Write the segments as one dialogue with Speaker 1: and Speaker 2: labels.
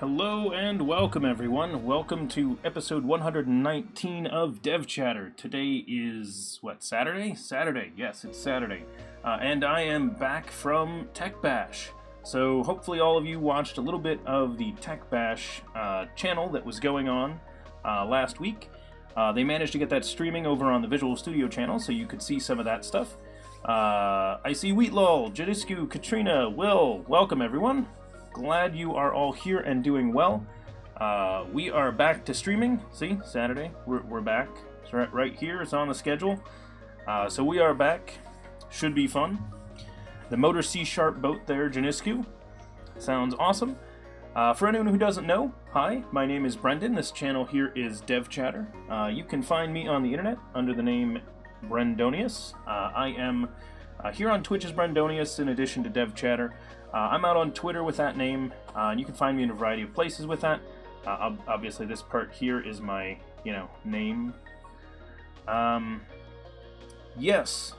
Speaker 1: Hello and welcome everyone. Welcome to episode 119 of DevChatter. Today is, what, Saturday? Saturday, yes, it's Saturday. And I am back from Tech Bash. So hopefully all of you watched a little bit of the Tech Bash channel that was going on last week. They managed to get that streaming over on the Visual Studio channel, so you could see some of that stuff. I see Wheatlol, Jadisku, Katrina, Will, welcome everyone. Glad you are all here and doing well. We are back to streaming. See, Saturday, we're back. It's right here, it's on the schedule. So we are back. Should be fun. The Motor C# boat there, Janisku. Sounds awesome. For anyone who doesn't know, hi, my name is Brendan. This channel here is DevChatter. You can find me on the internet under the name Brendonius. I am here on Twitch as Brendonius in addition to DevChatter. I'm out on Twitter with that name, and you can find me in a variety of places with that. Obviously, this part here is my, name. Yes.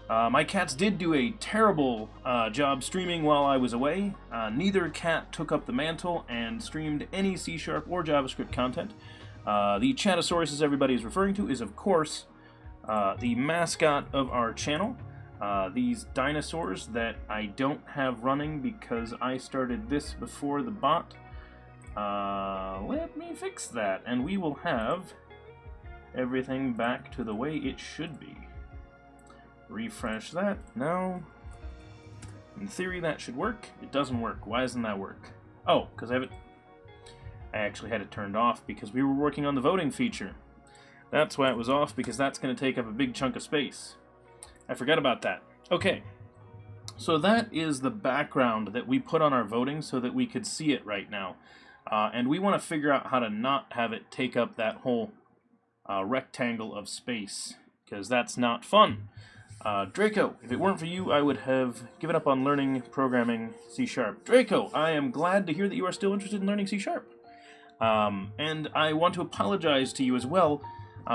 Speaker 1: My cats did do a terrible job streaming while I was away. Neither cat took up the mantle and streamed any C# or JavaScript content. The Chatosaurus, as everybody is referring to, is, of course, the mascot of our channel. These dinosaurs that I don't have running because I started this before the bot. Let me fix that, and we will have everything back to the way it should be. Refresh that. No. In theory, that should work. It doesn't work. Why doesn't that work? Oh, because I actually had it turned off because we were working on the voting feature. That's why it was off, because that's going to take up a big chunk of space. I forgot about that. Okay, so that is the background that we put on our voting so that we could see it right now. And we want to figure out how to not have it take up that whole rectangle of space, because that's not fun. Draco, if it weren't for you, I would have given up on learning programming C#. Draco, I am glad to hear that you are still interested in learning C#. And I want to apologize to you as well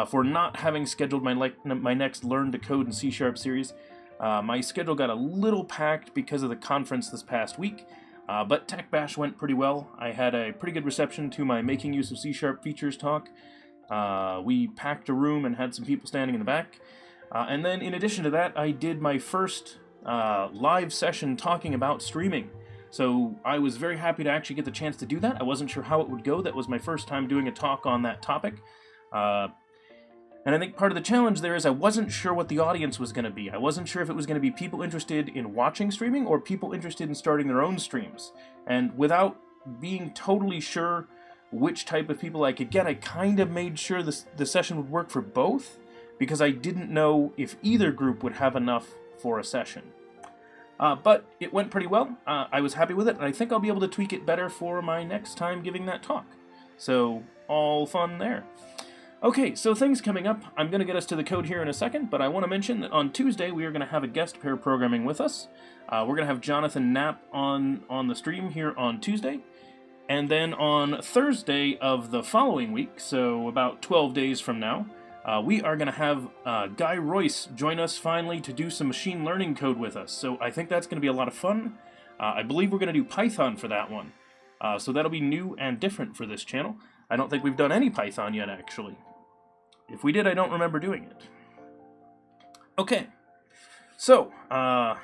Speaker 1: for not having scheduled my next Learn to Code in C# series. My schedule got a little packed because of the conference this past week, but Tech Bash went pretty well. I had a pretty good reception to my Making Use of C# Features talk. We packed a room and had some people standing in the back. And then in addition to that, I did my first live session talking about streaming. So I was very happy to actually get the chance to do that. I wasn't sure how it would go. That was my first time doing a talk on that topic. And I think part of the challenge there is I wasn't sure what the audience was going to be. I wasn't sure if it was going to be people interested in watching streaming or people interested in starting their own streams. And without being totally sure which type of people I could get, I kind of made sure the session would work for both, because I didn't know if either group would have enough for a session. But it went pretty well. I was happy with it, and I think I'll be able to tweak it better for my next time giving that talk. So, all fun there. Okay, so things coming up. I'm going to get us to the code here in a second, but I want to mention that on Tuesday we are going to have a guest pair programming with us. We're going to have Jonathan Knapp on the stream here on Tuesday. And then on Thursday of the following week, so about 12 days from now, we are going to have Guy Royce join us finally to do some machine learning code with us. So I think that's going to be a lot of fun. I believe we're going to do Python for that one. So that'll be new and different for this channel. I don't think we've done any Python yet, actually. If we did, I don't remember doing it. Okay. So, man,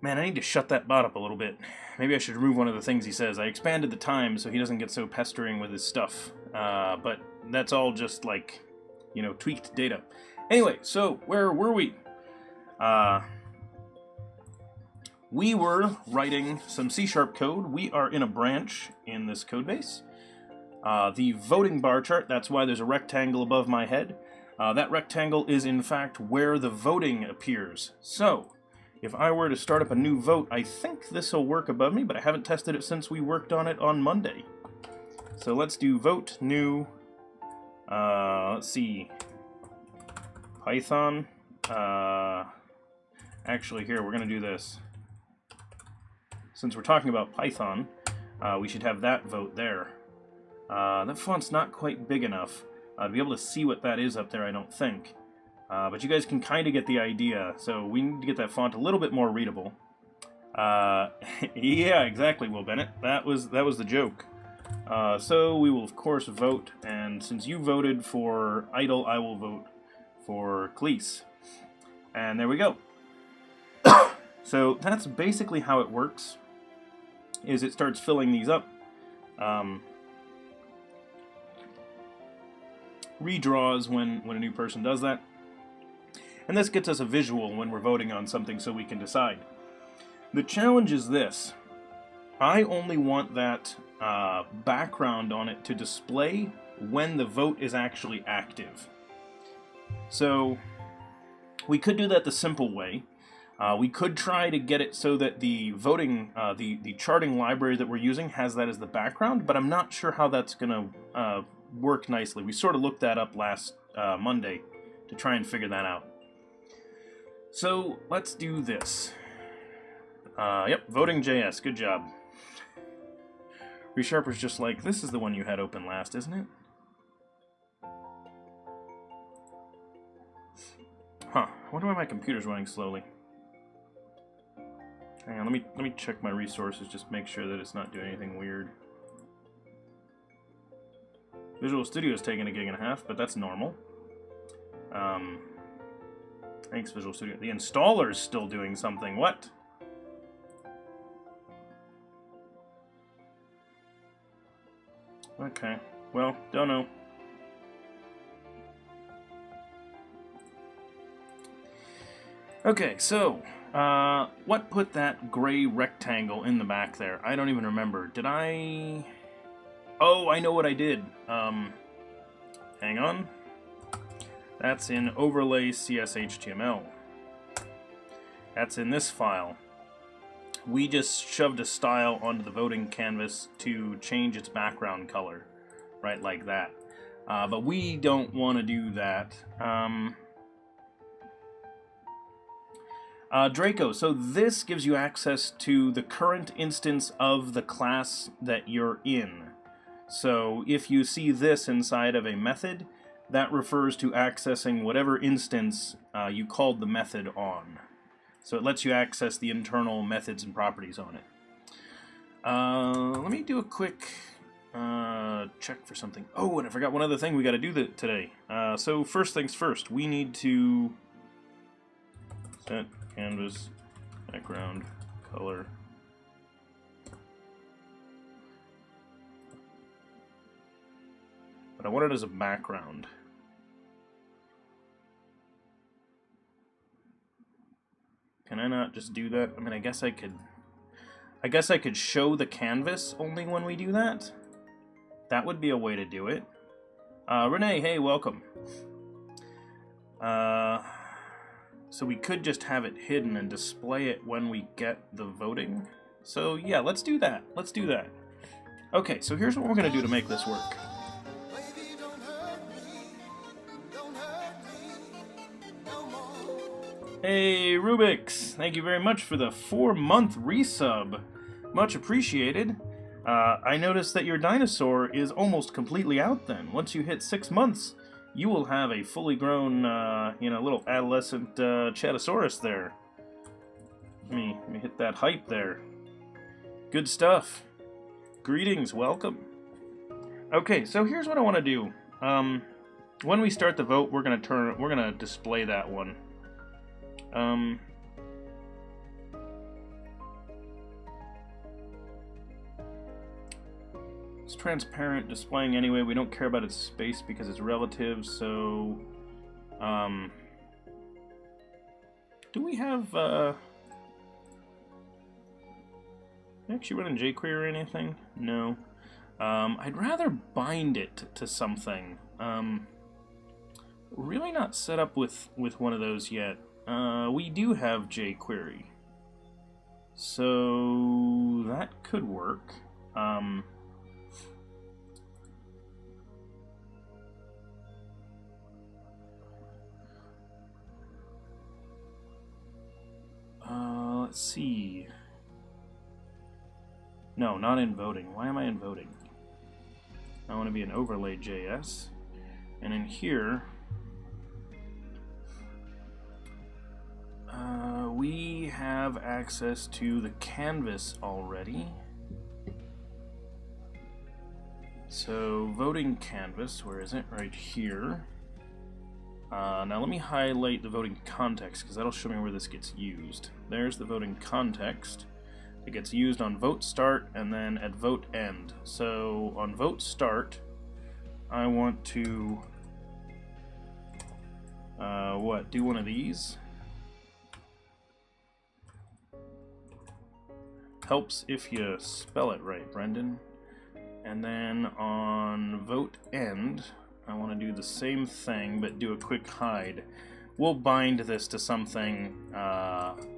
Speaker 1: I need to shut that bot up a little bit. Maybe I should remove one of the things he says. I expanded the time so he doesn't get so pestering with his stuff. But that's all just like, tweaked data. Anyway, so where were we? We were writing some C# code. We are in a branch in this code base. The voting bar chart, that's why there's a rectangle above my head. That rectangle is in fact where the voting appears. So, if I were to start up a new vote, I think this will work above me, but I haven't tested it since we worked on it on Monday. So let's do vote new, let's see, Python, actually here, we're going to do this. Since we're talking about Python, we should have that vote there. That font's not quite big enough to be able to see what that is up there, I don't think. But you guys can kind of get the idea, so we need to get that font a little bit more readable. Yeah, exactly, Will Bennett. That was the joke. So we will of course vote, and since you voted for idle, I will vote for Cleese. And there we go. So that's basically how it works. Is it starts filling these up. Redraws when a new person does that. And this gets us a visual when we're voting on something so we can decide. The challenge is this. I only want that background on it to display when the vote is actually active. So we could do that the simple way. We could try to get it so that the voting, the charting library that we're using has that as the background, but I'm not sure how that's going to work nicely. We sort of looked that up last Monday to try and figure that out. So let's do this. Yep, voting.js, good job. Resharper's just like, this is the one you had open last, isn't it? Huh, I wonder why my computer's running slowly. Hang on, let me check my resources, just make sure that it's not doing anything weird. Visual Studio is taking 1.5 gigs, but that's normal. Thanks, Visual Studio. The installer's still doing something. What? Okay. Well, don't know. Okay, so, what put that gray rectangle in the back there? I don't even remember. Did I... Oh, I know what I did. Hang on. That's in overlay CS.html. That's in this file. We just shoved a style onto the voting canvas to change its background color, right, like that. But we don't want to do that. Draco, so this gives you access to the current instance of the class that you're in. So if you see this inside of a method, that refers to accessing whatever instance you called the method on. So it lets you access the internal methods and properties on it. Let me do a quick check for something. Oh, and I forgot one other thing we got to do today. So first things first, we need to set canvas background color. But I want it as a background. Can I not just do that? I mean, I guess I could show the canvas only when we do that. That would be a way to do it. Renee, hey, welcome. So we could just have it hidden and display it when we get the voting. So yeah, let's do that. Let's do that. Okay, so here's what we're gonna do to make this work. Hey, Rubix! Thank you very much for the 4-month resub. Much appreciated. I noticed that your dinosaur is almost completely out then. Once you hit 6 months, you will have a fully grown, little adolescent Chatosaurus there. Let me hit that hype there. Good stuff. Greetings, welcome. Okay, so here's what I want to do. When we start the vote, we're gonna display that one. It's transparent, displaying anyway. We don't care about its space because it's relative, so do we have actually running jQuery or anything? No. I'd rather bind it to something. Really not set up with one of those yet. We do have jQuery, so that could work. Let's see. No, not in voting. Why am I in voting? I want to be in overlay.js, and in here we have access to the canvas already. So voting canvas, where is it? Right here. Now let me highlight the voting context, because that'll show me where this gets used. There's the voting context. It gets used on vote start and then at vote end. So on vote start, I want to do one of these. Helps if you spell it right, Brendan. And then on vote end, I want to do the same thing, but do a quick hide. We'll bind this to something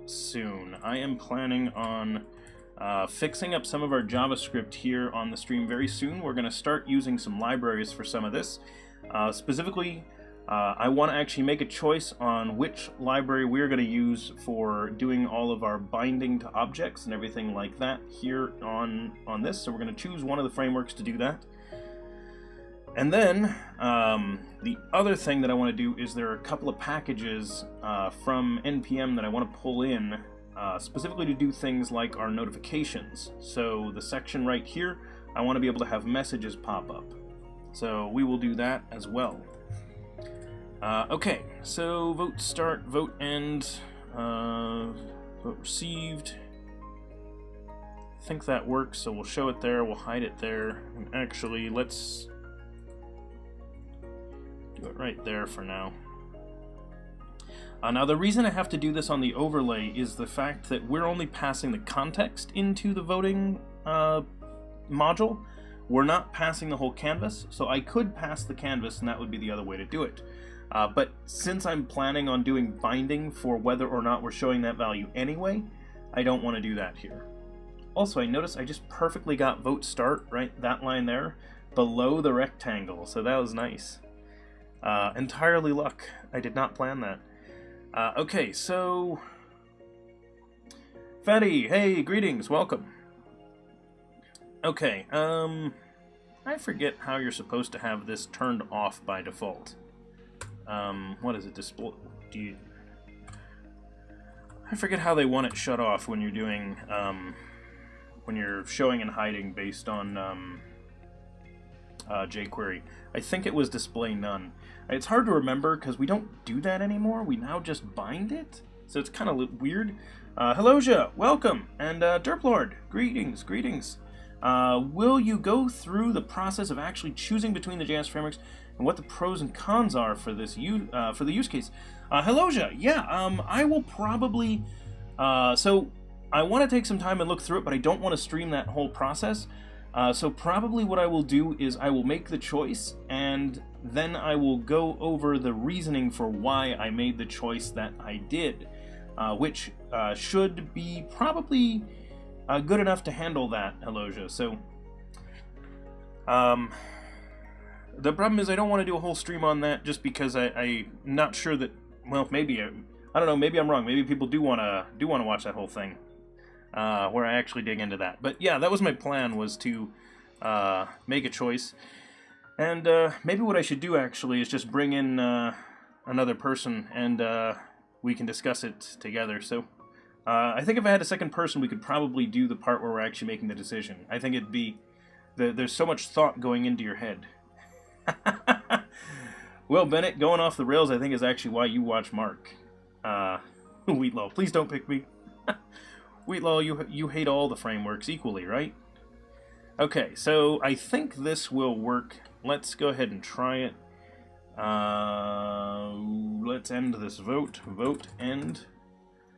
Speaker 1: soon. I am planning on fixing up some of our JavaScript here on the stream very soon. We're going to start using some libraries for some of this. Specifically, I want to actually make a choice on which library we're going to use for doing all of our binding to objects and everything like that here on this. So we're going to choose one of the frameworks to do that. And then the other thing that I want to do is there are a couple of packages from NPM that I want to pull in specifically to do things like our notifications. So the section right here, I want to be able to have messages pop up. So we will do that as well. Okay, so vote start, vote end, vote received. I think that works, so we'll show it there, we'll hide it there, and actually let's do it right there for now. Now the reason I have to do this on the overlay is the fact that we're only passing the context into the voting module. We're not passing the whole canvas, so I could pass the canvas and that would be the other way to do it. But since I'm planning on doing binding for whether or not we're showing that value anyway, I don't want to do that here. Also, I noticed I just perfectly got vote start, right, that line there, below the rectangle, so that was nice. Entirely luck. I did not plan that. Okay, so... Fatty, hey, greetings, welcome. Okay, I forget how you're supposed to have this turned off by default. What is it, display? I forget how they want it shut off when you're doing, when you're showing and hiding based on, jQuery. I think it was display none. It's hard to remember because we don't do that anymore. We now just bind it. So it's kind of weird. Helloja, welcome. And Derplord, greetings, greetings. Will you go through the process of actually choosing between the JS frameworks and what the pros and cons are for this for the use case? Helloja, yeah, I will probably... so I want to take some time and look through it, but I don't want to stream that whole process. So probably what I will do is I will make the choice, and then I will go over the reasoning for why I made the choice that I did, which should be probably good enough to handle that, Helloja. So, the problem is I don't want to do a whole stream on that just because I'm not sure that, well, maybe, I don't know, maybe I'm wrong. Maybe people do want to watch that whole thing. Where I actually dig into that. But yeah, that was my plan, was to make a choice. And maybe what I should do actually is just bring in another person and we can discuss it together. So I think if I had a second person, we could probably do the part where we're actually making the decision. I think it'd be... there's so much thought going into your head. Well, Bennett, going off the rails I think is actually why you watch Mark. Wheatlaw, please don't pick me. Wheatlaw, you hate all the frameworks equally, right? Okay, so I think this will work. Let's go ahead and try it. Let's end this vote. Vote end.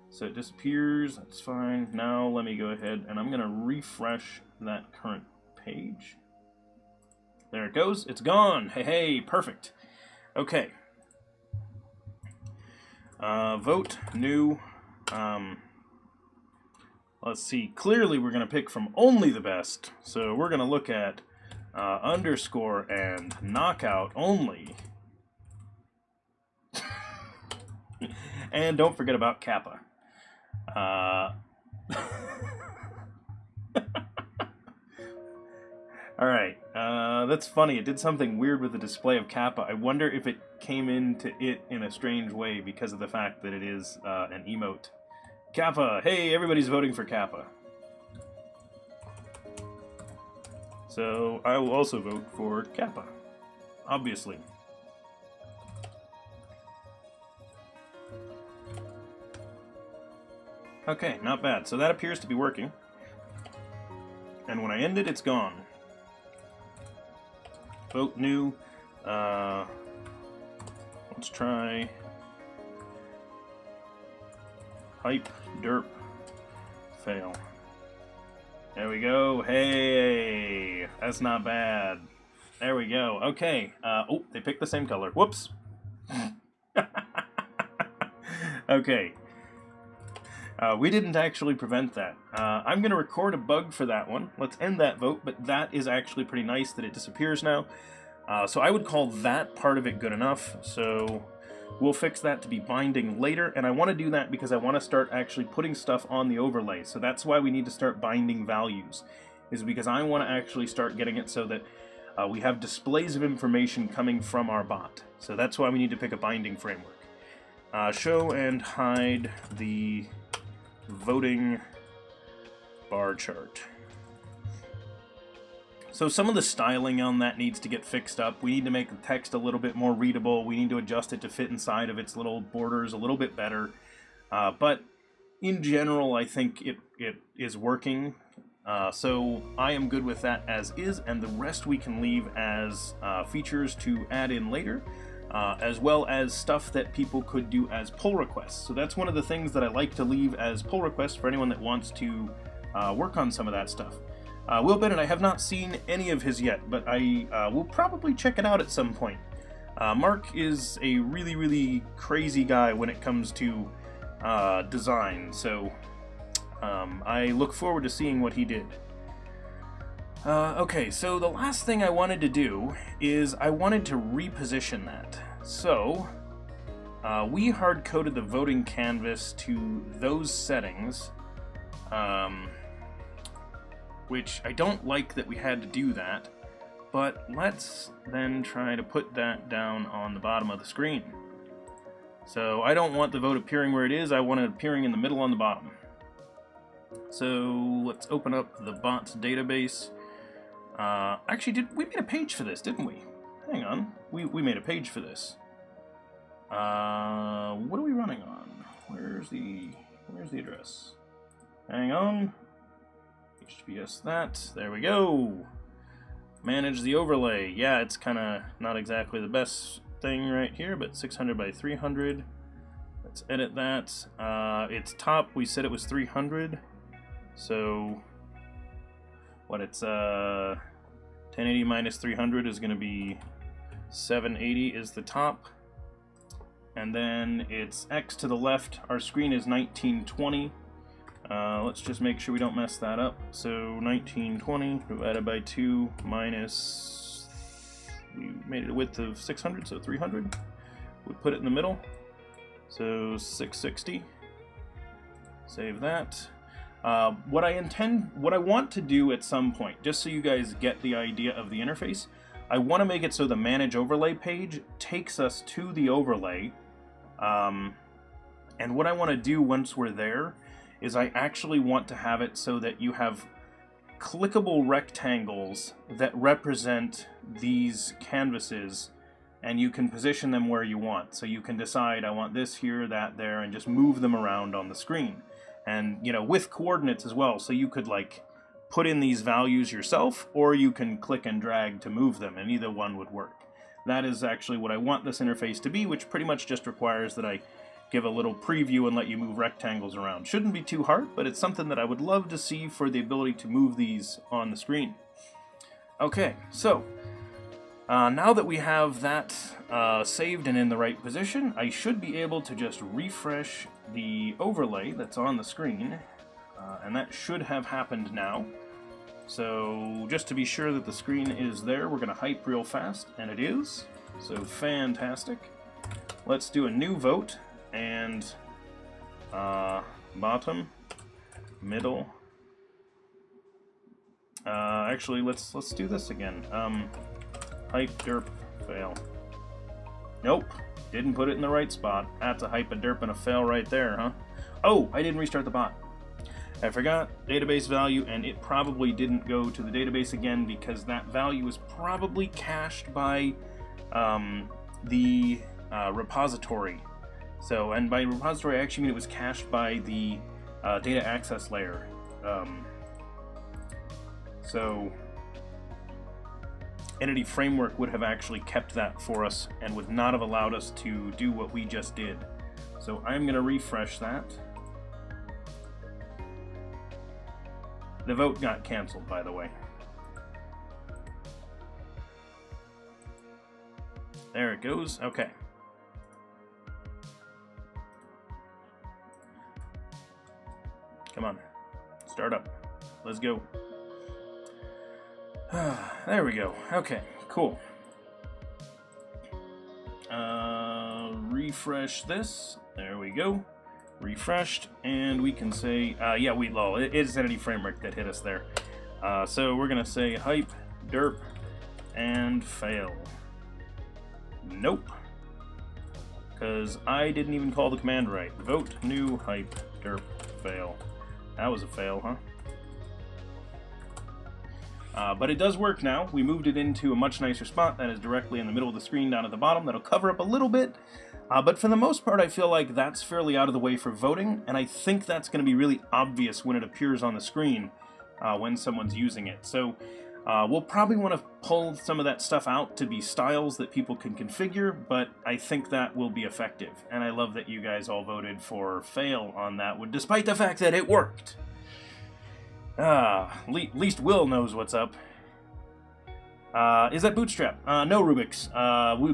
Speaker 1: So it disappears. That's fine. Now let me go ahead and I'm going to refresh that current page. There it goes. It's gone. Hey, hey, perfect. Okay. Vote new. Let's see, clearly we're going to pick from only the best, so we're going to look at underscore and knockout only. And don't forget about kappa. Alright, that's funny, it did something weird with the display of kappa. I wonder if it came into it in a strange way because of the fact that it is an emote. Kappa! Hey, everybody's voting for Kappa. So I will also vote for Kappa, obviously. Okay, not bad. So that appears to be working. And when I end it, it's gone. Vote new. Let's try hype derp fail. There we go. Hey, that's not bad. There we go. Okay. Oh, they picked the same color. Whoops. Okay. We didn't actually prevent that. I'm going to record a bug for that one. Let's end that vote, but that is actually pretty nice that it disappears now. So I would call that part of it good enough. So we'll fix that to be binding later, and I want to do that because I want to start actually putting stuff on the overlay. So that's why we need to start binding values, is because I want to actually start getting it so that we have displays of information coming from our bot. So that's why we need to pick a binding framework. Show and hide the voting bar chart. So some of the styling on that needs to get fixed up. We need to make the text a little bit more readable. We need to adjust it to fit inside of its little borders a little bit better. But in general, I think it is working. So I am good with that as is, and the rest we can leave as features to add in later. As well as stuff that people could do as pull requests. So that's one of the things that I like to leave as pull requests for anyone that wants to work on some of that stuff. Will Bennett, I have not seen any of his yet, but I will probably check it out at some point. Mark is a really, really crazy guy when it comes to design, so I look forward to seeing what he did. Okay, so the last thing I wanted to do is I wanted to reposition that. So, we hard-coded the voting canvas to those settings, which I don't like that we had to do that, but let's then try to put that down on the bottom of the screen. So I don't want the vote appearing where it is, I want it appearing in the middle on the bottom. So let's open up the bots database. Actually, we made a page for this, didn't we? Hang on. We made a page for this. What are we running on? Where's the address? Hang on. HTTPS that. There we go. Manage the overlay. Yeah, it's kind of not exactly the best thing right here, but 600 by 300. Let's edit that. Its top, we said it was 300. So what it's 1080 minus 300 is going to be 780 is the top, and then it's X to the left. Our screen is 1920. Let's just make sure we don't mess that up. So 1920 divided by 2 minus, we made it a width of 600, so 300. We put it in the middle, so 660. Save that. What I want to do at some point, just so you guys get the idea of the interface, I want to make it so the manage overlay page takes us to the overlay. And what I want to do once we're there is I actually want to have it so that you have clickable rectangles that represent these canvases, and you can position them where you want. So you can decide, I want this here, that there, and just move them around on the screen. And, you know, with coordinates as well, so you could, like, put in these values yourself, or you can click and drag to move them, and either one would work. That is actually what I want this interface to be, which pretty much just requires that I give a little preview and let you move rectangles around. Shouldn't be too hard, but it's something that I would love to see for the ability to move these on the screen. Okay, so now that we have that saved and in the right position, I should be able to just refresh the overlay that's on the screen, and that should have happened now. So just to be sure that the screen is there, we're going to hype real fast, and it is. So fantastic. Let's do a new vote, and bottom, middle. Actually, let's do this again. Hype derp fail. Nope. Didn't put it in the right spot. That's a hype, a derp, and a fail right there, huh? Oh, I didn't restart the bot. I forgot database value, and it probably didn't go to the database again because that value is probably cached by the repository. So, and by repository, I actually mean it was cached by the data access layer. So, Entity Framework would have actually kept that for us and would not have allowed us to do what we just did. So I'm going to refresh that. The vote got canceled, by the way. There it goes. Okay. Come on. Start up. Let's go. There we go. Okay, cool. Refresh this. There we go. Refreshed, and we can say, yeah, lol, it is Entity Framework that hit us there. So we're gonna say hype, derp, and fail. Nope. Because I didn't even call the command right. Vote new hype, derp, fail. That was a fail, huh? But it does work now. We moved it into a much nicer spot that is directly in the middle of the screen down at the bottom. That'll cover up a little bit. But for the most part, I feel like that's fairly out of the way for voting, and I think that's going to be really obvious when it appears on the screen when someone's using it. So we'll probably want to pull some of that stuff out to be styles that people can configure, but I think that will be effective. And I love that you guys all voted for fail on that one, despite the fact that it worked. At least Will knows what's up. Is that Bootstrap? No, Rubik's.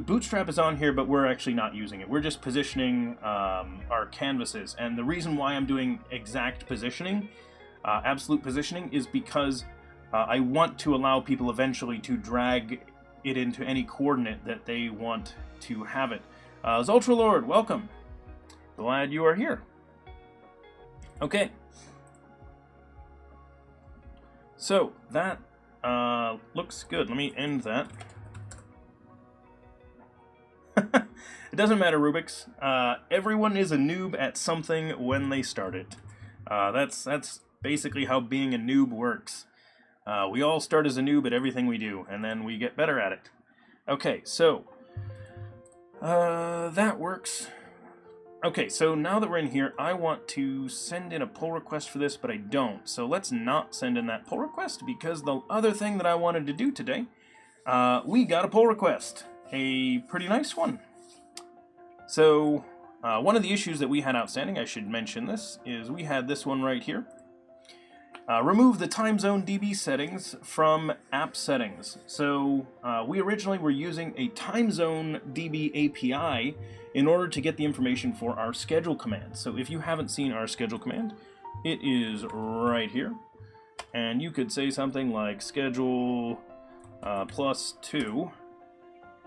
Speaker 1: Bootstrap is on here, but we're actually not using it. We're just positioning our canvases. And the reason why I'm doing exact positioning, absolute positioning, is because I want to allow people eventually to drag it into any coordinate that they want to have it. Zultralord, welcome. Glad you are here. Okay. So, that looks good. Let me end that. It doesn't matter, Rubik's. Everyone is a noob at something when they start it. That's basically how being a noob works. We all start as a noob at everything we do, and then we get better at it. Okay, so that works. Okay, so now that we're in here, I want to send in a pull request for this, but I don't. So let's not send in that pull request, because the other thing that I wanted to do today, we got a pull request. A pretty nice one. So one of the issues that we had outstanding, I should mention this, is we had this one right here. Remove the time zone DB settings from app settings. So we originally were using a time zone DB API in order to get the information for our schedule command. So if you haven't seen our schedule command, it is right here. And you could say something like schedule +2,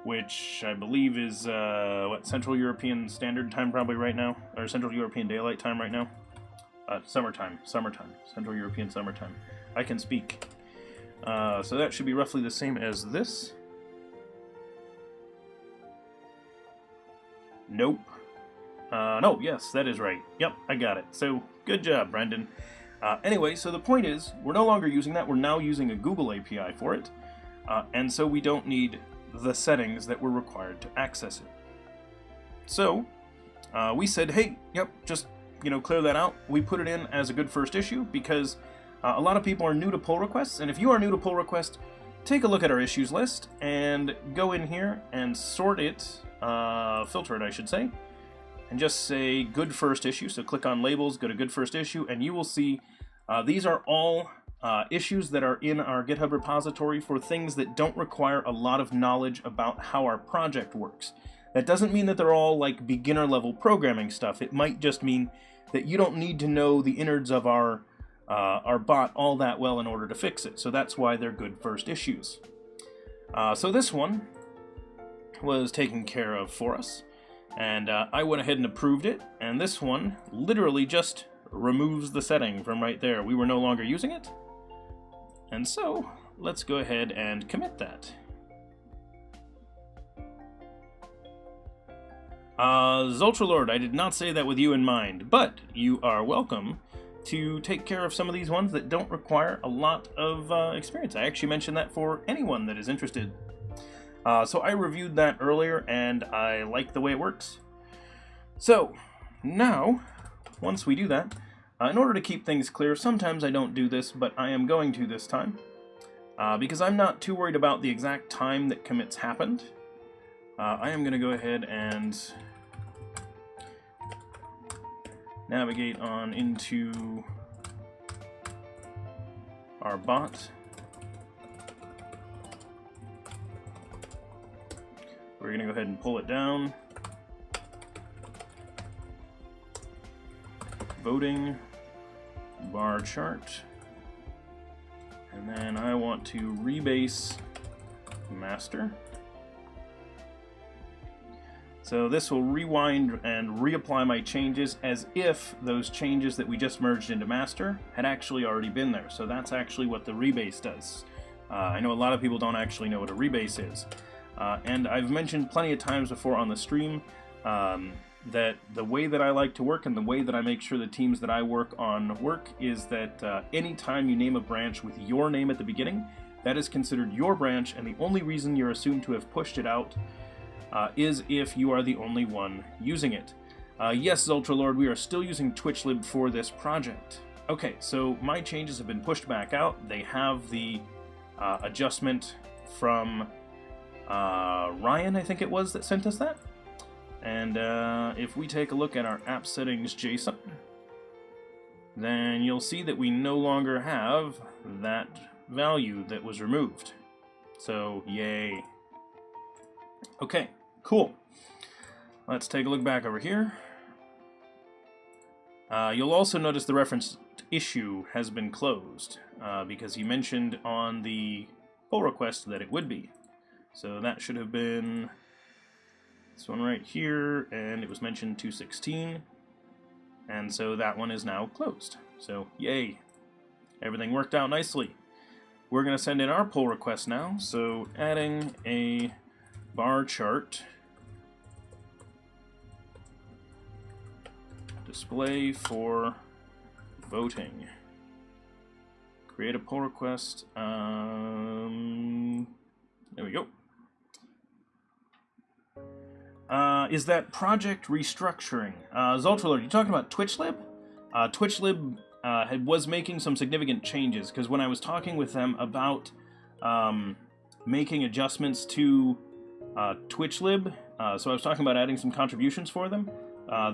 Speaker 1: which I believe is, what, Central European Standard Time probably right now? Or Central European Daylight Time right now? Summertime. Central European Summertime. I can speak. So that should be roughly the same as this. Nope. No, yes, that is right. Yep, I got it. So, good job, Brendan. Anyway, so the point is, we're no longer using that. We're now using a Google API for it. And so we don't need the settings that were required to access it. So, we said, hey, yep, just, clear that out. We put it in as a good first issue because a lot of people are new to pull requests. And if you are new to pull request, take a look at our issues list and go in here and sort it, filter it, I should say, and just say good first issue. So click on labels, go to good first issue, and you will see these are all issues that are in our GitHub repository for things that don't require a lot of knowledge about how our project works. That doesn't mean that they're all like beginner level programming stuff. It might just mean that you don't need to know the innards of our bot all that well in order to fix it. So that's why they're good first issues. So this one was taken care of for us, and I went ahead and approved it, and this one literally just removes the setting from right there. We were no longer using it, and so let's go ahead and commit that. Zultralord, I did not say that with you in mind, but you are welcome to take care of some of these ones that don't require a lot of experience. I actually mentioned that for anyone that is interested. So I reviewed that earlier, and I like the way it works. So, now, once we do that, in order to keep things clear, sometimes I don't do this, but I am going to this time, because I'm not too worried about the exact time that commits happened. I am going to go ahead and navigate on into our bot. We're going to go ahead and pull it down. Voting, bar chart, and then I want to rebase master. So this will rewind and reapply my changes as if those changes that we just merged into master had actually already been there. So that's actually what the rebase does. I know a lot of people don't actually know what a rebase is. And I've mentioned plenty of times before on the stream that the way that I like to work and the way that I make sure the teams that I work on work is that anytime you name a branch with your name at the beginning, that is considered your branch, and the only reason you're assumed to have pushed it out is if you are the only one using it. Yes, Zultralord, we are still using TwitchLib for this project. Okay, so my changes have been pushed back out. They have the adjustment from Ryan, I think it was, that sent us that. And if we take a look at our app settings JSON, then you'll see that we no longer have that value that was removed. So, yay. Okay, cool. Let's take a look back over here. You'll also notice the reference issue has been closed because he mentioned on the pull request that it would be. So that should have been this one right here, and it was mentioned 216, and so that one is now closed. So yay, everything worked out nicely. We're going to send in our pull request now, so adding a bar chart display for voting. Create a pull request. There we go. Is that project restructuring? Zultralord, you talking about TwitchLib? TwitchLib was making some significant changes, because when I was talking with them about making adjustments to TwitchLib, so I was talking about adding some contributions for them,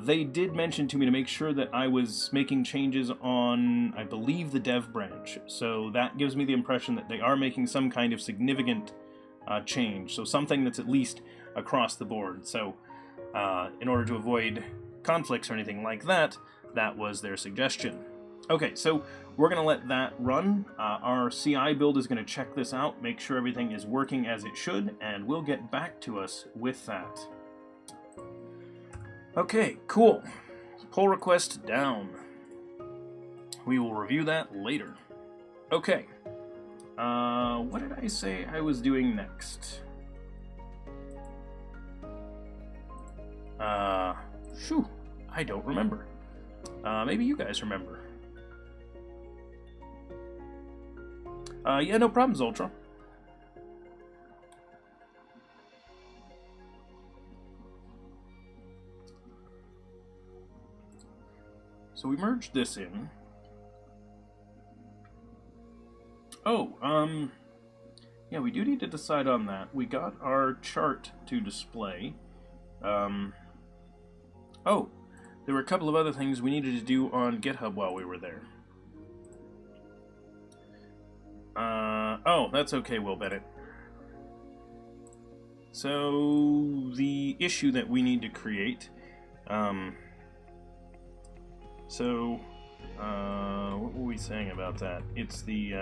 Speaker 1: they did mention to me to make sure that I was making changes on, I believe, the dev branch. So that gives me the impression that they are making some kind of significant change, so something that's at least across the board. So in order to avoid conflicts or anything like that, that was their suggestion. Okay, so we're going to let that run. Our CI build is going to check this out, make sure everything is working as it should, and we'll get back to us with that. Okay, cool. Pull request down. We will review that later. Okay. What did I say I was doing next? Shoo, I don't remember. Maybe you guys remember. Yeah, no problems, Ultra. So we merged this in. Oh, yeah, we do need to decide on that. We got our chart to display. Oh, there were a couple of other things we needed to do on GitHub while we were there. Oh, that's okay, Will Bennett. So, the issue that we need to create, what were we saying about that? It's the,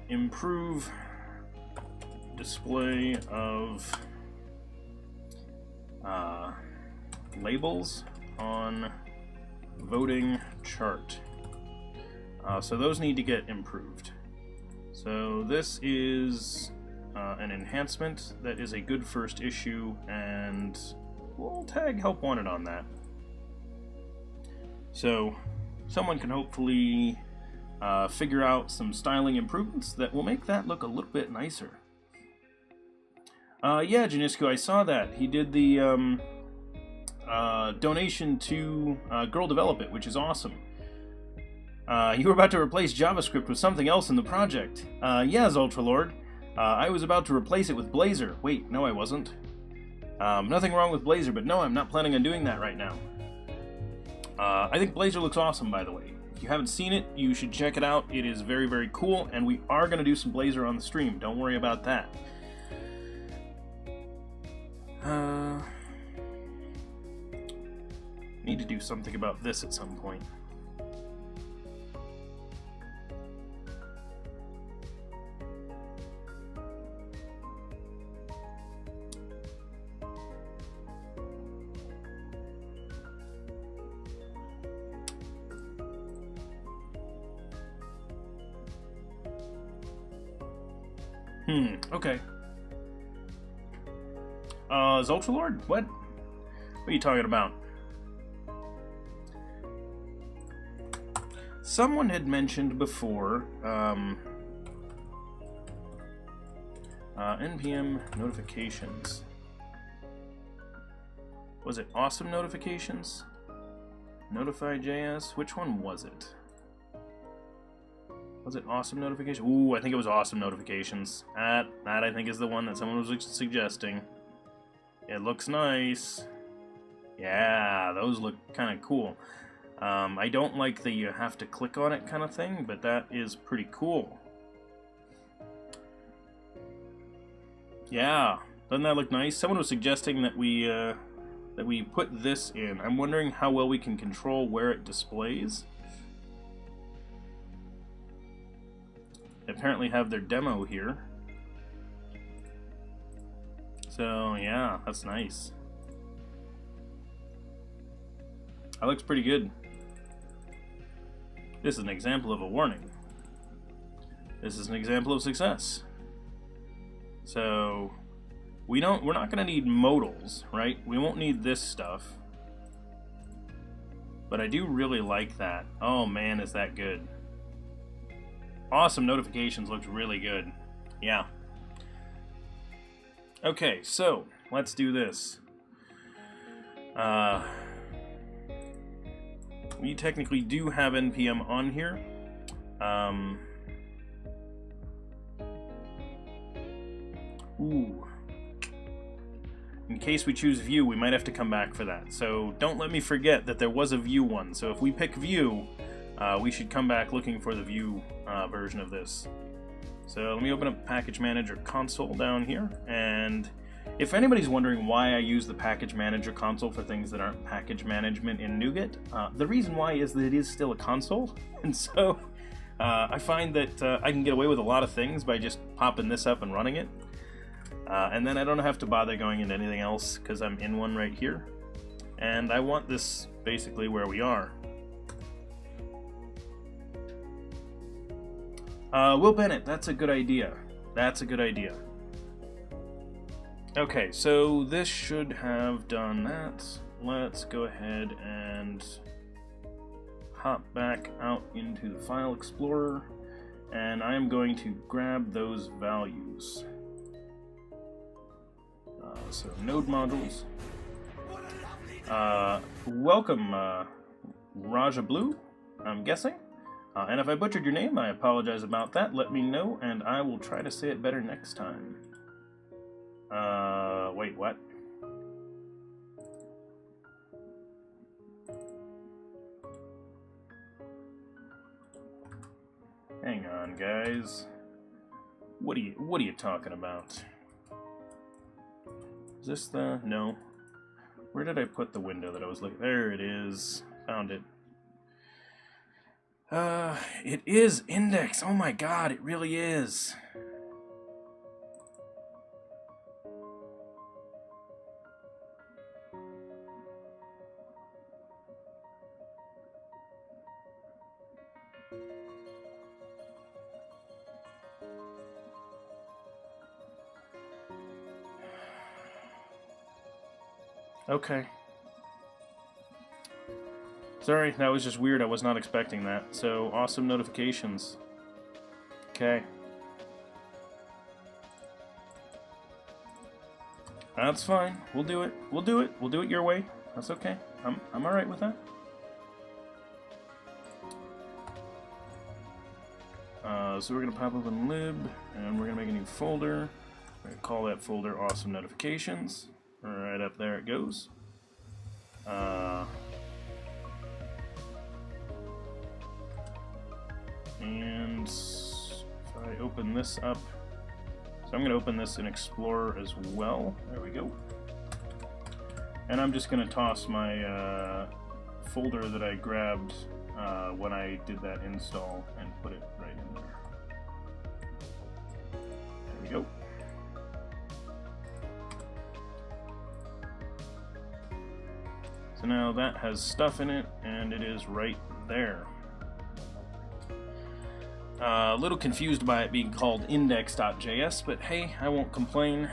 Speaker 1: improve display of labels on voting chart. So those need to get improved. So this is an enhancement that is a good first issue, and we'll tag help wanted on that. So someone can hopefully figure out some styling improvements that will make that look a little bit nicer. Yeah, Janisco, I saw that. He did the donation to Girl Develop It, which is awesome. You were about to replace JavaScript with something else in the project. Yeah, Zultralord. I was about to replace it with Blazor. Wait, no I wasn't. Nothing wrong with Blazor, but no, I'm not planning on doing that right now. I think Blazor looks awesome, by the way. If you haven't seen it, you should check it out. It is very, very cool, and we are going to do some Blazor on the stream. Don't worry about that. Need to do something about this at some point. Okay. Zultralord? What? What are you talking about? Someone had mentioned before, NPM notifications. Was it awesome notifications? Notify.js? Which one was it? Was it awesome notifications? Ooh, I think it was awesome notifications. That I think is the one that someone was suggesting. It looks nice. Yeah, those look kind of cool. I don't like the you have to click on it kind of thing, but that is pretty cool. Yeah, doesn't that look nice? Someone was suggesting that we put this in. I'm wondering how well we can control where it displays. They apparently have their demo here. So yeah, that's nice. That looks pretty good. This is an example of a warning. This is an example of success. So we're not going to need modals, right? We won't need this stuff. But I do really like that. Oh man, is that good. Awesome notifications looks really good. Yeah. Okay, so let's do this. We technically do have NPM on here. Ooh. In case we choose view, we might have to come back for that. So don't let me forget that there was a view one. So if we pick view, we should come back looking for the view version of this. So let me open up Package Manager console down here, and if anybody's wondering why I use the Package Manager console for things that aren't package management in NuGet, the reason why is that it is still a console, and so I find that I can get away with a lot of things by just popping this up and running it, and then I don't have to bother going into anything else because I'm in one right here, and I want this basically where we are. Will Bennett, that's a good idea. That's a good idea. Okay, so this should have done that. Let's go ahead and hop back out into the File Explorer, and I'm going to grab those values. So node modules. Welcome, Raja Blue, I'm guessing. And if I butchered your name, I apologize about that. Let me know, and I will try to say it better next time. Wait, what? Hang on, guys. What are you talking about? Is this the... No. Where did I put the window that I was looking... There it is. Found it. It is index. Oh my god, it really is. Okay. Sorry, that was just weird. I was not expecting that. So, awesome notifications. Okay. That's fine. We'll do it. We'll do it. We'll do it your way. That's okay. I'm alright with that. So we're going to pop open lib, and we're going to make a new folder. We're going to call that folder awesome notifications. Right up there it goes. And if I open this up, so I'm going to open this in Explorer as well. There we go. And I'm just going to toss my folder that I grabbed when I did that install and put it right in there. There we go. So now that has stuff in it, and it is right there. A little confused by it being called index.js, but hey, I won't complain.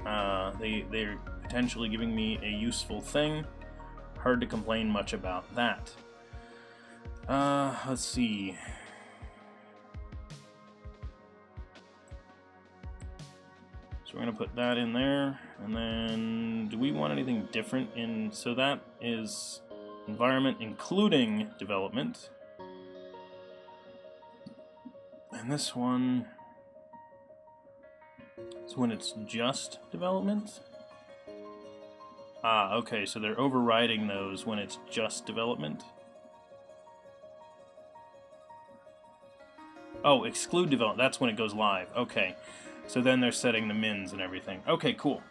Speaker 1: They're potentially giving me a useful thing. Hard to complain much about that. Let's see. So we're going to put that in there, and then do we want anything different in, so that is environment including development. And this one is when it's just development. Ah, okay, so they're overriding those when it's just development. Oh, exclude development, that's when it goes live. Okay, so then they're setting the mins and everything. Okay, cool.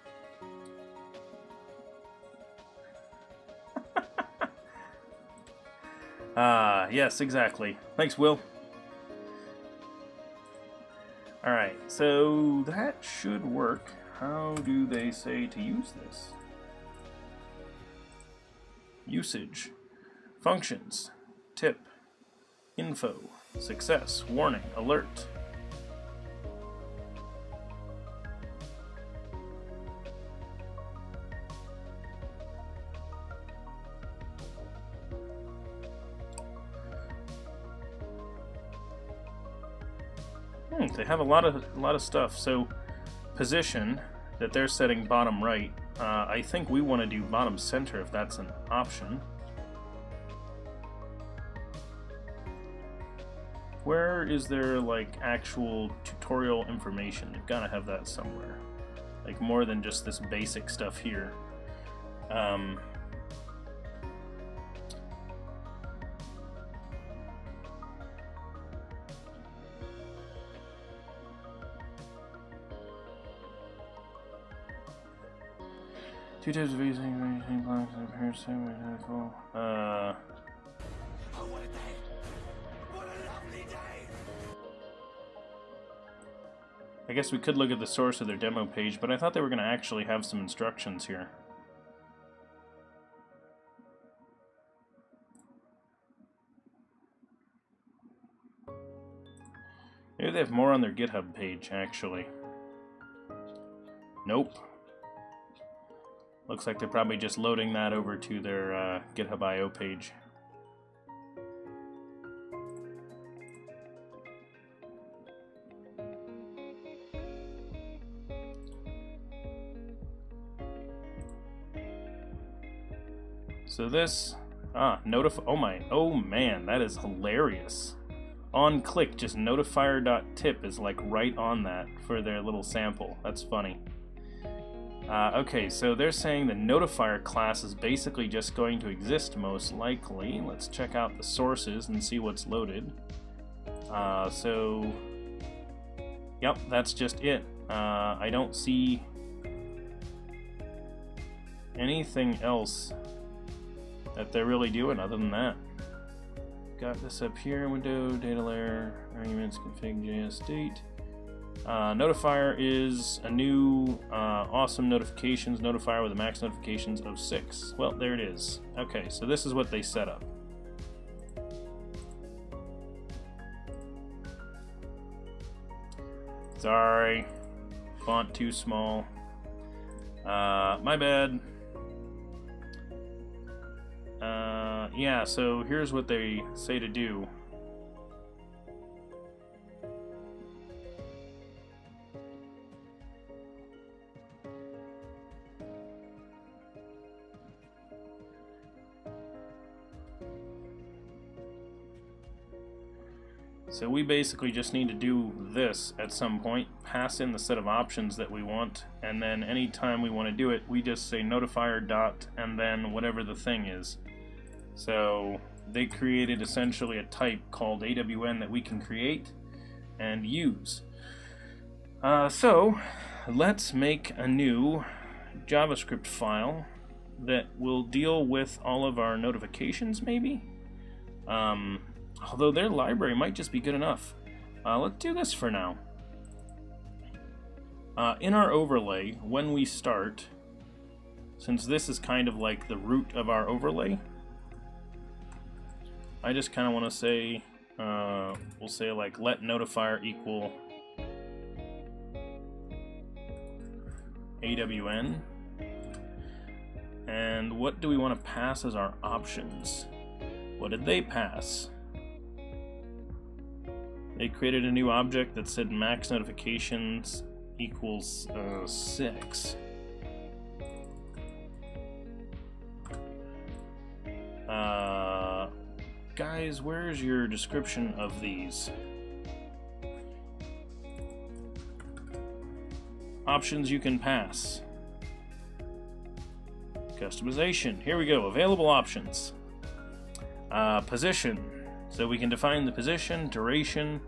Speaker 1: Yes, exactly. Thanks, Will. Alright, so that should work. How do they say to use this? Usage, functions, tip, info, success, warning, alert. They have a lot of stuff. So position that they're setting bottom right. I think we want to do bottom center if that's an option. Where is there like actual tutorial information? They've got to have that somewhere. Like more than just this basic stuff here. Two types of using blocks and appears same way cool. Oh, what a day! What a lovely day! I guess we could look at the source of their demo page, but I thought they were going to actually have some instructions here. Maybe they have more on their GitHub page, actually. Nope. Looks like they're probably just loading that over to their GitHub IO page. So this, oh man, that is hilarious. On click, just notifier.tip is like right on that for their little sample. That's funny. Okay, so they're saying the notifier class is basically just going to exist most likely. Let's check out the sources and see what's loaded. Yep, that's just it. I don't see anything else that they're really doing other than that. Got this up here, window, data layer, arguments, config, JS state. Notifier is a new awesome notifications notifier with a max notifications of 6. Well, there it is. Okay, so this is what they set up. Sorry, font too small. My bad. Yeah, so here's what they say to do. So we basically just need to do this at some point, pass in the set of options that we want, and then anytime we want to do it, we just say notifier dot and then whatever the thing is. So they created essentially a type called AWN that we can create and use. So let's make a new JavaScript file that will deal with all of our notifications, maybe? Although their library might just be good enough. Let's do this for now. In our overlay, when we start, since this is kind of like the root of our overlay, I just kind of want to say, we'll say like let notifier equal AWN. And what do we want to pass as our options? What did they pass? They created a new object that said max notifications equals 6. Guys, where's your description of these? Options you can pass. Customization. Here we go. Available options. Position. So we can define the position, duration,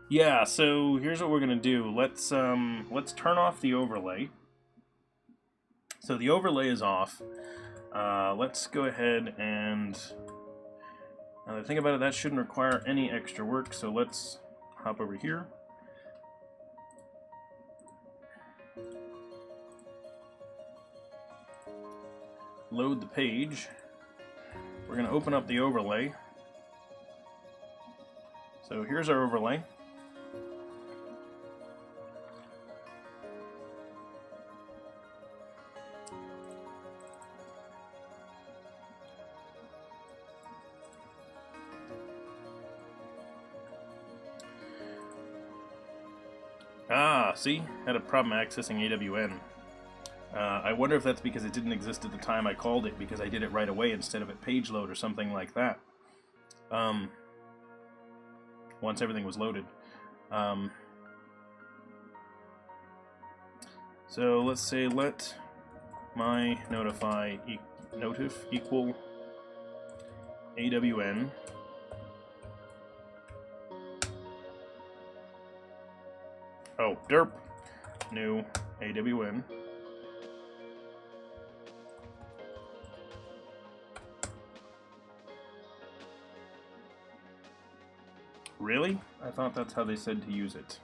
Speaker 1: yeah, so here's what we're gonna do. Let's turn off the overlay. So the overlay is off. Let's go ahead and now the thing about it, that shouldn't require any extra work. So let's hop over here. Load the page. We're gonna open up the overlay. So here's our overlay. Ah, see? Had a problem accessing AWN. I wonder if that's because it didn't exist at the time I called it, because I did it right away instead of at page load or something like that. Once everything was loaded. So let's say let my notify notif equal AWN. Oh, derp, new AWN. Really? I thought that's how they said to use it.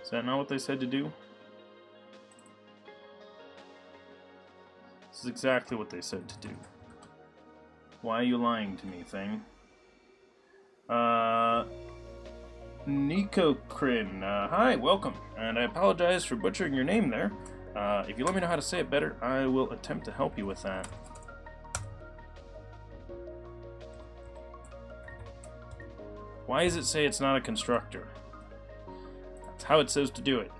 Speaker 1: Is that not what they said to do? This is exactly what they said to do. Why are you lying to me, thing? Nikokrin, hi, welcome, and I apologize for butchering your name there. If you let me know how to say it better, I will attempt to help you with that. Why does it say it's not a constructor? That's how it says to do it.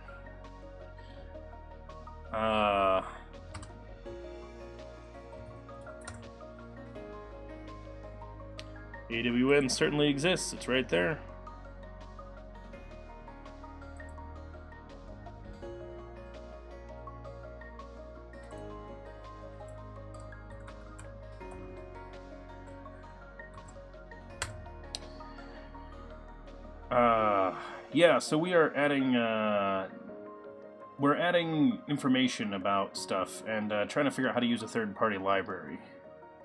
Speaker 1: AWN certainly exists, it's right there. Yeah, so we are adding, we're adding information about stuff and trying to figure out how to use a third-party library.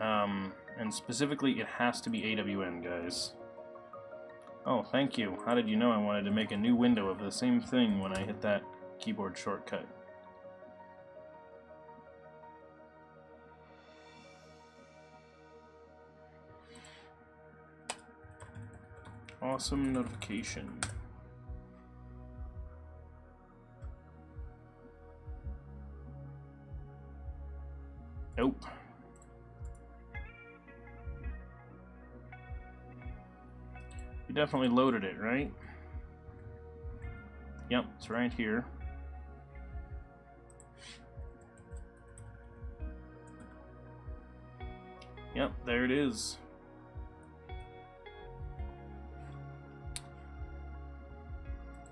Speaker 1: And specifically, it has to be AWN, guys. Oh, thank you. How did you know I wanted to make a new window of the same thing when I hit that keyboard shortcut? Awesome notification. Nope. You definitely loaded it, right? Yep, it's right here. Yep, there it is.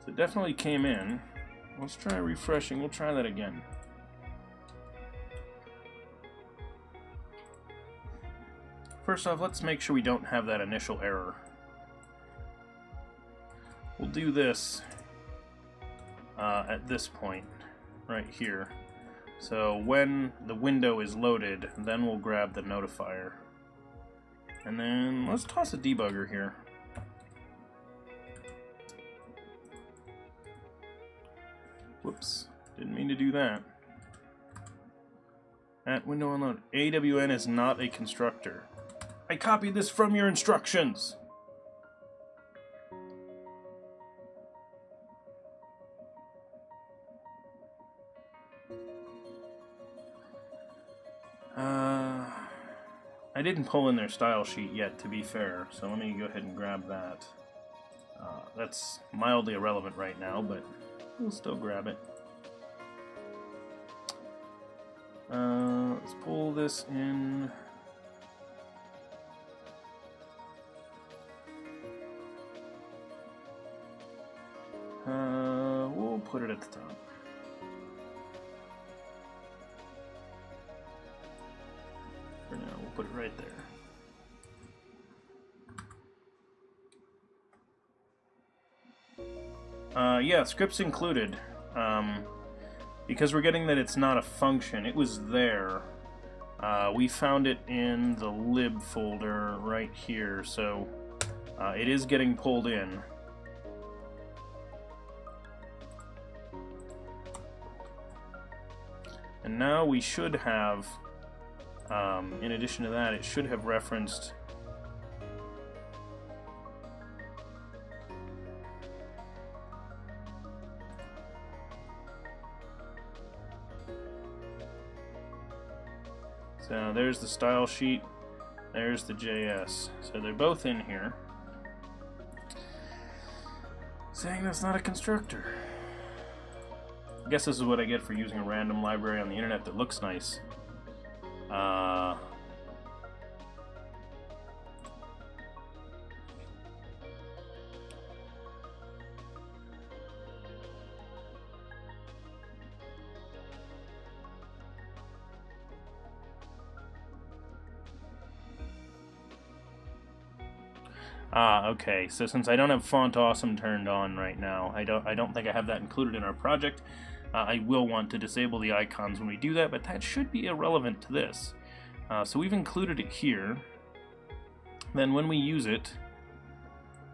Speaker 1: So it definitely came in. Let's try refreshing. We'll try that again. First off, let's make sure we don't have that initial error. We'll do this at this point, right here. So when the window is loaded, then we'll grab the notifier. And then let's toss a debugger here. Whoops, didn't mean to do that. At window unload. AWN is not a constructor. I copied this from your instructions! I didn't pull in their style sheet yet, to be fair, so let me go ahead and grab that. That's mildly irrelevant right now, but we'll still grab it. Let's pull this in. We'll put it at the top. For now, we'll put it right there. Yeah, scripts included. Because we're getting that it's not a function, it was there. We found it in the lib folder right here, so it is getting pulled in. And now we should have, in addition to that, it should have referenced so there's the style sheet, there's the JS. So they're both in here. Saying that's not a constructor. I guess this is what I get for using a random library on the internet that looks nice. Okay. So since I don't have Font Awesome turned on right now, I don't think I have that included in our project. I will want to disable the icons when we do that, but that should be irrelevant to this. So we've included it here. Then when we use it,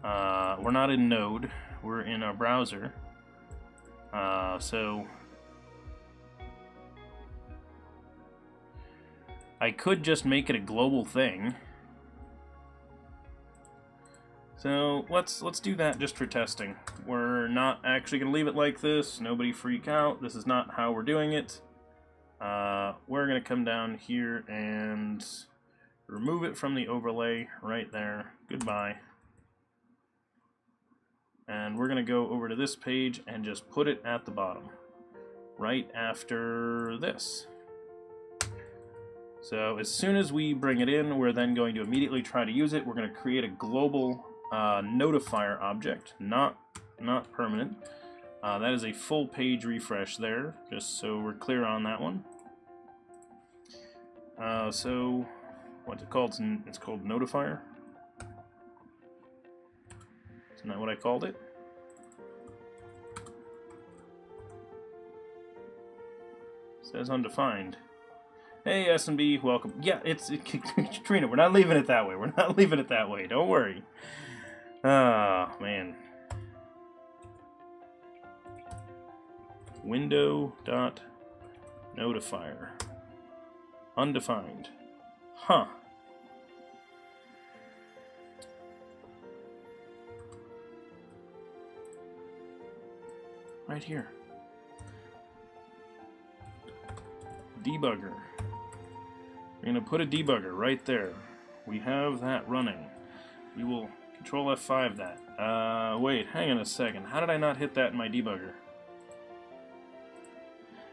Speaker 1: we're not in Node, we're in our browser. So I could just make it a global thing. So let's do that just for testing. We're not actually going to leave it like this. Nobody freak out. This is not how we're doing it. We're going to come down here and remove it from the overlay right there. Goodbye. And we're going to go over to this page and just put it at the bottom, right after this. So as soon as we bring it in, we're then going to immediately try to use it. We're going to create a global notifier object, not permanent. That is a full page refresh there, just so we're clear on that one. So what's it called? It's called notifier. Isn't that what I called it? It says undefined. Hey S&B, welcome. Yeah, it's Katrina. We're not leaving it that way. We're not leaving it that way. Don't worry. Ah, man. Window dot notifier. Undefined. Huh. Right here. Debugger. We're going to put a debugger right there. We have that running. We will Control F5 that. Wait, hang on a second. How did I not hit that in my debugger?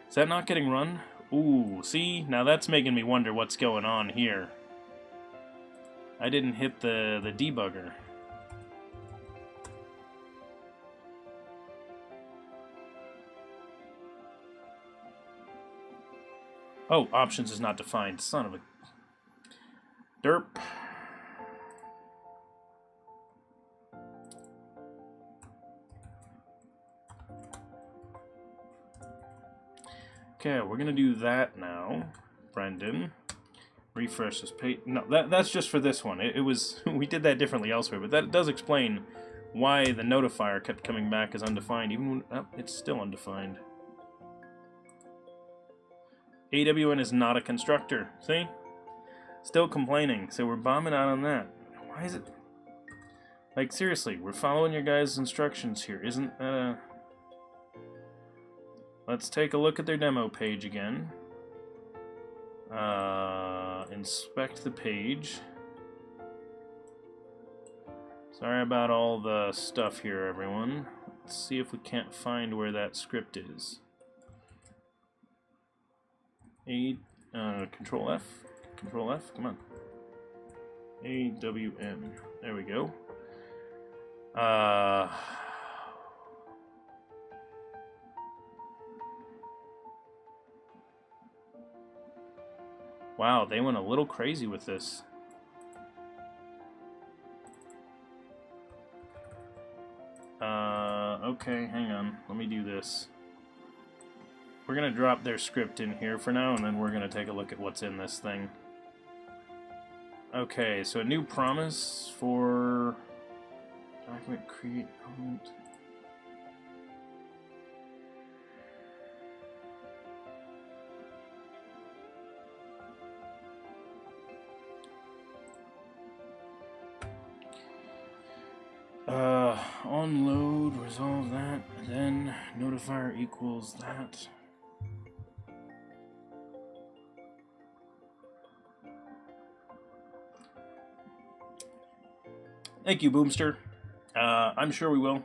Speaker 1: Is that not getting run? Ooh, see? Now that's making me wonder what's going on here. I didn't hit the debugger. Oh, options is not defined. Son of a derp. Okay, we're gonna do that now, Brendan. Refresh this page. No, that's just for this one. It was we did that differently elsewhere, but that does explain why the notifier kept coming back as undefined, even when it's still undefined. AWN is not a constructor. See? Still complaining, so we're bombing out on that. Why is it? Like, seriously, we're following your guys' instructions here. Isn't, Let's take a look at their demo page again. Inspect the page. Sorry about all the stuff here, everyone. Let's see if we can't find where that script is. Control F. Control F. Come on. AWN. There we go. Wow, they went a little crazy with this. Okay, hang on. Let me do this. We're going to drop their script in here for now, and then we're going to take a look at what's in this thing. Okay, so a new promise for document create element. Onload, resolve that, and then notifier equals that. Thank you, Boomster. I'm sure we will.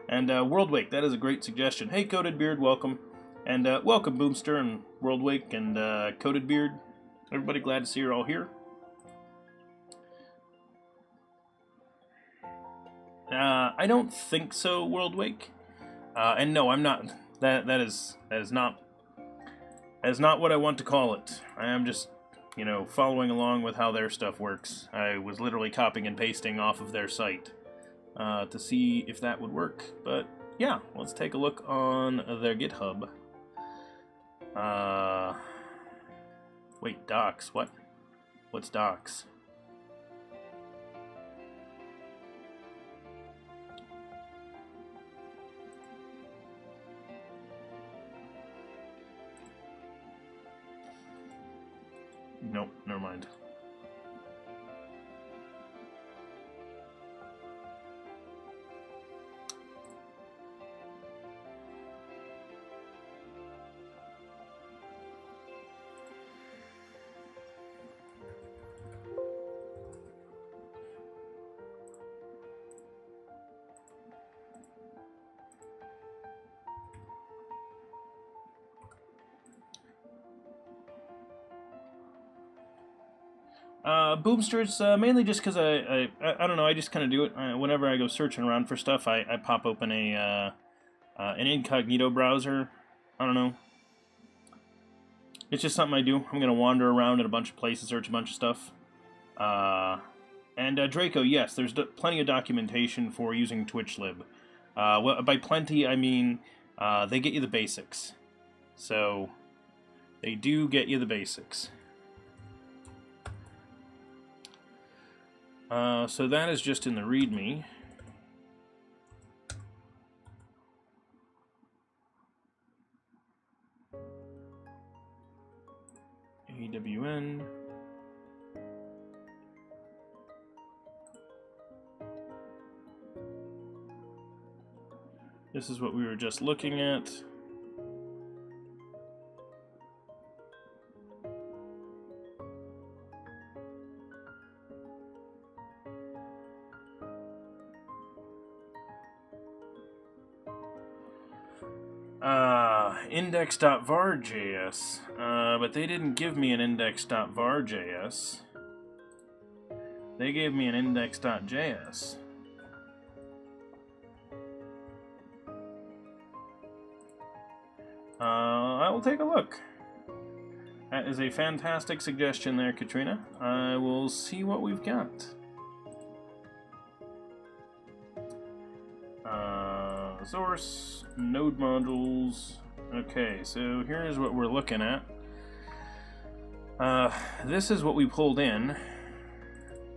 Speaker 1: And Worldwake, that is a great suggestion. Hey, Coated Beard, welcome. And welcome, Boomster and Worldwake and Coated Beard. Everybody glad to see you're all here. I don't think so, Worldwake. And no, I'm not. That is not what I want to call it. I am just, you know, following along with how their stuff works. I was literally copying and pasting off of their site to see if that would work. But yeah, let's take a look on their GitHub. Wait, docs? What? What's docs? Nope, never mind. Boomsters, mainly just because I don't know, I just kind of do it. Whenever I go searching around for stuff, I pop open an incognito browser. I don't know. It's just something I do. I'm going to wander around at a bunch of places, search a bunch of stuff. And Draco, yes, there's plenty of documentation for using TwitchLib. Well, by plenty, I mean they get you the basics. So, they do get you the basics. So that is just in the README. AWN. This is what we were just looking at. Index.var.js, but they didn't give me an index.var.js. They gave me an index.js. I will take a look. That is a fantastic suggestion there, Katrina. I will see what we've got. Source, node modules. Okay, so here's what we're looking at. This is what we pulled in.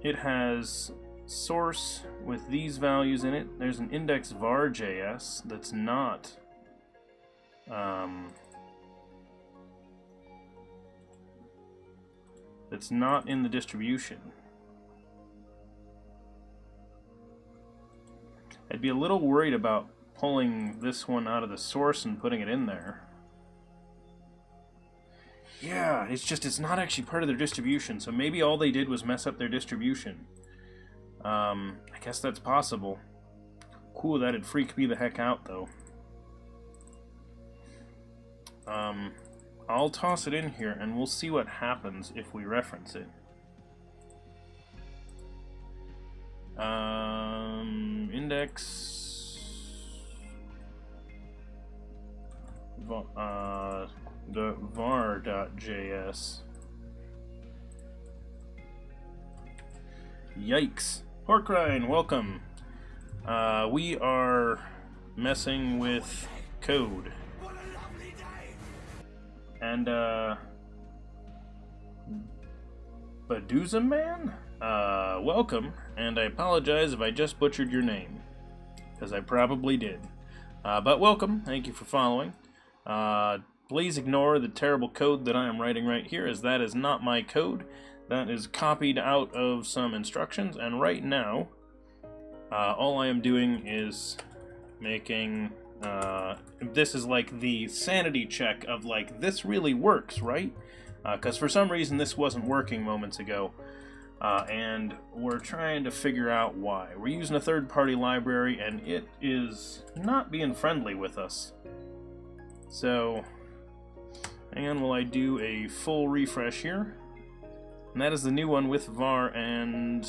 Speaker 1: It has source with these values in it. There's an index var.js that's not in the distribution. I'd be a little worried about pulling this one out of the source and putting it in there. Yeah, it's not actually part of their distribution, so maybe all they did was mess up their distribution. I guess that's possible. Cool, that'd freak me the heck out, though. I'll toss it in here, and we'll see what happens if we reference it. Index... the var.js. Yikes. Horkrine, welcome. We are messing with code. And, Baduza Man? Welcome, and I apologize if I just butchered your name, because I probably did. But welcome, thank you for following. Please ignore the terrible code that I am writing right here, as that is not my code. That is copied out of some instructions, and right now, all I am doing is making, this is like the sanity check of like, this really works, right? Because for some reason this wasn't working moments ago, and we're trying to figure out why. We're using a third-party library, and it is not being friendly with us. So, hang on while I do a full refresh here. And that is the new one with var, and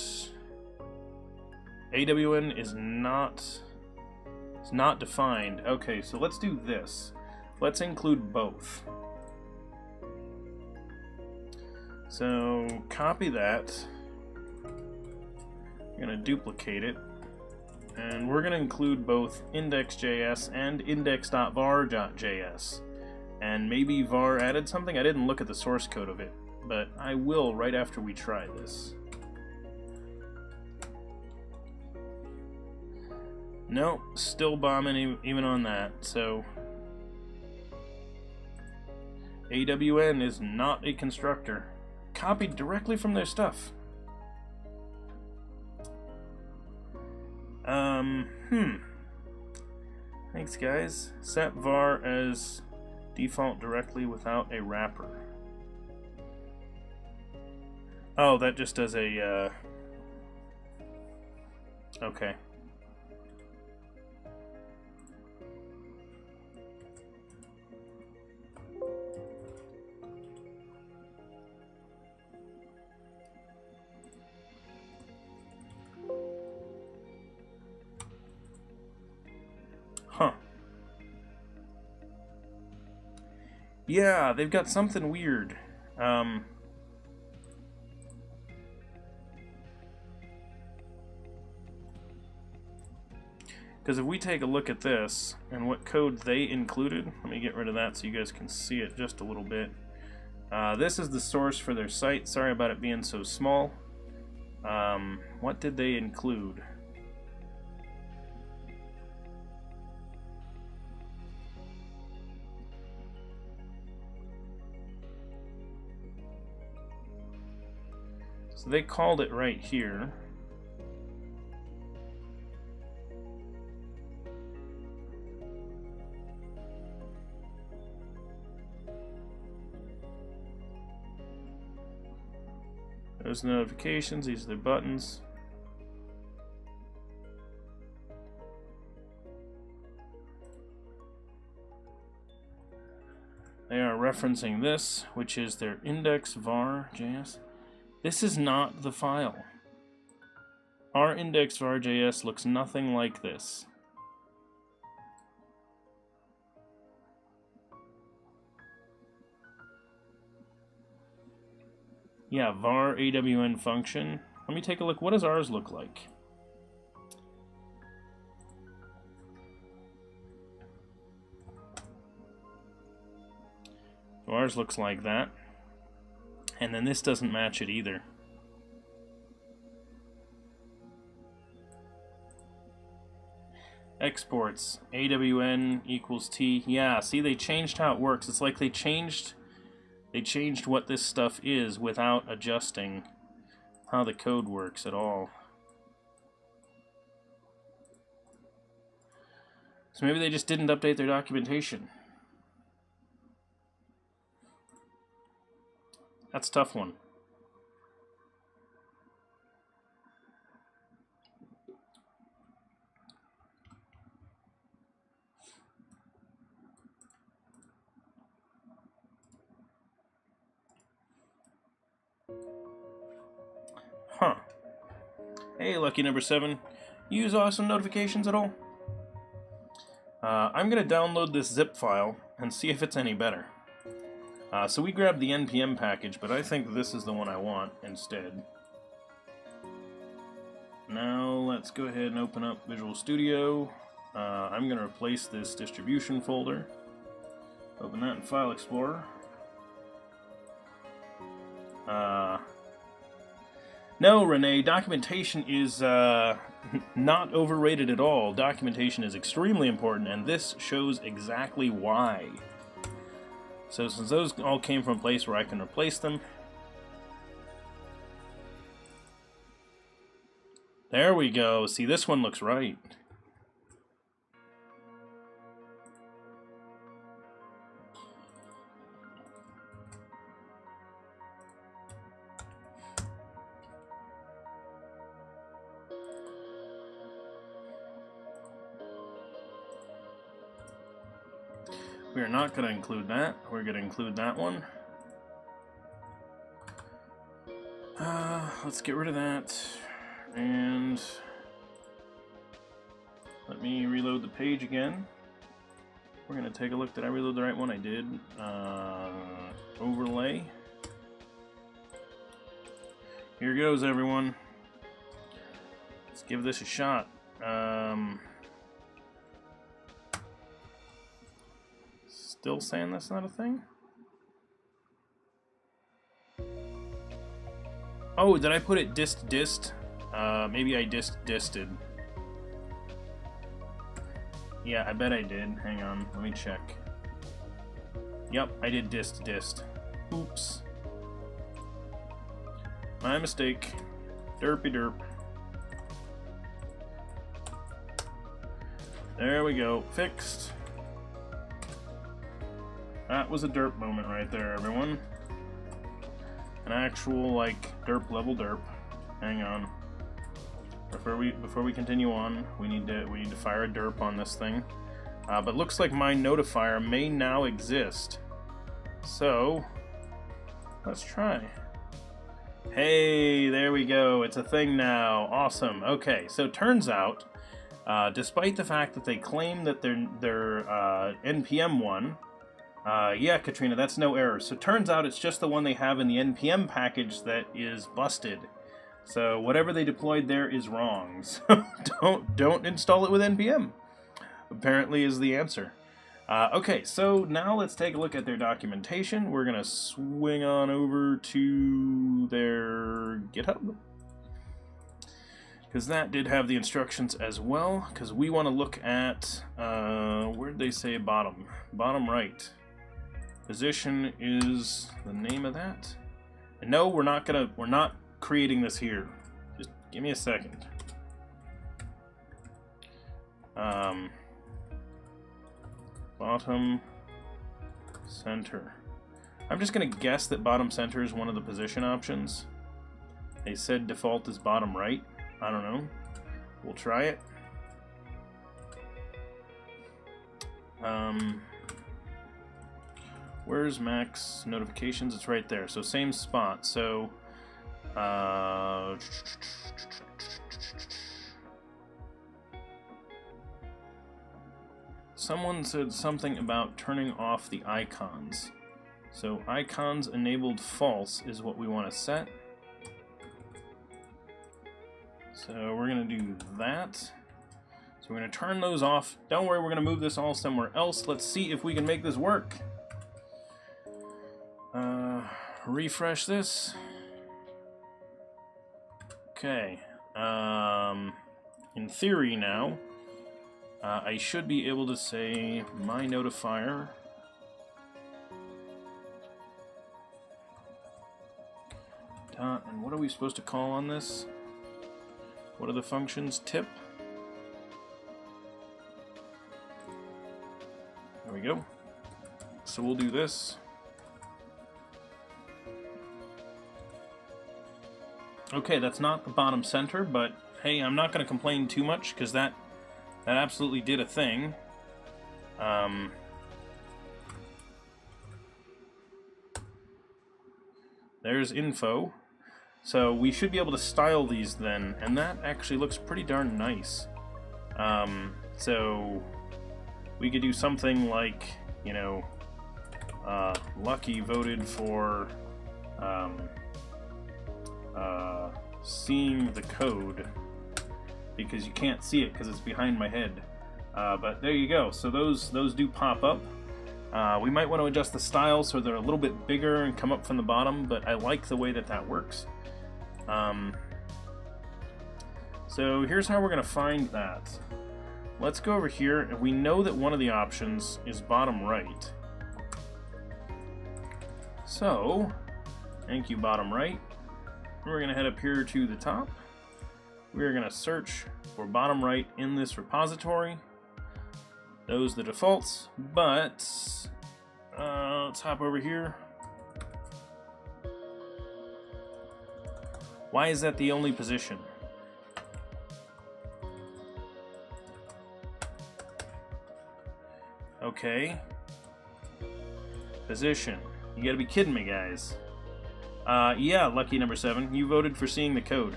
Speaker 1: AWN is not defined. Okay, so let's do this. Let's include both. So, copy that. I'm going to duplicate it. And we're going to include both index.js and index.var.js. And maybe var added something? I didn't look at the source code of it, but I will right after we try this. No, still bombing even on that, so... AWN is not a constructor. Copied directly from their stuff. Thanks, guys. Set var as default directly without a wrapper. Oh, that just does a, okay. Huh. Yeah, they've got something weird. Because if we take a look at this, and what code they included, let me get rid of that so you guys can see it just a little bit. This is the source for their site. Sorry about it being so small. What did they include? So they called it right here. There's the notifications, these are their buttons. They are referencing this, which is their index var.js. This is not the file. Our index var.js looks nothing like this. Yeah, var awn function. Let me take a look. What does ours look like? So ours looks like that. And then this doesn't match it either. Exports. awn equals t. Yeah, see, they changed how it works. It's like they changed what this stuff is without adjusting how the code works at all. So maybe they just didn't update their documentation. That's a tough one. Huh. Hey, lucky number 7. You use awesome notifications at all? I'm going to download this zip file and see if it's any better. So we grabbed the npm package, but I think this is the one I want instead. Now let's go ahead and open up Visual Studio. I'm going to replace this distribution folder. Open that in File Explorer. No, Renee, documentation is not overrated at all. Documentation is extremely important, and this shows exactly why. So since those all came from a place where I can replace them, there we go. See, this one looks right. We're not going to include that. We're going to include that one. Let's get rid of that. And let me reload the page again. We're going to take a look. Did I reload the right one? I did. Overlay. Here goes, everyone. Let's give this a shot. Still saying that's not a thing? Oh, did I put it dist? Maybe I disted. Yeah, I bet I did. Hang on, let me check. Yep, I did dist. Oops. My mistake. Derpy derp. There we go. Fixed. That was a derp moment right there, everyone. An actual, like, derp level derp. Hang on. Before we continue on, we need to fire a derp on this thing. But looks like my notifier may now exist. So let's try. Hey, there we go. It's a thing now. Awesome. Okay, so turns out, despite the fact that they claim that they're NPM one. Yeah, Katrina, that's no error. So turns out it's just the one they have in the NPM package that is busted. So whatever they deployed there is wrong. So don't install it with NPM. Apparently is the answer. Okay, so now let's take a look at their documentation. We're gonna swing on over to their GitHub. because that did have the instructions as well, because we want to look at, where did they say bottom? Bottom right. Position is the name of that. And no, we're not creating this here. Just give me a second. Bottom center. I'm just going to guess that bottom center is one of the position options. They said default is bottom right. I don't know. We'll try it. Where's max notifications? It's right there. So same spot. So someone said something about turning off the icons. So icons enabled false is what we want to set. So we're going to do that. So we're going to turn those off. Don't worry, we're going to move this all somewhere else. Let's see if we can make this work. Refresh this. Okay. In theory now, I should be able to say my notifier. And what are we supposed to call on this? What are the functions? Tip. There we go. So we'll do this. Okay, that's not the bottom center, but hey, I'm not going to complain too much because that absolutely did a thing. There's info. So we should be able to style these then, and that actually looks pretty darn nice. So we could do something like, you know, Lucky voted for seeing the code, because you can't see it because it's behind my head. But there you go. So those do pop up. We might want to adjust the style so they're a little bit bigger and come up from the bottom, but I like the way that works. So here's how we're going to find that. Let's go over here, and we know that one of the options is bottom right. So, thank you, bottom right. We're going to head up here to the top. We're going to search for bottom right in this repository. Those are the defaults, but let's hop over here. Why is that the only position? Okay. Position. You gotta be kidding me, guys. Yeah, lucky number 7. You voted for seeing the code.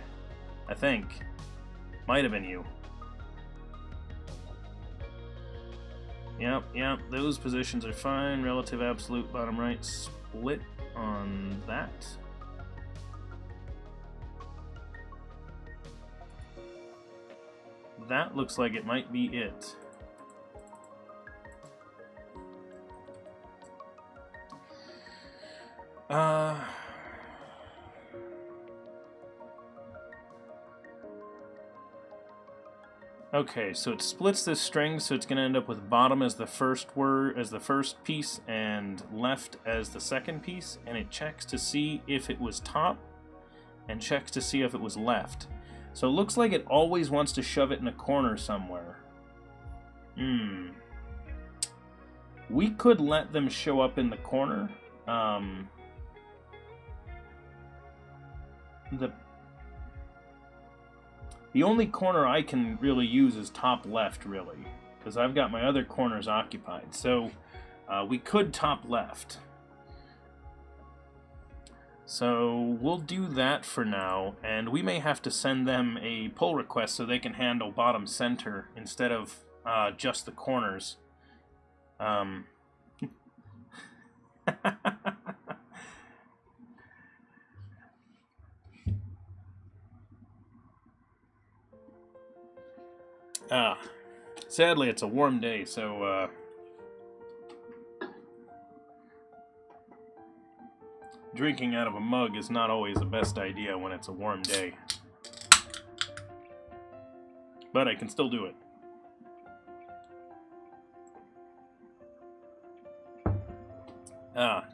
Speaker 1: I think. Might have been you. Yep, those positions are fine. Relative, absolute, bottom right, split on that. That looks like it might be it. Okay, so it splits this string, so it's going to end up with bottom as the first word, as the first piece, and left as the second piece, and it checks to see if it was top, and checks to see if it was left. So it looks like it always wants to shove it in a corner somewhere. We could let them show up in the corner. The only corner I can really use is top left, really, because I've got my other corners occupied. So we could top left. So we'll do that for now, and we may have to send them a pull request so they can handle bottom center instead of just the corners. Sadly, it's a warm day, so drinking out of a mug is not always the best idea when it's a warm day. but I can still do it.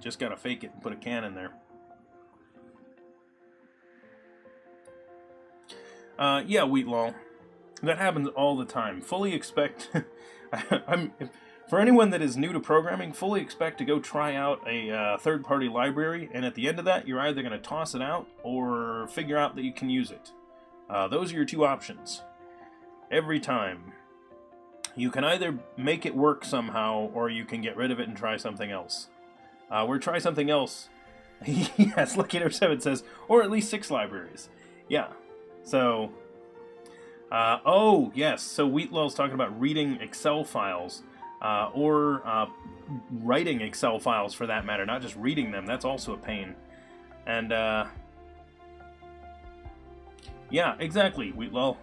Speaker 1: Just gotta fake it and put a can in there. Yeah, Wheatlall. That happens all the time. Fully expect... For anyone that is new to programming, fully expect to go try out a third-party library, and at the end of that, you're either going to toss it out or figure out that you can use it. Those are your two options. Every time. You can either make it work somehow, or you can get rid of it and try something else. Where try something else... Yes, Lucky Number 7 says, or at least 6 libraries. Yeah. So... oh, yes, so Wheatlall's talking about reading Excel files. Or writing Excel files for that matter, not just reading them. That's also a pain. And, yeah, exactly, Wheatlall.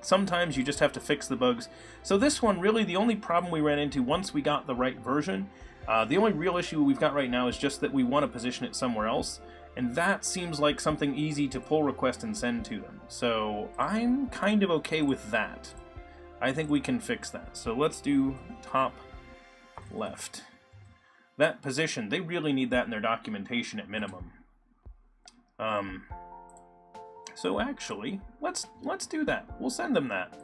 Speaker 1: Sometimes you just have to fix the bugs. So this one, really, the only problem we ran into once we got the right version, the only real issue we've got right now is just that we want to position it somewhere else. And that seems like something easy to pull request and send to them. So I'm kind of okay with that. I think we can fix that. So let's do top left. That position, they really need that in their documentation at minimum. So actually, let's do that. We'll send them that.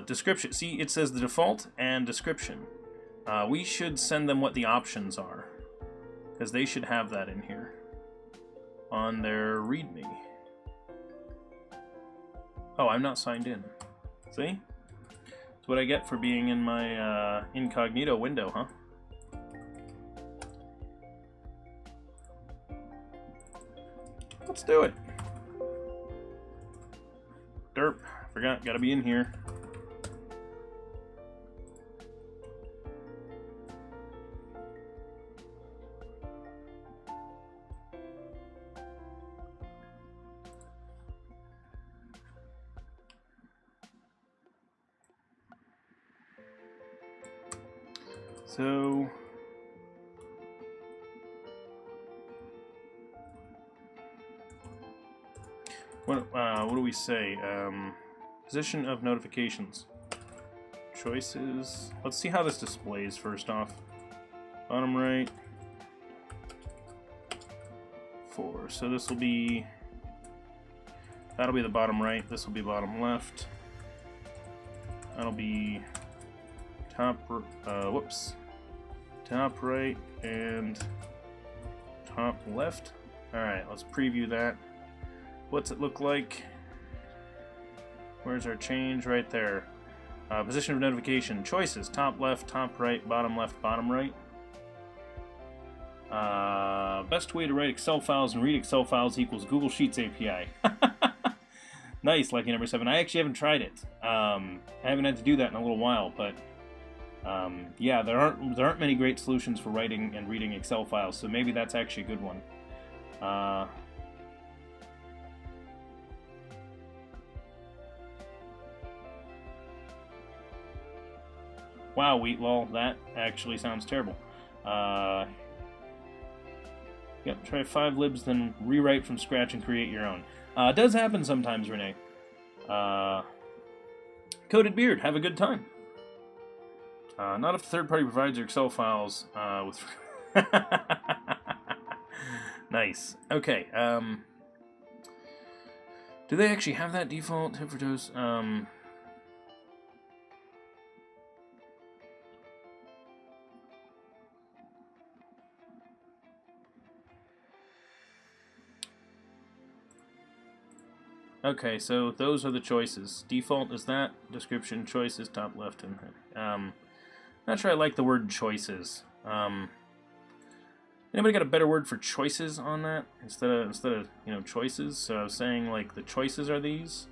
Speaker 1: Description. See, it says the default and description. We should send them what the options are, because they should have that in here on their README. Oh, I'm not signed in. See? That's what I get for being in my incognito window, huh? Let's do it. Derp. Forgot. Gotta be in here. So, what do we say? Position of notifications. Choices. Let's see how this displays first off. Bottom right. 4. So this will be... That'll be the bottom right. This will be bottom left. That'll be top... whoops. Top right and top left. Alright, let's preview that. What's it look like? Where's our change? Right there. Position of notification. Choices. Top left, top right, bottom left, bottom right. Best way to write Excel files and read Excel files equals Google Sheets API. Nice, Lucky Number 7. I actually haven't tried it. I haven't had to do that in a little while, but yeah, there aren't many great solutions for writing and reading Excel files, so maybe that's actually a good one. Wow, Wheatlall, that actually sounds terrible. Yep, try 5 libs, then rewrite from scratch and create your own. It does happen sometimes, Renee. Coded Beard, have a good time. Not if the third party provides your Excel files with... Nice. Okay, do they actually have that default tip for toes? Okay, so those are the choices. Default is that. Description, choices, top left, and not sure I like the word choices. Anybody got a better word for choices on that instead of you know, choices? So I was saying like the choices are these.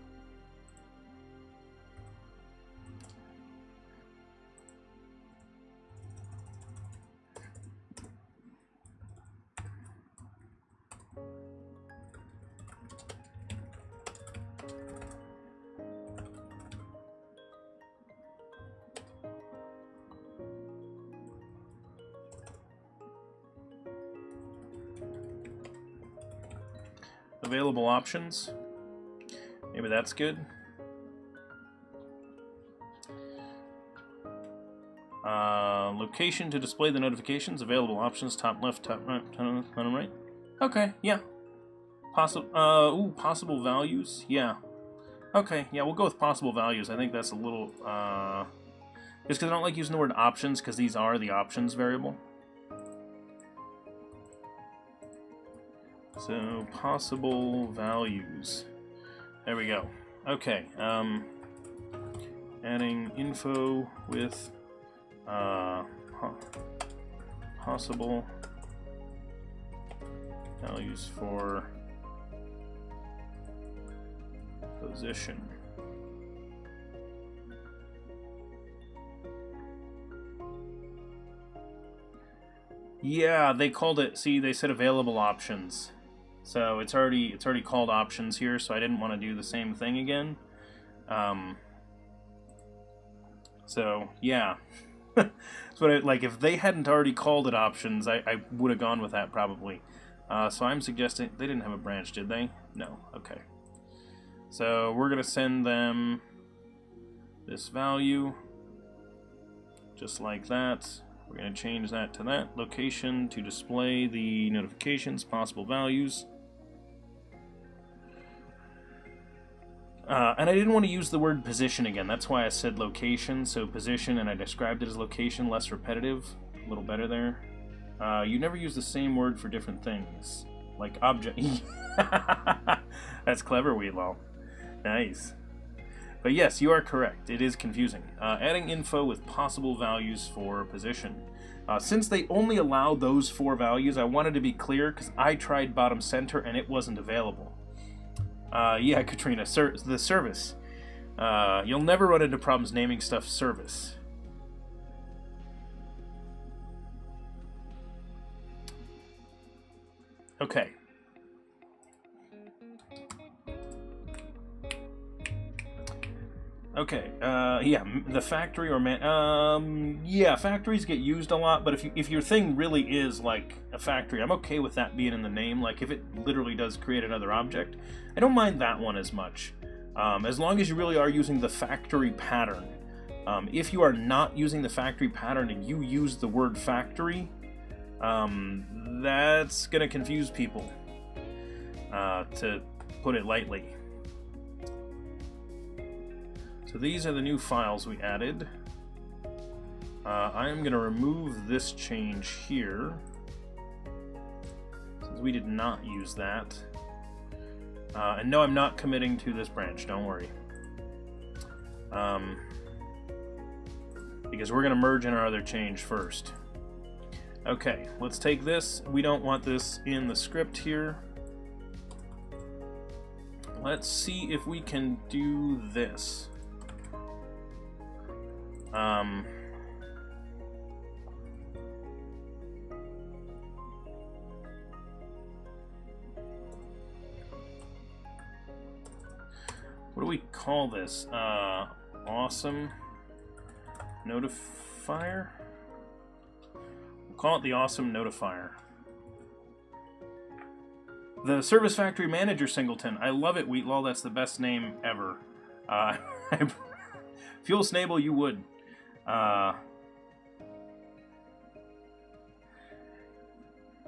Speaker 1: available options. Maybe that's good. Location to display the notifications. Available options. Top left, top right, bottom right. Okay, yeah. Possible values. Yeah. Okay, yeah, we'll go with possible values. I think that's a little, just because I don't like using the word options, because these are the options variable. So, possible values. There we go. Okay, adding info with, possible values for position. Yeah, they called it, see, they said available options. So it's already called options here, so I didn't want to do the same thing again. So yeah. So like if they hadn't already called it options, I would have gone with that probably. So I'm suggesting they didn't have a branch, did they? No. Okay. So we're going to send them this value, just like that. We're going to change that to that location to display the notifications, possible values. And I didn't want to use the word position again. That's why I said location. So position, and I described it as location, less repetitive. A little better there. You never use the same word for different things. Like object. That's clever, Wheatlaw. Nice. But yes, you are correct. It is confusing. Adding info with possible values for position. Since they only allow those 4 values, I wanted to be clear because I tried bottom center and it wasn't available. Yeah, Katrina, the service. You'll never run into problems naming stuff service. Okay. Okay, yeah, the factory or yeah, factories get used a lot, but if your thing really is like a factory, I'm okay with that being in the name. Like if it literally does create another object, I don't mind that one as much, as long as you really are using the factory pattern. If you are not using the factory pattern and you use the word factory, that's gonna confuse people, to put it lightly. So these are the new files we added. I am going to remove this change here, since we did not use that. And no, I'm not committing to this branch, don't worry. Because we're going to merge in our other change first. Okay, let's take this. We don't want this in the script here. Let's see if we can do this. What do we call this? Awesome notifier? We'll call it the awesome notifier. The Service Factory Manager Singleton. I love it, Wheatlaw. That's the best name ever. Fuel Snable, you would.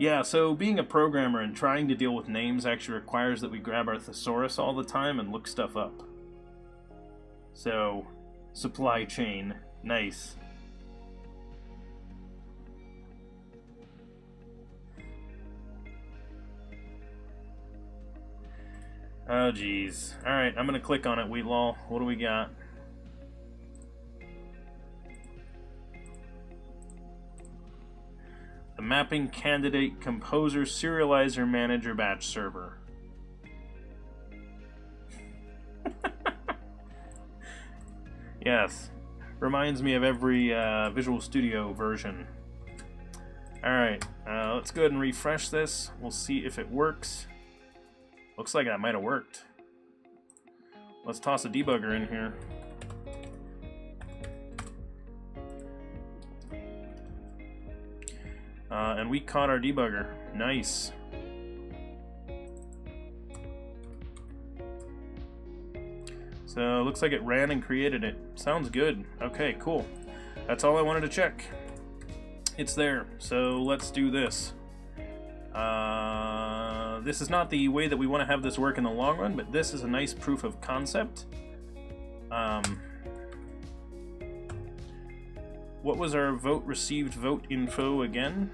Speaker 1: Yeah, so being a programmer and trying to deal with names actually requires that we grab our thesaurus all the time and look stuff up. So, supply chain. Nice. Oh, geez. Alright, I'm gonna click on it, Wheatlaw. What do we got? The mapping candidate composer serializer manager batch server. Yes. Reminds me of every Visual Studio version. Alright, let's go ahead and refresh this. We'll see if it works. Looks like that might have worked. Let's toss a debugger in here. And we caught our debugger. Nice. So looks like it ran and created it. Sounds good. Okay, cool. That's all I wanted to check. It's there. So let's do this. This is not the way that we want to have this work in the long run, but this is a nice proof of concept. What was our vote received vote info again?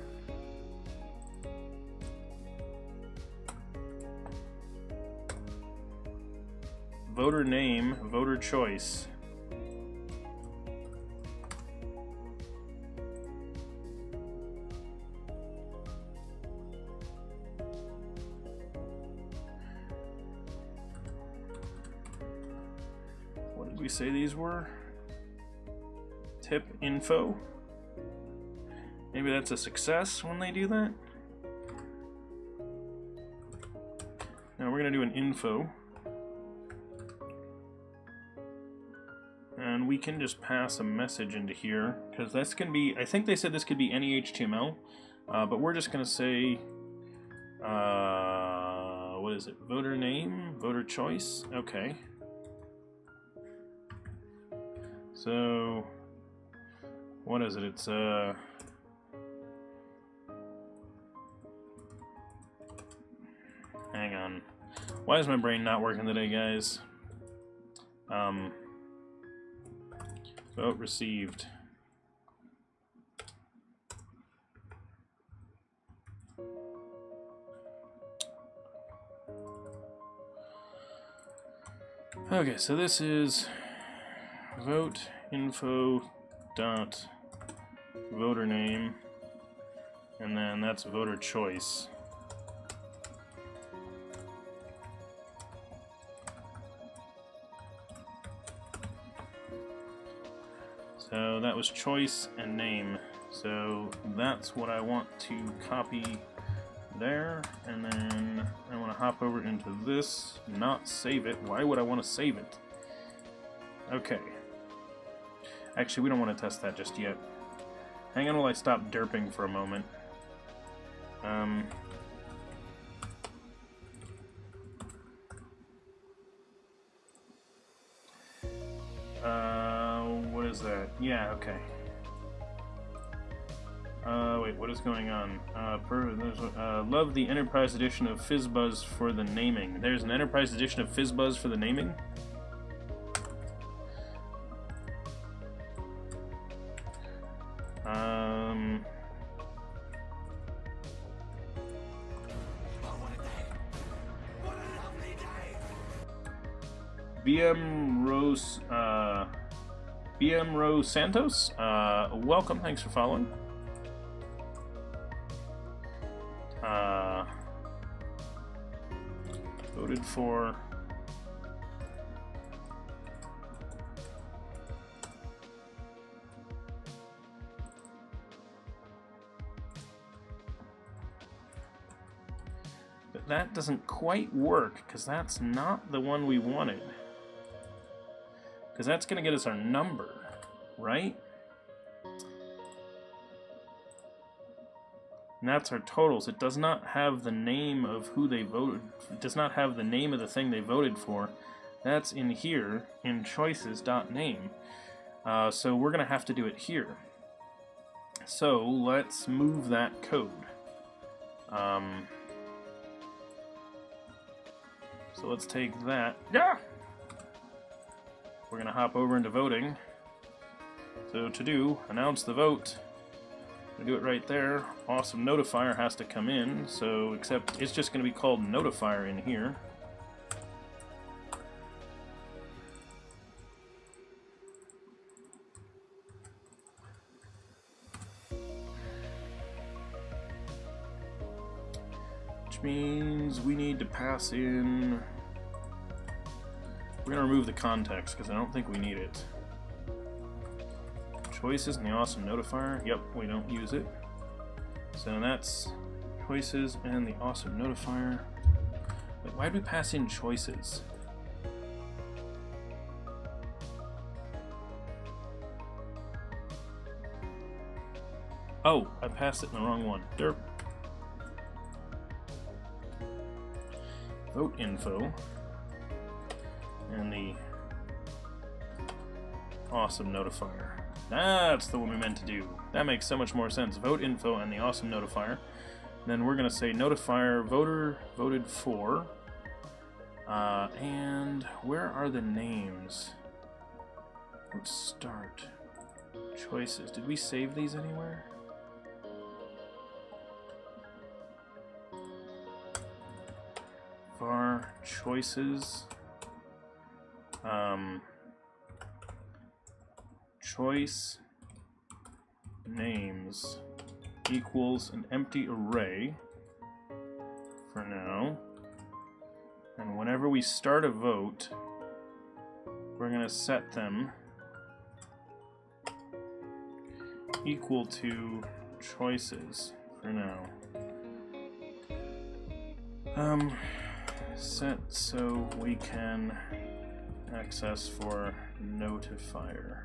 Speaker 1: Voter name, voter choice. What did we say these were? Tip info. Maybe that's a success when they do that. Now we're gonna do an info. And we can just pass a message into here, because that's going to be, I think they said this could be any HTML, but we're just going to say, what is it, voter name, voter choice, okay. So, what is it, it's, hang on, why is my brain not working today, guys? Vote received. Okay, so this is vote info dot voter name, and then that's voter choice. So that was choice and name. So that's what I want to copy there, and then I want to hop over into this, not save it. Why would I want to save it? Okay. Actually, we don't want to test that just yet. Hang on while I stop derping for a moment. What is that? Yeah, okay. Wait, what is going on? Love the Enterprise Edition of FizzBuzz for the naming. There's an Enterprise Edition of FizzBuzz for the naming? BM Rose Santos, welcome, thanks for following. Voted for. But that doesn't quite work, because that's not the one we wanted. Because that's going to get us our number, right? And that's our totals. It does not have the name of who they voted. It does not have the name of the thing they voted for. That's in here, in choices.name. So we're going to have to do it here. So let's move that code. So let's take that. Yeah! We're going to hop over into voting. So to do, announce the vote. We do it right there. Awesome notifier has to come in, so except it's just going to be called notifier in here. Which means we need to pass in. We're going to remove the context because I don't think we need it. Choices and the awesome notifier. Yep, we don't use it. So that's choices and the awesome notifier. Wait, why did we pass in choices? Oh, I passed it in the wrong one. Derp. Vote info. And the awesome notifier. That's the one we meant to do. That makes so much more sense. Vote info and the awesome notifier. Then we're going to say notifier voter voted for. And where are the names? Let's start. Choices. Did we save these anywhere? Var choices. Choice names equals an empty array for now. And whenever we start a vote, we're going to set them equal to choices for now. Set so we can access for notifier.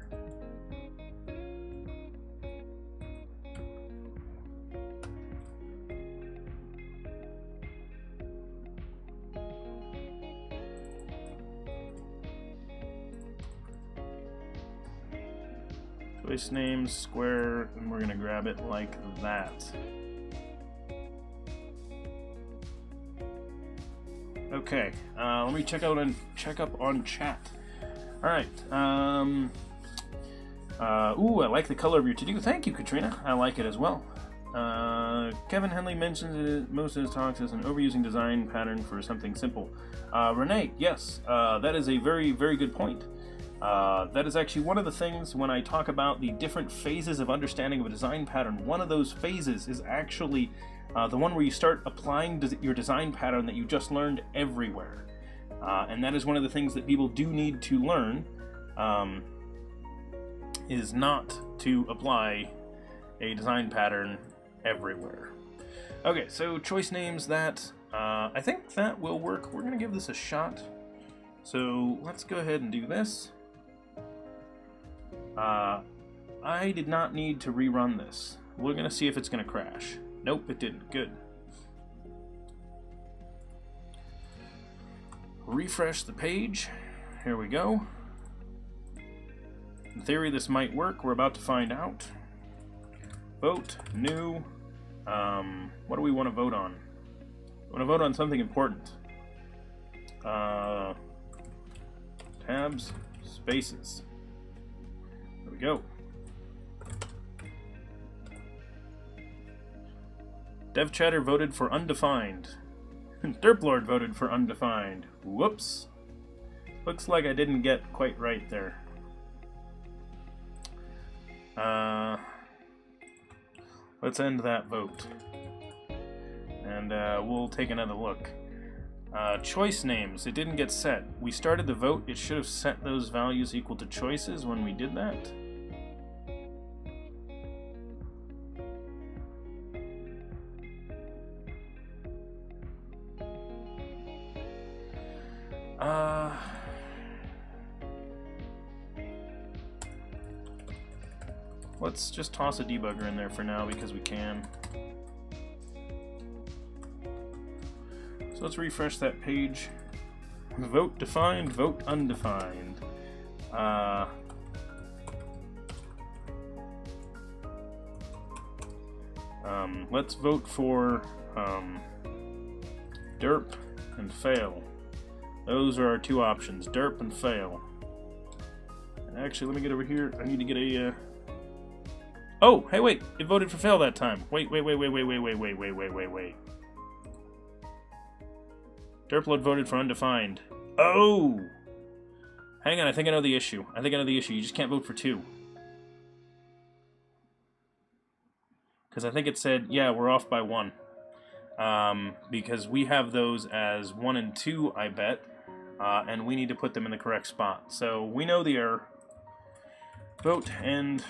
Speaker 1: Choice names, square, and we're going to grab it like that. Okay, let me check up on chat. All right. Ooh, I like the color of your to-do. Thank you, Katrina. I like it as well. Kevin Henley mentions it most of his talks as an overusing design pattern for something simple. Renee, yes, that is a very, very good point. That is actually one of the things when I talk about the different phases of understanding of a design pattern. One of those phases is actually the one where you start applying your design pattern that you just learned everywhere. And that is one of the things that people do need to learn, is not to apply a design pattern everywhere. Okay, so choice names, that I think that will work. We're going to give this a shot. So let's go ahead and do this. I did not need to rerun this. We're going to see if it's going to crash. Nope, it didn't. Good. Refresh the page. Here we go. In theory, this might work. We're about to find out. Vote, new. What do we want to vote on? I want to vote on something important. Tabs, spaces. There we go. DevChatter voted for undefined. Derplord voted for undefined. Whoops. Looks like I didn't get quite right there. Let's end that vote. And we'll take another look. Choice names. It didn't get set. We started the vote. It should have set those values equal to choices when we did that. Let's just toss a debugger in there for now because we can. So let's refresh that page. Vote defined, vote undefined. Let's vote for derp and fail. Those are our two options, derp and fail. And actually, let me get over here. I need to get a... Oh, hey, wait! It voted for fail that time. Wait. Derpload voted for undefined. Oh! Hang on, I think I know the issue. You just can't vote for two. Because I think it said, yeah, we're off by one. Because we have those as 1 and 2, I bet. And we need to put them in the correct spot. So we know the error. Vote and...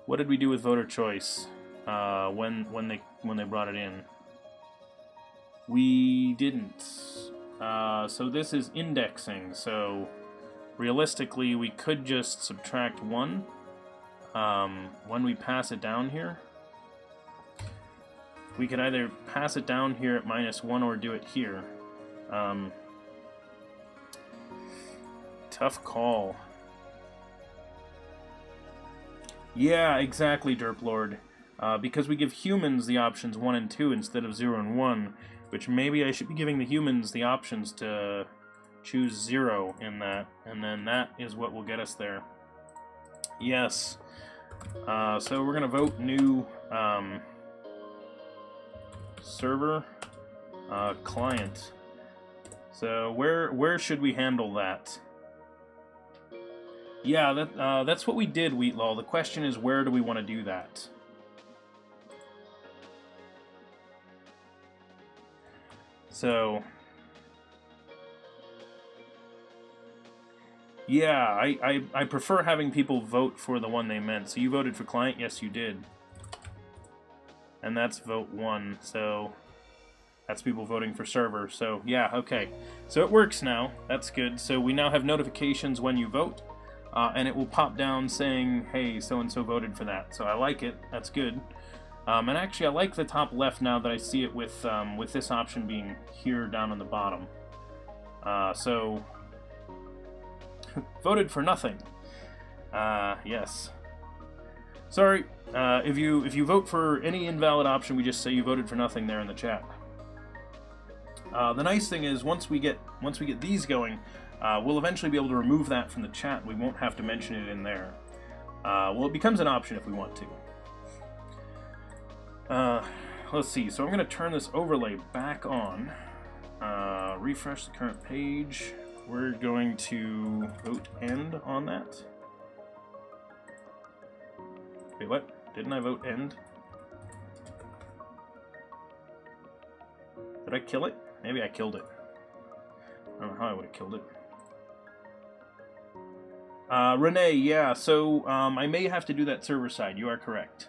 Speaker 1: What did we do with voter choice when they brought it in? We didn't. So this is indexing. So realistically, we could just subtract 1 when we pass it down here. We could either pass it down here at -1 or do it here. Tough call. Yeah, exactly, Derplord. Because we give humans the options 1 and 2 instead of 0 and 1, which maybe I should be giving the humans the options to choose 0 in that, and then that is what will get us there. Yes. So we're going to vote new server client. So where should we handle that? Yeah, that's what we did, Wheatlaw. The question is, where do we want to do that? So, yeah, I prefer having people vote for the one they meant. So you voted for client? Yes, you did. And that's vote 1, so that's people voting for server. So, yeah, okay. So it works now. That's good. So we now have notifications when you vote. And it will pop down saying, hey, so-and-so voted for that. So I like it. That's good. And actually, I like the top left now that I see it with this option being here down on the bottom. So, voted for nothing. Yes. Sorry. If you vote for any invalid option, we just say you voted for nothing there in the chat. The nice thing is, once we get these going, we'll eventually be able to remove that from the chat. We won't have to mention it in there. Well, it becomes an option if we want to. Let's see. So I'm going to turn this overlay back on. Refresh the current page. We're going to vote end on that. Wait, what? Didn't I vote end? Did I kill it? Maybe I killed it. I don't know how I would have killed it. Renee, yeah, so I may have to do that server side. You are correct.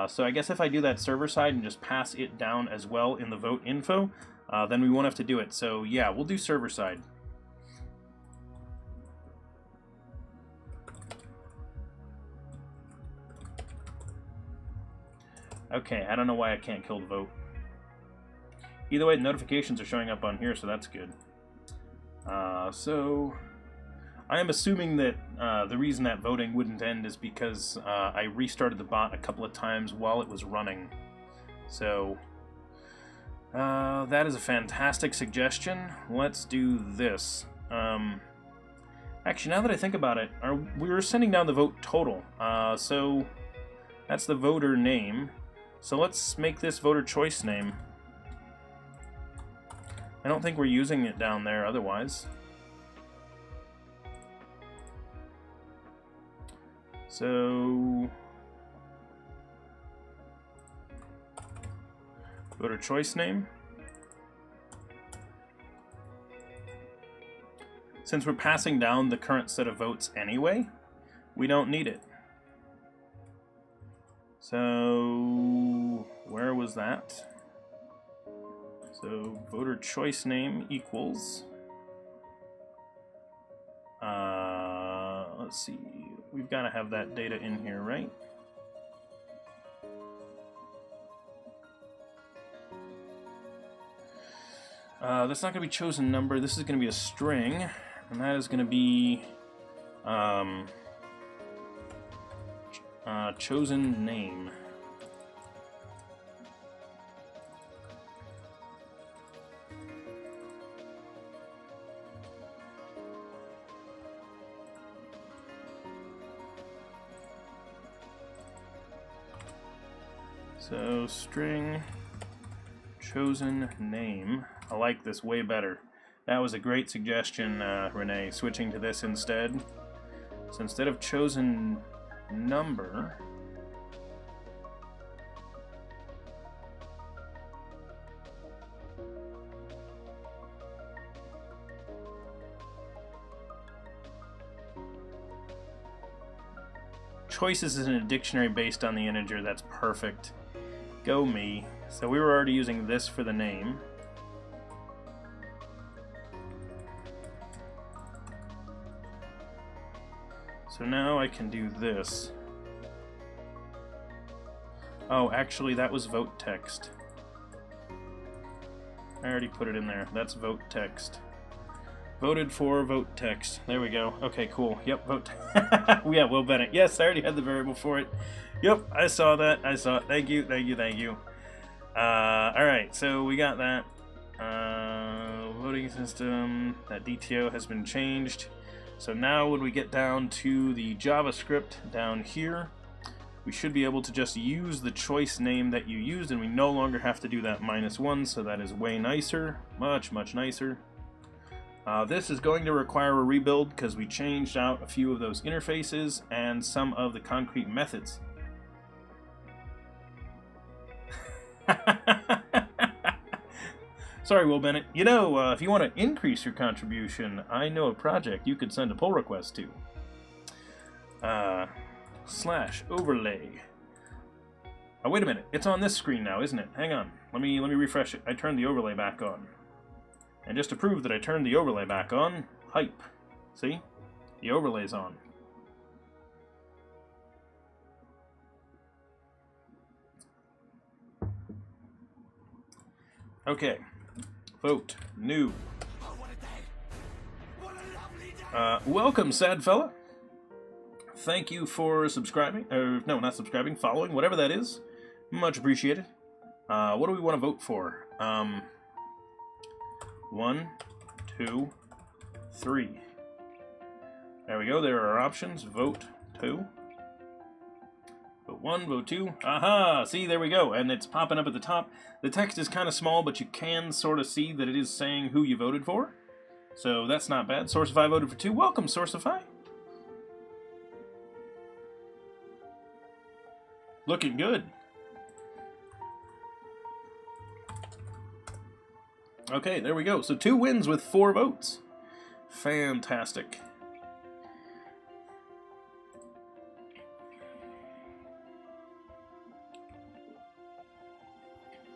Speaker 1: So I guess if I do that server side and just pass it down as well in the vote info, then we won't have to do it. So yeah, we'll do server side. Okay, I don't know why I can't kill the vote. Either way, the notifications are showing up on here, so that's good. So I am assuming that the reason that voting wouldn't end is because I restarted the bot a couple of times while it was running. So that is a fantastic suggestion. Let's do this. Actually, now that I think about it, we were sending down the vote total. So that's the voter name. So let's make this voter choice name. I don't think we're using it down there otherwise. So voter choice name. Since we're passing down the current set of votes anyway, we don't need it. So where was that? So voter choice name equals, let's see, we've got to have that data in here, right? That's not going to be chosen number, this is going to be a string, and that is going to be chosen name. So string chosen name. I like this way better. That was a great suggestion, Renee, switching to this instead. So instead of chosen number, choices is in a dictionary based on the integer. That's perfect. Go me. So we were already using this for the name. So now I can do this. Oh, actually that was vote text. I already put it in there. That's vote text. Voted for vote text. There we go. Okay, cool. Yep, vote. Yeah, Will Bennett. Yes, I already had the variable for it. Yep, I saw that. I saw it. Thank you, thank you, thank you. Alright, so we got that. Voting system. That DTO has been changed. So now when we get down to the JavaScript down here, we should be able to just use the choice name that you used, and we no longer have to do that -1, so that is way nicer. Much, much nicer. This is going to require a rebuild because we changed out a few of those interfaces and some of the concrete methods. Sorry, Will Bennett. You know, if you want to increase your contribution, I know a project you could send a pull request to. /overlay. Oh, wait a minute. It's on this screen now, isn't it? Hang on. Let me refresh it. I turned the overlay back on. And just to prove that I turned the overlay back on, hype. See? The overlay's on. Okay. Vote. New. Welcome, sad fella. Thank you for subscribing. No, not subscribing. Following. Whatever that is. Much appreciated. What do we want to vote for? 1, 2, 3. There we go. There are our options. Vote 2. Vote 1, vote 2. Aha! See, there we go. And it's popping up at the top. The text is kind of small, but you can sort of see that it is saying who you voted for. So that's not bad. Sourceify voted for 2. Welcome, Sourceify. Looking good. Okay, there we go. So 2 wins with 4 votes. Fantastic.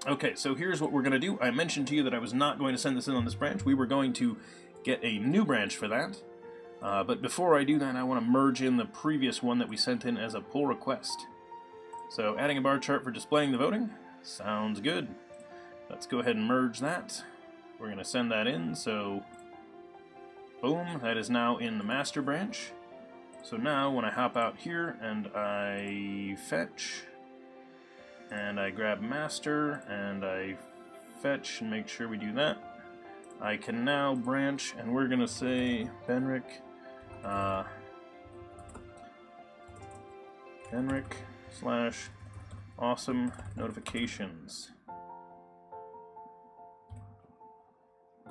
Speaker 1: Okay, so here's what we're going to do. I mentioned to you that I was not going to send this in on this branch. We were going to get a new branch for that. But before I do that, I want to merge in the previous one that we sent in as a pull request. So adding a bar chart for displaying the voting. Sounds good. Let's go ahead and merge that. We're going to send that in, so boom, that is now in the master branch. So now when I hop out here and I fetch, and I grab master, and I fetch and make sure we do that, I can now branch, and we're going to say Benric, /awesome notifications.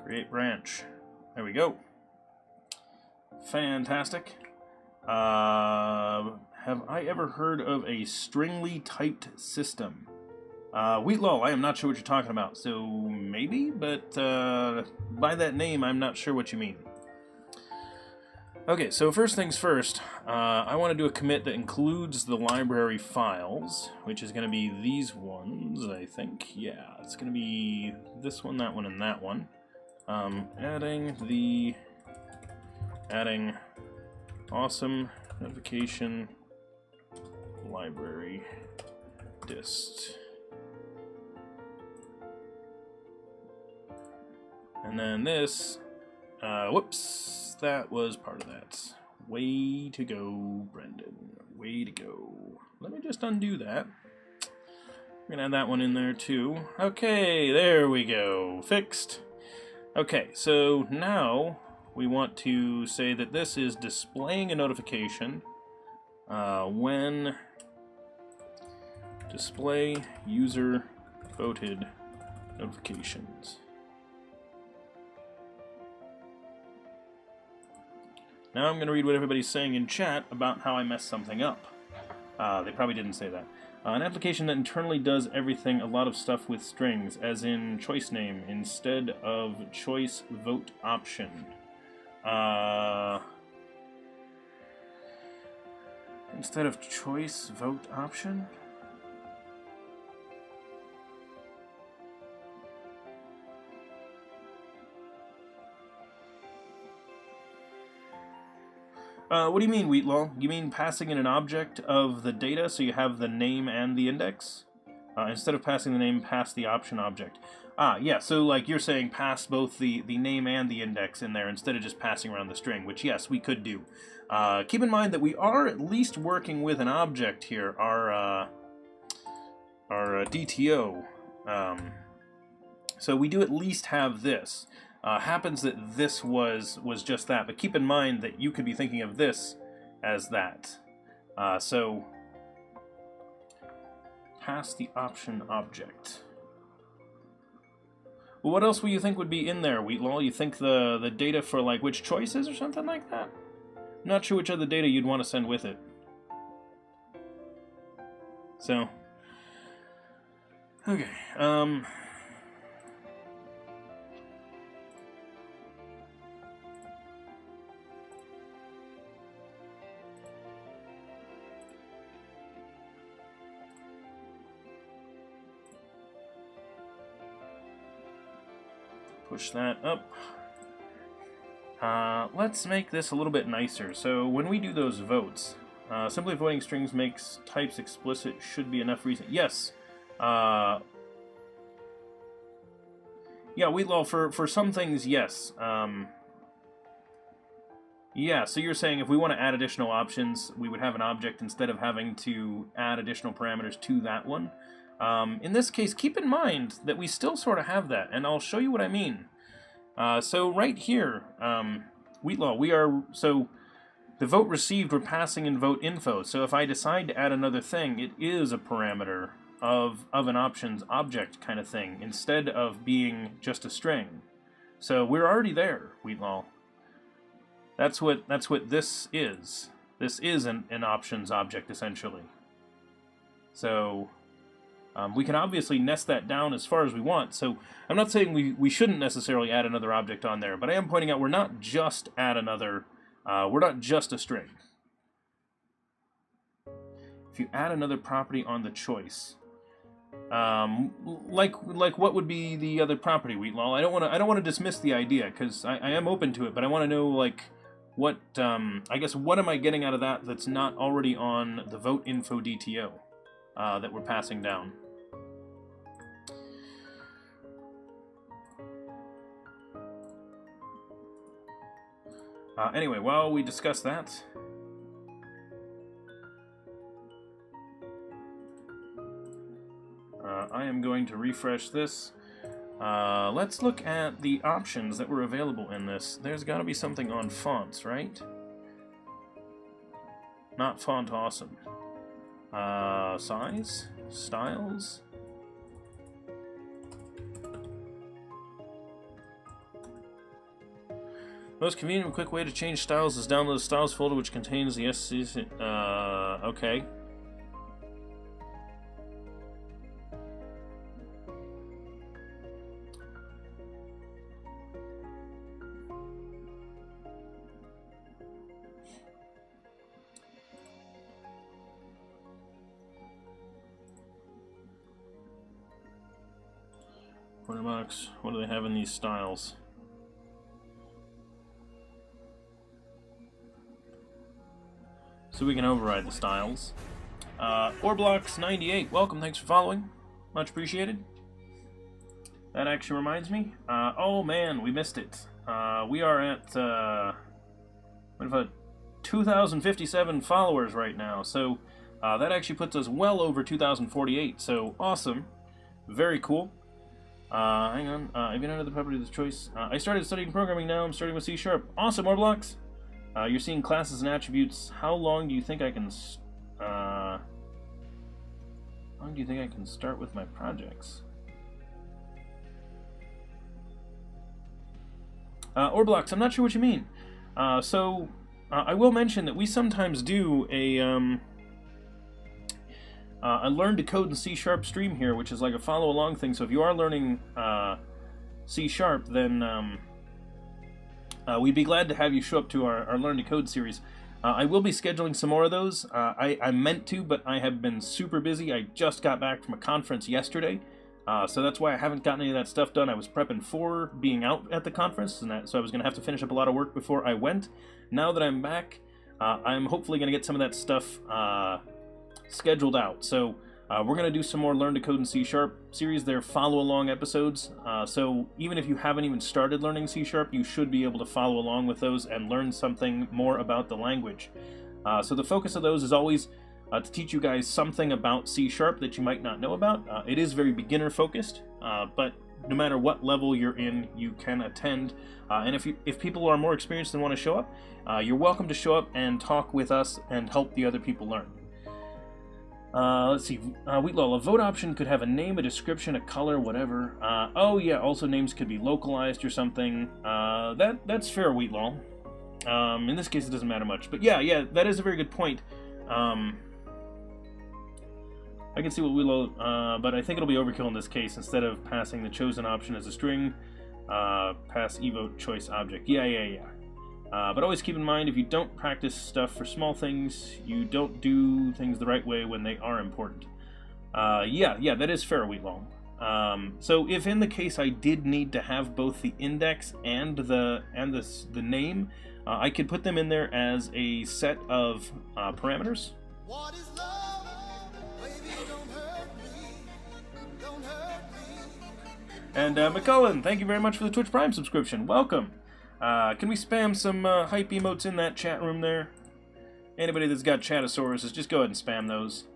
Speaker 1: Create branch. There we go. Fantastic. Have I ever heard of a stringly typed system? Wheatlaw, I am not sure what you're talking about, so maybe, but by that name, I'm not sure what you mean. Okay, so first things first, I want to do a commit that includes the library files, which is going to be these ones, I think. Yeah, it's going to be this one, that one, and that one. Adding awesome notification library dist. And then this, whoops, that was part of that. Way to go, Brendan. Way to go. Let me just undo that. We're gonna add that one in there too. Okay, there we go. Fixed. Okay, so now we want to say that this is displaying a notification when display user voted notifications. Now I'm going to read what everybody's saying in chat about how I messed something up. They probably didn't say that. An application that internally does everything, a lot of stuff with strings, as in choice name instead of choice vote option. Instead of choice vote option? What do you mean, Wheatlaw? You mean passing in an object of the data so you have the name and the index? Instead of passing the name, pass the option object. Yeah, so like you're saying pass both the name and the index in there instead of just passing around the string, which yes, we could do. Keep in mind that we are at least working with an object here, our DTO. So we do at least have this. Happens that this was just that, but keep in mind that you could be thinking of this as that. So pass the option object. Well, what else will you think would be in there, Wheatlaw? You think the data for like which choices or something like that? Not sure which other data you'd want to send with it. So, okay. Push that up. Let's make this a little bit nicer. So when we do those votes, simply voting strings makes types explicit should be enough reason. Yes. Yeah, Wheatlaw, for some things, yes. Yeah, so you're saying if we want to add additional options, we would have an object instead of having to add additional parameters to that one. In this case, keep in mind that we still sort of have that, and I'll show you what I mean. So right here, Wheatlaw, so the vote received, we're passing in vote info. So if I decide to add another thing, it is a parameter of an options object kind of thing, instead of being just a string. So we're already there, Wheatlaw. That's what this is. This is an options object, essentially. So we can obviously nest that down as far as we want. So I'm not saying we shouldn't necessarily add another object on there, but I am pointing out we're not just we're not just a string. If you add another property on the choice, like what would be the other property, Wheatlaw? I don't want to dismiss the idea, because I am open to it, but I want to know like what I guess what am I getting out of that that's not already on the vote info DTO that we're passing down. Anyway, while we discuss that, I am going to refresh this. Let's look at the options that were available in this. There's got to be something on fonts, right? Not font awesome. Size? Styles? Most convenient and quick way to change styles is download the styles folder, which contains the SC. Okay. $40. What do they have in these styles? So we can override the styles. Orblocks98, welcome, thanks for following. Much appreciated. That actually reminds me. Oh man, we missed it. We are at what about 2,057 followers right now. So that actually puts us well over 2,048. So awesome. Very cool. Hang on. I've got another property of this choice. I started studying programming now. I'm starting with C#. Awesome, Orblocks. You're seeing classes and attributes. How long do you think I can start with my projects? Orblocks, I'm not sure what you mean. So I will mention that we sometimes do a learn to code in C# stream here, which is like a follow along thing. So if you are learning C#, then we'd be glad to have you show up to our Learn to Code series. I will be scheduling some more of those. I meant to, but I have been super busy. I just got back from a conference yesterday, so that's why I haven't gotten any of that stuff done. I was prepping for being out at the conference, and so I was going to have to finish up a lot of work before I went. Now that I'm back, I'm hopefully going to get some of that stuff scheduled out. So We're going to do some more Learn to Code in C# series. They're follow-along episodes, so even if you haven't even started learning C#, you should be able to follow along with those and learn something more about the language. So the focus of those is always to teach you guys something about C# that you might not know about. It is very beginner-focused, but no matter what level you're in, you can attend. And if people are more experienced and want to show up, you're welcome to show up and talk with us and help the other people learn. Let's see, Wheatlaw, a vote option could have a name, a description, a color, whatever. Oh yeah, also names could be localized or something. That's fair, Wheatlaw. In this case, it doesn't matter much. But yeah, that is a very good point. I can see what Wheatlaw, but I think it'll be overkill in this case. Instead of passing the chosen option as a string, pass evote choice object. Yeah. But always keep in mind, if you don't practice stuff for small things, you don't do things the right way when they are important. Yeah, that is fair, Wheatlaw. So if in the case I did need to have both the index and the name, I could put them in there as a set of parameters. What is love? Baby, don't hurt me. Don't hurt me. And McCullen, thank you very much for the Twitch Prime subscription. Welcome. Can we spam some hype emotes in that chat room there? Anybody that's got Chattosauruses, just go ahead and spam those.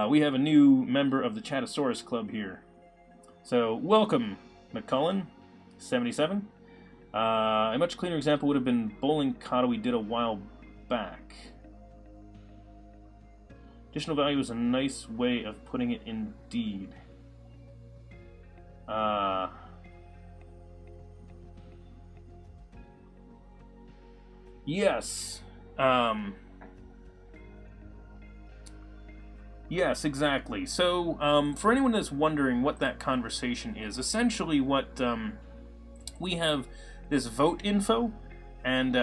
Speaker 1: We have a new member of the Chatosaurus Club here. So, welcome, McCullen, 77. A much cleaner example would have been bowling kata we did a while back. Additional value is a nice way of putting it indeed. Yes. Yes, exactly. So, for anyone that's wondering what that conversation is, essentially what we have this vote info, and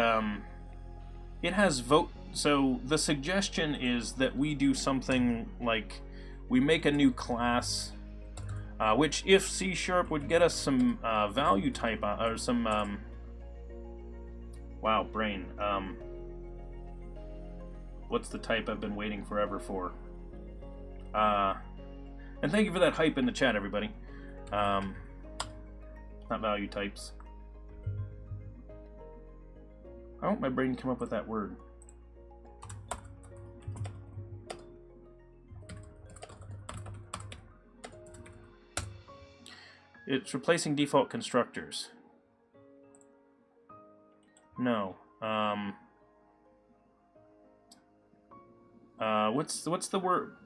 Speaker 1: it has vote. So the suggestion is that we do something like we make a new class, which if C# would get us some value type or some. Wow, brain. What's the type I've been waiting forever for? And thank you for that hype in the chat, everybody. Not value types. Oh, my brain came up with that word. It's replacing default constructors. No. What's the word?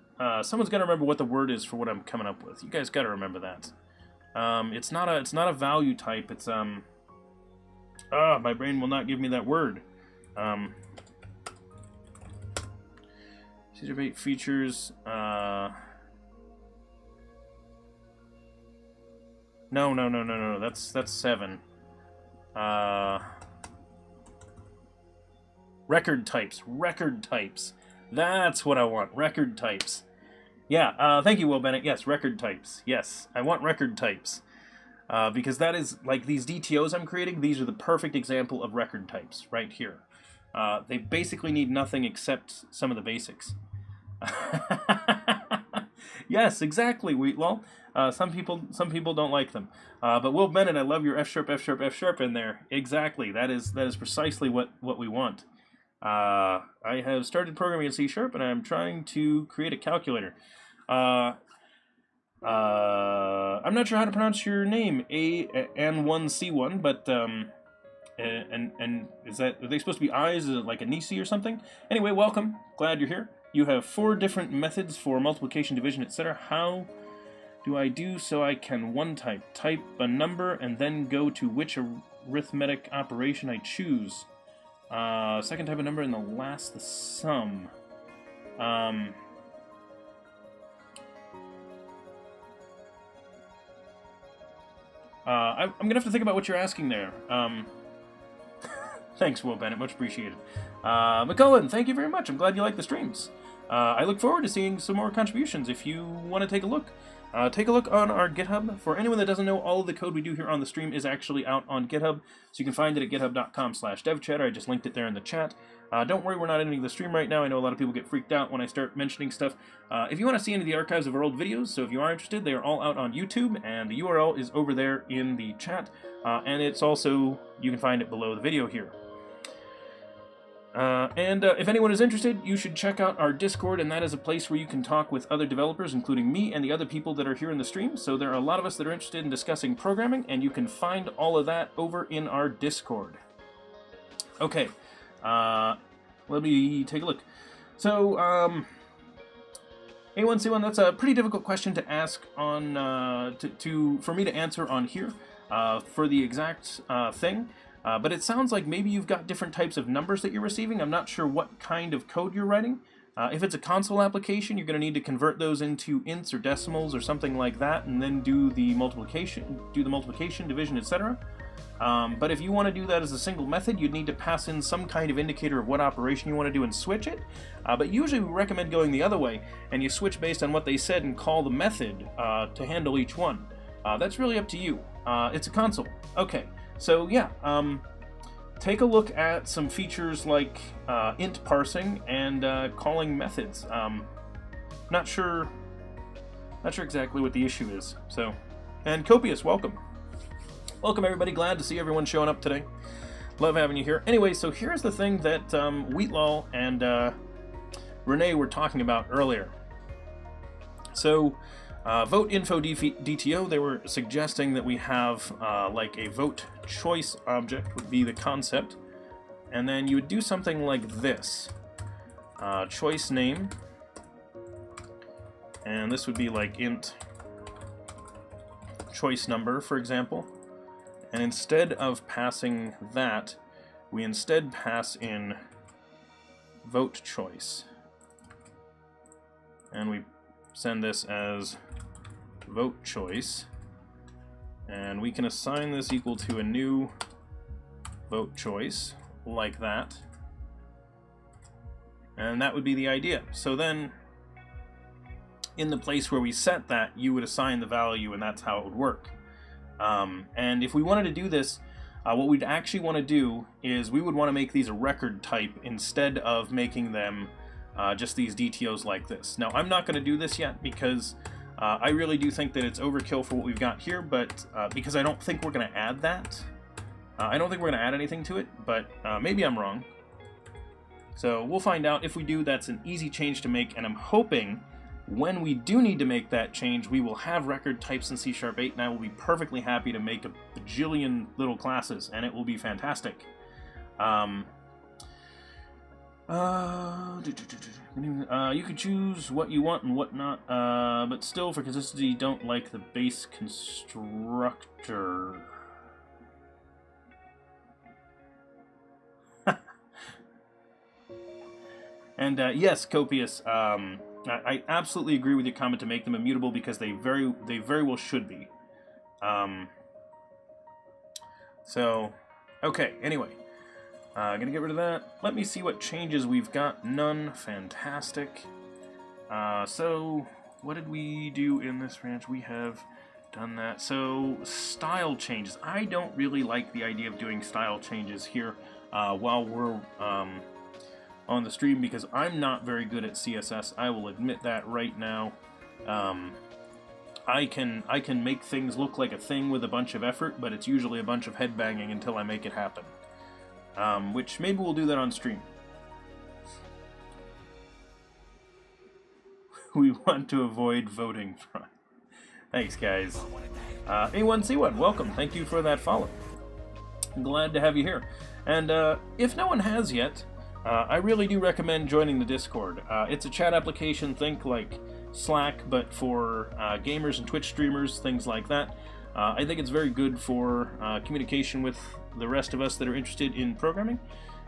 Speaker 1: Someone's got to remember what the word is for what I'm coming up with. You guys got to remember that. It's not a value type. It's my brain will not give me that word. These are 8 features. No. That's 7. Record types. That's what I want. Record types. Yeah, thank you, Will Bennett. Yes, record types. Yes, I want record types. Because that is, like, these DTOs I'm creating, these are the perfect example of record types right here. They basically need nothing except some of the basics. Yes, exactly, Wheatlaw. Some people don't like them. But Will Bennett, I love your F# in there. Exactly. That is precisely what we want. I have started programming in C# and I'm trying to create a calculator. I'm not sure how to pronounce your name, A-N-1-C-1, but and is that, are they supposed to be I's? Is it like a Nisi or something? Anyway, welcome. Glad you're here. You have 4 different methods for multiplication, division, etc. How do I do so I can type a number and then go to which arithmetic operation I choose? Second type of number and the last the sum. I'm gonna have to think about what you're asking there. Thanks, Will Bennett, much appreciated. McCullen, thank you very much. I'm glad you like the streams. I look forward to seeing some more contributions. If you want to take a look, take a look on our GitHub. For anyone that doesn't know, all of the code we do here on the stream is actually out on GitHub, so you can find it at github.com/devchatter. I just linked it there in the chat. Don't worry, we're not ending the stream right now. I know a lot of people get freaked out when I start mentioning stuff. If you want to see any of the archives of our old videos, so if you are interested, they are all out on YouTube, and the URL is over there in the chat, and it's also, you can find it below the video here. If anyone is interested, you should check out our Discord, and that is a place where you can talk with other developers, including me and the other people that are here in the stream. So there are a lot of us that are interested in discussing programming, and you can find all of that over in our Discord. Okay, let me take a look. So, A1C1, that's a pretty difficult question to ask on, for me to answer on here, for the exact thing. But it sounds like maybe you've got different types of numbers that you're receiving. I'm not sure what kind of code you're writing. If it's a console application, you're going to need to convert those into ints or decimals or something like that, and then do the multiplication, division, etc. But if you want to do that as a single method, you'd need to pass in some kind of indicator of what operation you want to do and switch it. But usually we recommend going the other way, and you switch based on what they said and call the method to handle each one. That's really up to you. It's a console. Okay. So yeah, take a look at some features like int parsing and calling methods. Not sure exactly what the issue is. So, and Copious, welcome. Welcome everybody, glad to see everyone showing up today. Love having you here. Anyway, so here's the thing that Wheatlaw and Renee were talking about earlier. So, vote info DTO, they were suggesting that we have like a vote choice object would be the concept, and then you would do something like this. Choice name, and this would be like int choice number, for example. And instead of passing that, we instead pass in vote choice. And we send this as vote choice, and we can assign this equal to a new vote choice like that, and that would be the idea. So then in the place where we set that, you would assign the value, and that's how it would work. And if we wanted to do this, what we'd actually want to do is we would want to make these a record type instead of making them just these DTOs like this. Now, I'm not going to do this yet because I really do think that it's overkill for what we've got here, but because I don't think we're going to add that. I don't think we're going to add anything to it, but maybe I'm wrong. So we'll find out. If we do, that's an easy change to make, and I'm hoping when we do need to make that change, we will have record types in C#8, and I will be perfectly happy to make a bajillion little classes, and it will be fantastic. You could choose what you want and what not, but still, for consistency, don't like the base constructor. And yes, Copious, I absolutely agree with your comment to make them immutable because they very well should be. So, okay, anyway. Gonna get rid of that. Let me see what changes we've got. None. Fantastic. So, what did we do in this branch? We have done that. So, style changes. I don't really like the idea of doing style changes here while we're on the stream because I'm not very good at CSS. I will admit that right now. I can make things look like a thing with a bunch of effort, but it's usually a bunch of headbanging until I make it happen. Which maybe we'll do that on stream. We want to avoid voting fraud. Thanks, guys. A1C1, welcome. Thank you for that follow. I'm glad to have you here. And if no one has yet, I really do recommend joining the Discord. It's a chat application, think like Slack, but for gamers and Twitch streamers, things like that. I think it's very good for communication with the rest of us that are interested in programming.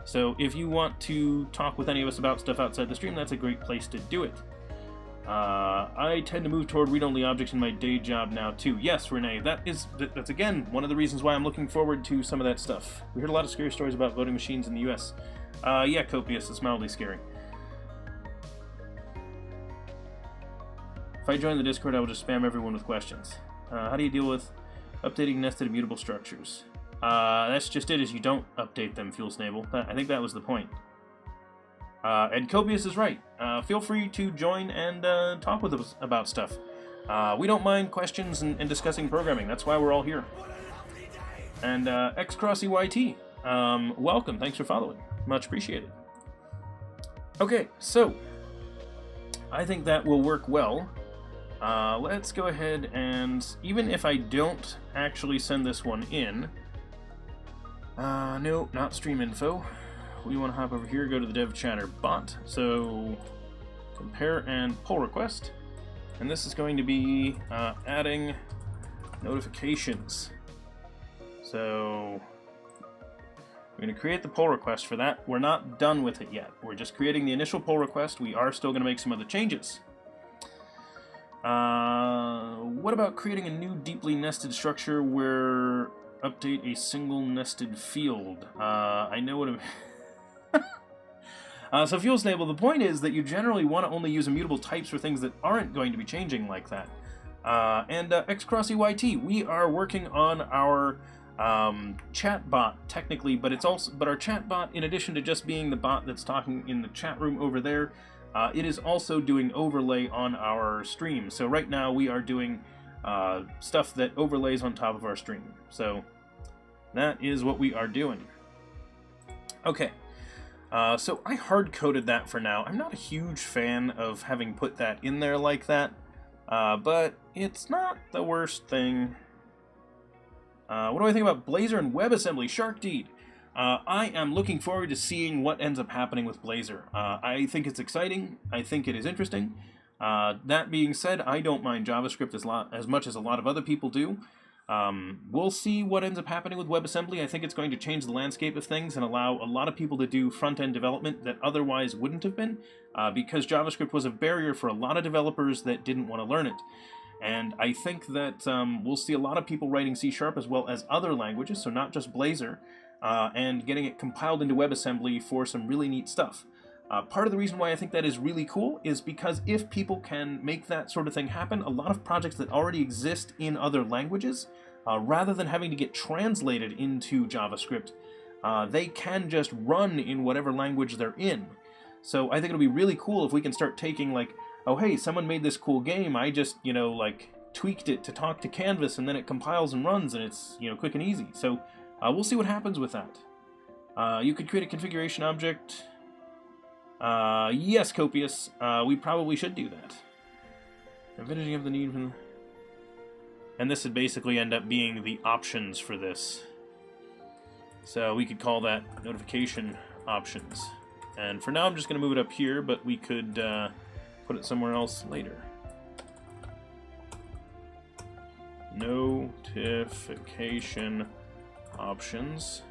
Speaker 1: So if you want to talk with any of us about stuff outside the stream, that's a great place to do it. I tend to move toward read-only objects in my day job now too. Yes, Renee, that's again one of the reasons why I'm looking forward to some of that stuff. We heard a lot of scary stories about voting machines in the US. Yeah, Copious, it's mildly scary. If I join the Discord, I will just spam everyone with questions. How do you deal with updating nested immutable structures? That's just it, is you don't update them, FuelSnable. I think that was the point. And Copius is right. Feel free to join and talk with us about stuff. We don't mind questions and discussing programming. That's why we're all here. And XCrossYT, welcome. Thanks for following. Much appreciated. Okay, so I think that will work well. Let's go ahead and, even if I don't actually send this one in, no, not stream info. We want to hop over here, go to the DevChatter bot. So compare and pull request. And this is going to be adding notifications. So we're going to create the pull request for that. We're not done with it yet. We're just creating the initial pull request. We are still going to make some other changes. What about creating a new deeply nested structure where update a single nested field? I know what so FuelSnable, the point is that you generally want to only use immutable types for things that aren't going to be changing like that. And XCrossYT, we are working on our chat bot technically, but our chat bot, in addition to just being the bot that's talking in the chat room over there, it is also doing overlay on our stream. So right now we are doing stuff that overlays on top of our stream. So that is what we are doing. Okay. So I hard-coded that for now. I'm not a huge fan of having put that in there like that, but it's not the worst thing. What do I think about Blazor and WebAssembly? SharkDeed. I am looking forward to seeing what ends up happening with Blazor. I think it's exciting. I think it is interesting. That being said, I don't mind JavaScript as much as a lot of other people do. We'll see what ends up happening with WebAssembly. I think it's going to change the landscape of things and allow a lot of people to do front-end development that otherwise wouldn't have been, because JavaScript was a barrier for a lot of developers that didn't want to learn it. And I think that we'll see a lot of people writing C# as well as other languages, so not just Blazor, and getting it compiled into WebAssembly for some really neat stuff. Part of the reason why I think that is really cool is because if people can make that sort of thing happen, a lot of projects that already exist in other languages, rather than having to get translated into JavaScript, they can just run in whatever language they're in. So I think it'll be really cool if we can start taking, like, oh hey, someone made this cool game, I just, like, tweaked it to talk to Canvas, and then it compiles and runs, and it's, quick and easy. So we'll see what happens with that. You could create a configuration object. Yes, Copius, we probably should do that. Finishing up the need for... And this would basically end up being the options for this. So we could call that notification options. And for now, I'm just going to move it up here, but we could put it somewhere else later. Notification options.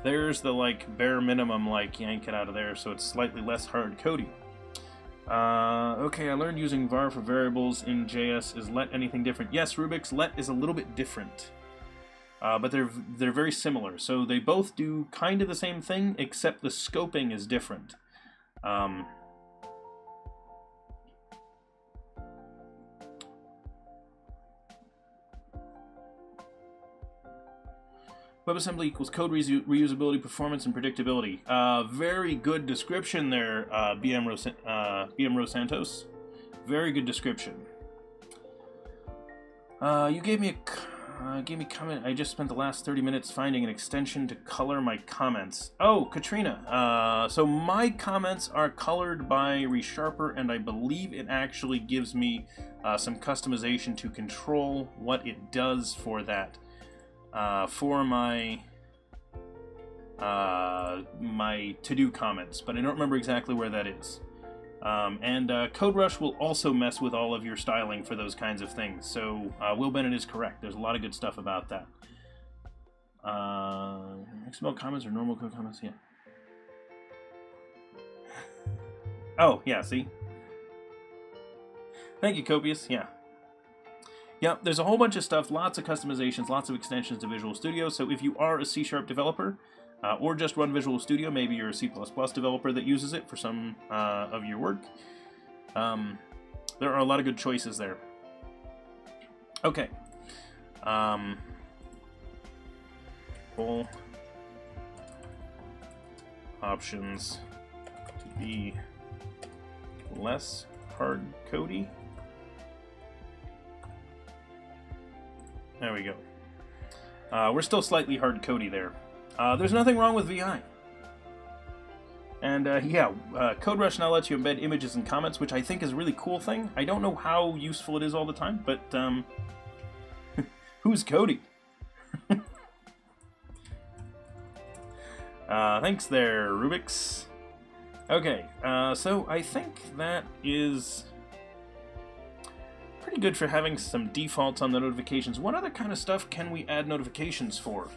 Speaker 1: There's the, bare minimum, yank it out of there, so it's slightly less hard-coding. Okay, I learned using var for variables in JS. Is let anything different? Yes, Rubik's, let is a little bit different. But they're very similar. So they both do kind of the same thing, except the scoping is different. WebAssembly equals code reusability, performance, and predictability. Very good description there, BM Rosantos. Very good description. You gave me a comment. I just spent the last 30 minutes finding an extension to color my comments. Oh, Katrina. So my comments are colored by ReSharper, and I believe it actually gives me some customization to control what it does for that. For my my to-do comments, but I don't remember exactly where that is. And CodeRush will also mess with all of your styling for those kinds of things, so Will Bennett is correct. There's a lot of good stuff about that. XML comments or normal code comments? Yeah. Oh, yeah, see? Thank you, Copius. Yeah. Yep, there's a whole bunch of stuff, lots of customizations, lots of extensions to Visual Studio, so if you are a C# developer, or just run Visual Studio. Maybe you're a C++ developer that uses it for some of your work. There are a lot of good choices there. Okay. Full options to be less hard-codey. There we go. We're still slightly hard-codey there. There's nothing wrong with VI. And yeah, CodeRush now lets you embed images and comments, which I think is a really cool thing. I don't know how useful it is all the time, but who's Cody? Thanks there, Rubix. Okay, so I think that is pretty good for having some defaults on the notifications. What other kind of stuff can we add notifications for?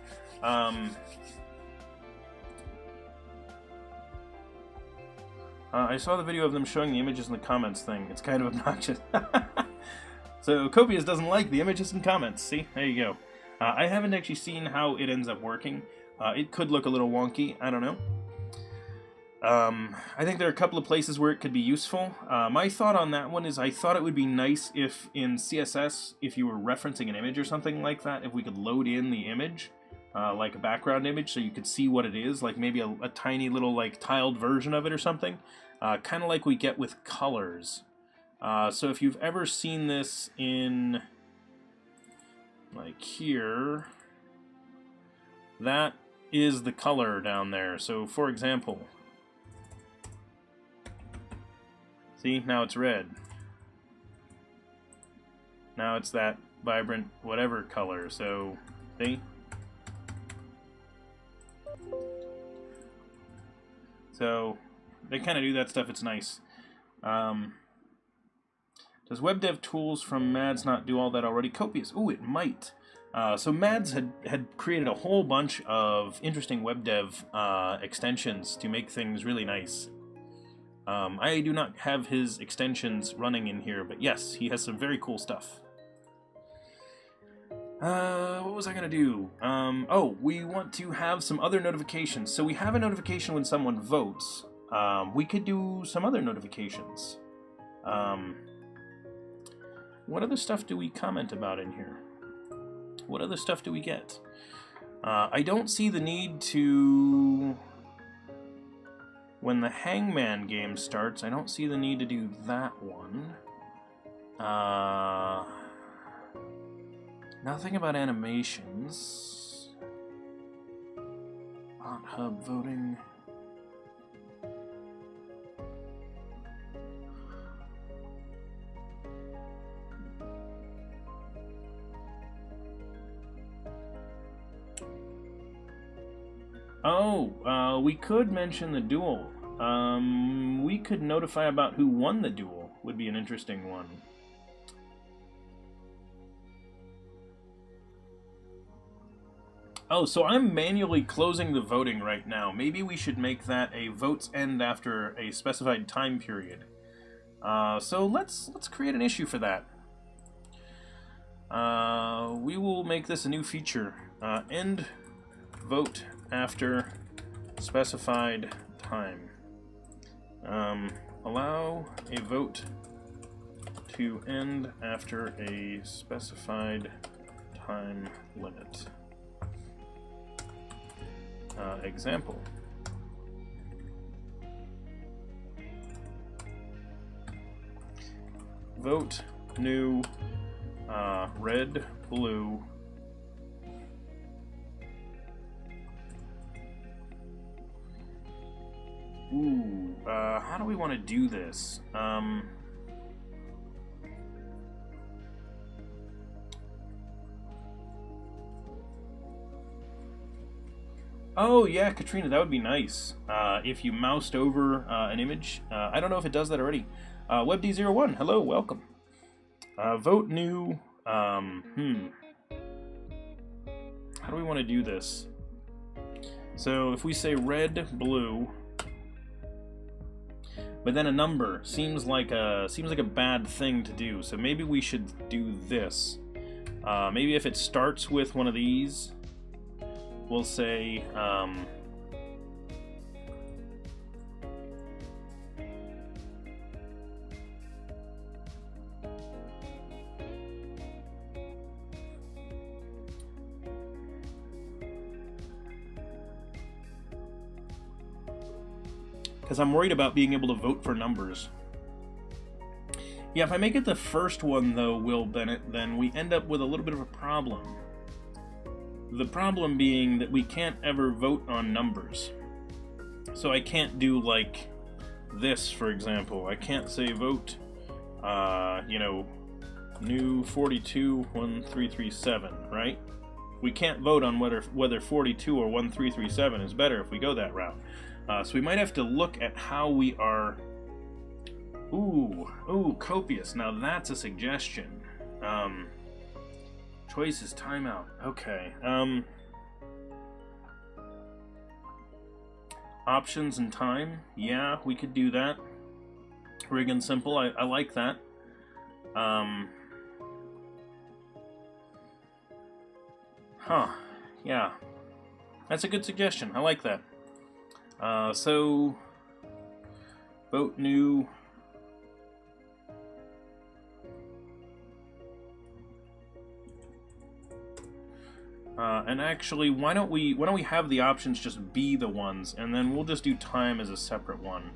Speaker 1: I saw the video of them showing the images and the comments thing. It's kind of obnoxious. So Copius doesn't like the images and comments. See? There you go. I haven't actually seen how it ends up working. It could look a little wonky. I don't know. I think there are a couple of places where it could be useful. My thought on that one is I thought it would be nice if in CSS, if you were referencing an image or something like that, if we could load in the image, like a background image, so you could see what it is, like maybe a tiny little like tiled version of it or something, kind of like we get with colors. So if you've ever seen this in, like here, that is the color down there. So for example, see, now it's red. Now it's that vibrant whatever color, so see? So they kind of do that stuff, it's nice. Does web dev tools from Mads not do all that already? Copious. Ooh, it might. So Mads had created a whole bunch of interesting web dev extensions to make things really nice. I do not have his extensions running in here, but yes, he has some very cool stuff. What was I going to do? Oh, we want to have some other notifications. So we have a notification when someone votes. We could do some other notifications. What other stuff do we comment about in here? What other stuff do we get? I don't see the need to... When the Hangman game starts, I don't see the need to do that one. Nothing about animations. Bot hub voting. Oh, we could mention the duel. We could notify about who won the duel. Would be an interesting one. Oh, so I'm manually closing the voting right now. Maybe we should make that a votes end after a specified time period. So let's create an issue for that. We will make this a new feature. End vote after specified time. Allow a vote to end after a specified time limit. Example. Vote new red, blue. Ooh, how do we want to do this? Oh yeah, Katrina, that would be nice. If you moused over an image. I don't know if it does that already. WebD01, hello, welcome. Vote new. How do we want to do this? So if we say red, blue, but then a number seems like a bad thing to do. So maybe we should do this. Maybe if it starts with one of these, we'll say because I'm worried about being able to vote for numbers. Yeah, if I make it the first one, though, Will Bennett, then we end up with a little bit of a problem. The problem being that we can't ever vote on numbers. So I can't do, like, this, for example. I can't say vote, you know, new 421337, right? We can't vote on whether 42 or 1337 is better if we go that route. So we might have to look at how we are... Ooh, copious. Now that's a suggestion. Choice is timeout. Okay. Options and time. Yeah, we could do that. Rig and simple. I like that. Yeah. That's a good suggestion. I like that. So... vote new... and actually, why don't we have the options just be the ones, and then we'll just do time as a separate one.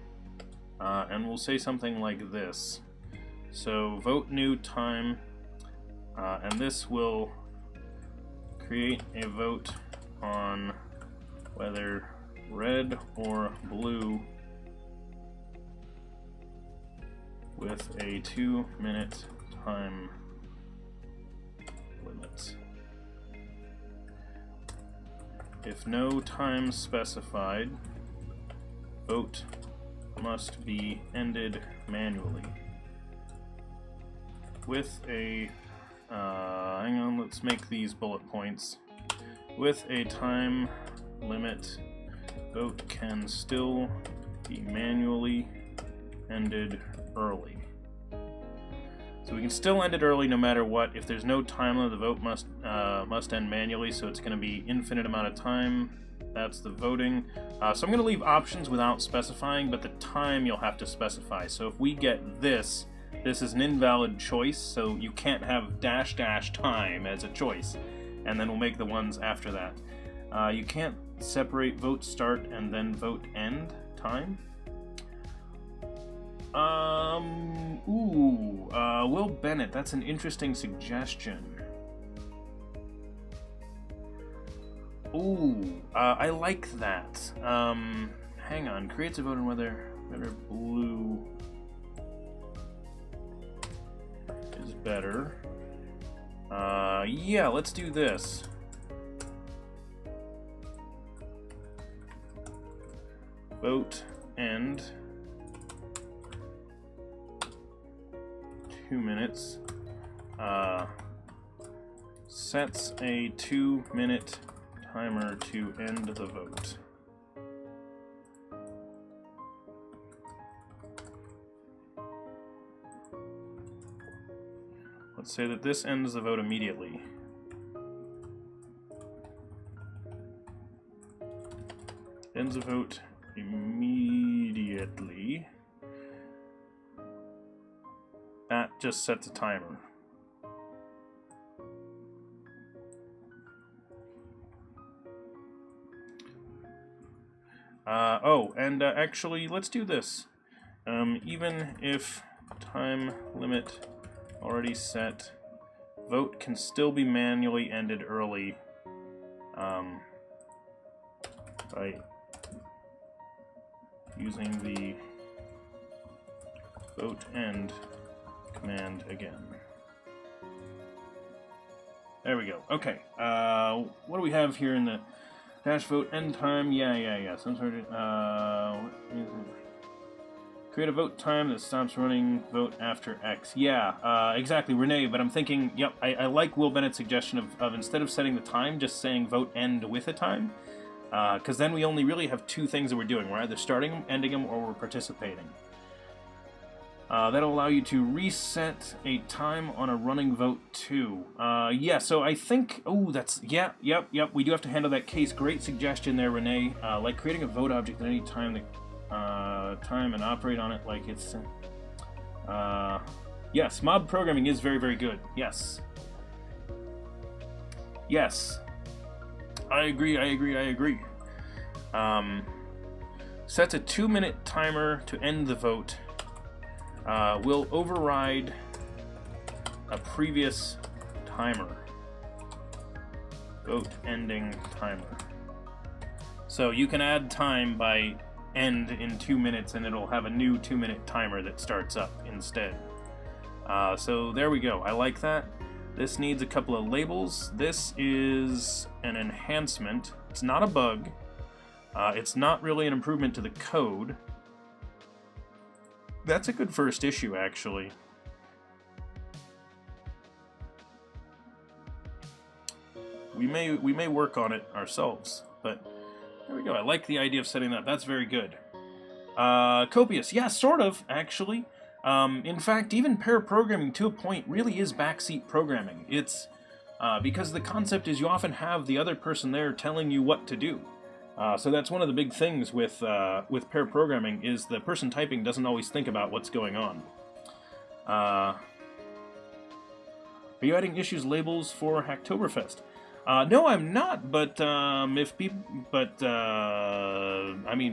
Speaker 1: And we'll say something like this. So, vote new time, and this will create a vote on whether red or blue with a 2-minute time limit. If no time specified, vote must be ended manually. With a, hang on, let's make these bullet points. With a time limit, vote can still be manually ended early. So we can still end it early no matter what. If there's no time limit, the vote must end manually, so it's going to be infinite amount of time. That's the voting. So I'm going to leave options without specifying, but the time you'll have to specify. So if we get this is an invalid choice, so you can't have dash time as a choice, and then we'll make the ones after that. You can't separate vote start and then vote end time. Will Bennett, that's an interesting suggestion. I like that. Hang on, creates a vote on whether blue is better. Yeah, let's do this. Vote end 2 minutes. Sets a 2-minute timer to end the vote. Let's say that this ends the vote immediately. Ends the vote immediately. That just sets a timer. Actually, let's do this. Even if time limit already set, vote can still be manually ended early by using the vote end command again. There we go. Okay. What do we have here in the dash vote end time? Yeah. Some sort of create a vote time that stops running vote after X. Yeah, exactly, Renee. But I'm thinking, yep, I like Will Bennett's suggestion of instead of setting the time, just saying vote end with a time, because then we only really have two things that we're doing. We're either starting them, ending them, or we're participating. That'll allow you to reset a time on a running vote too. Yeah, so I think, that's, yep, we do have to handle that case. Great suggestion there, Renee. Like creating a vote object at any time that, time and operate on it like it's, yes, mob programming is very, very good. Yes. sets a 2-minute timer to end the vote. Will override a previous timer. Vote ending timer. So you can add time by end in 2 minutes and it'll have a new 2-minute timer that starts up instead. So there we go. I like that. This needs a couple of labels. This is an enhancement. It's not a bug. It's not really an improvement to the code. That's a good first issue, actually. We may work on it ourselves, but there we go. I like the idea of setting that. That's very good. Copious. Yeah, sort of, actually. In fact, even pair programming to a point really is backseat programming. It's because the concept is you often have the other person there telling you what to do. So that's one of the big things with pair programming is the person typing doesn't always think about what's going on. Are you adding issues labels for Hacktoberfest? No, I'm not. But I mean,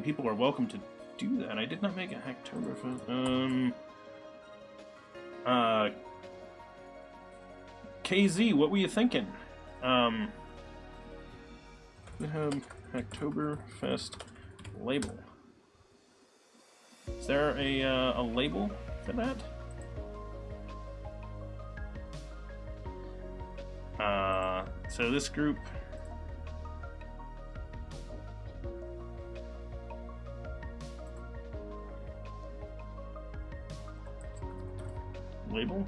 Speaker 1: people are welcome to do that. I did not make a Hacktoberfest. KZ, what were you thinking? GitHub Hacktoberfest label. Is there a label for that? So this group. Label?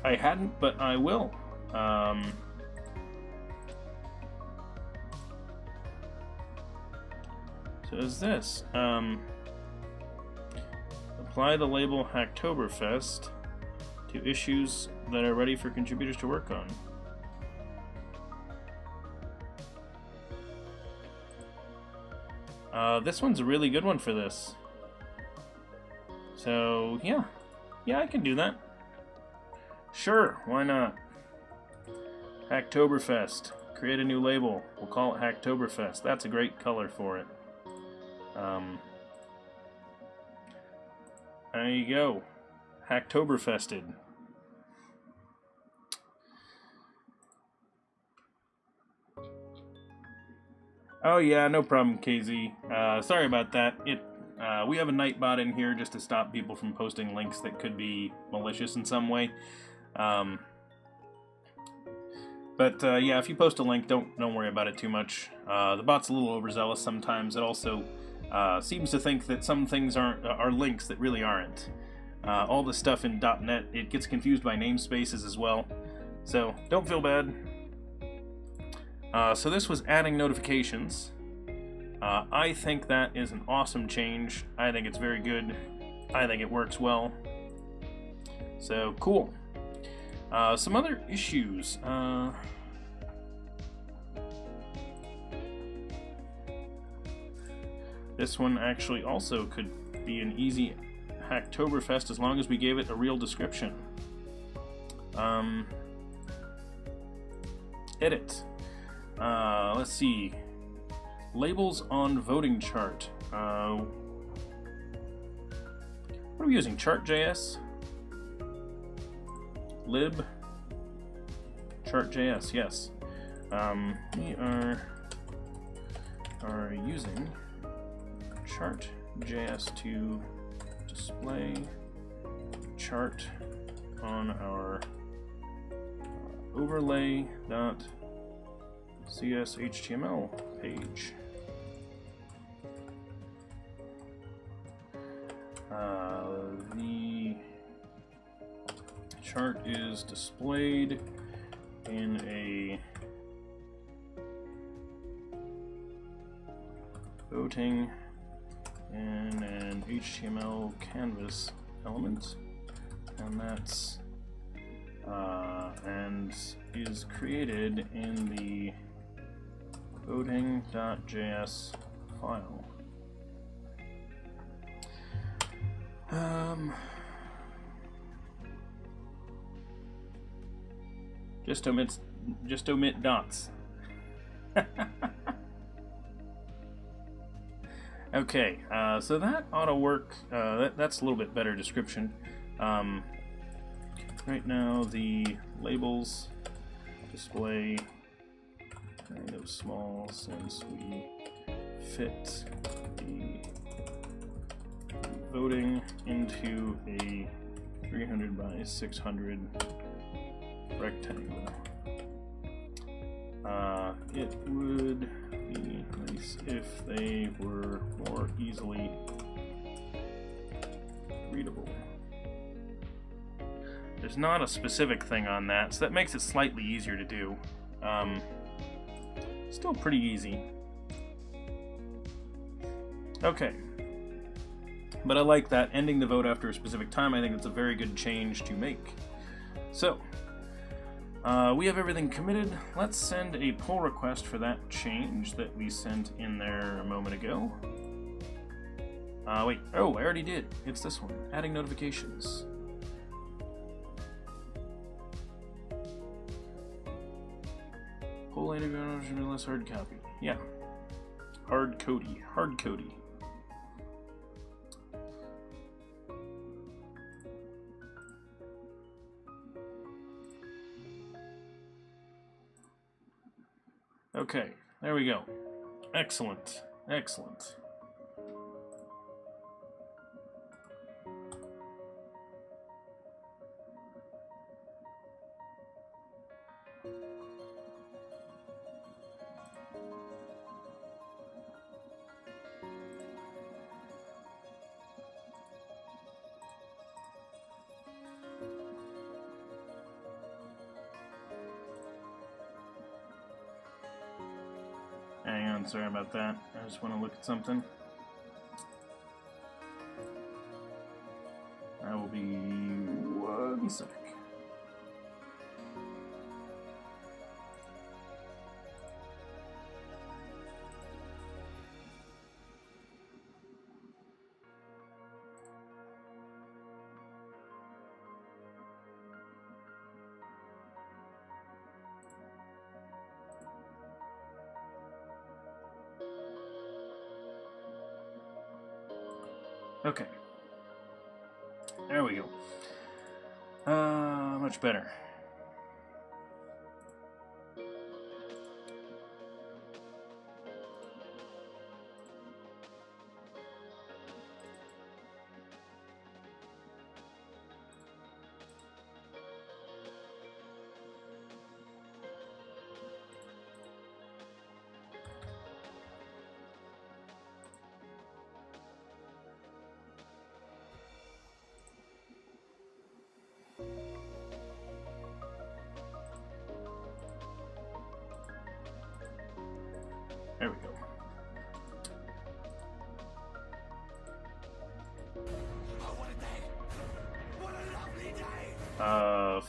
Speaker 1: I hadn't, but I will. So is this apply the label Hacktoberfest to issues that are ready for contributors to work on. This one's a really good one for this. So, yeah, I can do that. Sure, why not? Hacktoberfest. Create a new label. We'll call it Hacktoberfest. That's a great color for it. There you go. Hacktoberfested. Oh yeah, no problem, KZ. Sorry about that. We have a Nightbot in here just to stop people from posting links that could be malicious in some way. Yeah, if you post a link, don't worry about it too much. The bot's a little overzealous sometimes. It also seems to think that some things are links that really aren't. All the stuff in .NET, it gets confused by namespaces as well. So don't feel bad. So this was adding notifications. I think that is an awesome change. I think it's very good. I think it works well. So cool. Some other issues. This one actually also could be an easy Hacktoberfest as long as we gave it a real description. Edit. Let's see. Labels on voting chart. What are we using? Chart.js? Lib? Chart.js, yes. We are using Chart.js to display chart on our overlay.cshtml page. The chart is displayed in a voting in an HTML canvas element, and that's and is created in the voting.js file. Just omits just omit dots. Okay, so that ought to work. That's a little bit better description. Right now, the labels display kind of small since we fit the voting into a 300 by 600 rectangle. It would be nice if they were more easily readable. There's not a specific thing on that, so that makes it slightly easier to do. Still pretty easy. Okay. But I like that, ending the vote after a specific time. I think it's a very good change to make. So, we have everything committed. Let's send a pull request for that change that we sent in there a moment ago. Wait. Oh, I already did. It's this one. Adding notifications. Pull later, less hard copy. Yeah. Hard Cody. Hard Cody. Okay, there we go. Excellent, excellent. Hang on, sorry about that. I just want to look at something. I will be 1 sec. Okay. There we go. Much better. There we go.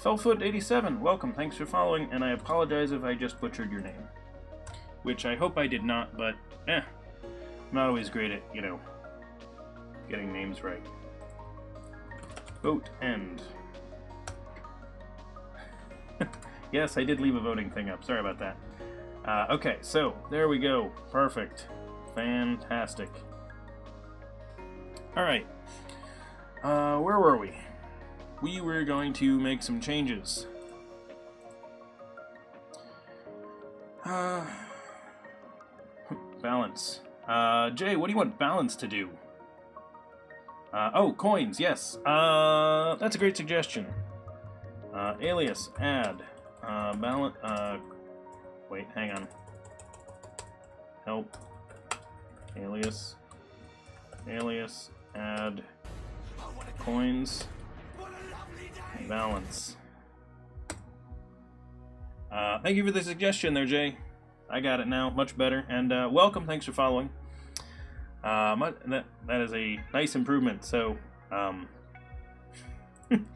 Speaker 1: Fellfoot87, welcome, thanks for following, and I apologize if I just butchered your name. Which I hope I did not, but, I'm not always great at, you know, getting names right. Vote end. Yes, I did leave a voting thing up, sorry about that. Okay, so, there we go. Perfect. Fantastic. Alright. Where were we? We were going to make some changes. Balance. Jay, what do you want balance to do? Oh, coins, yes. That's a great suggestion. Alias, add. Balance, wait, hang on. Help. Alias. Alias. Add. Coins. Balance. Thank you for the suggestion there, Jay. I got it now. Much better. And welcome. Thanks for following. That is a nice improvement. So,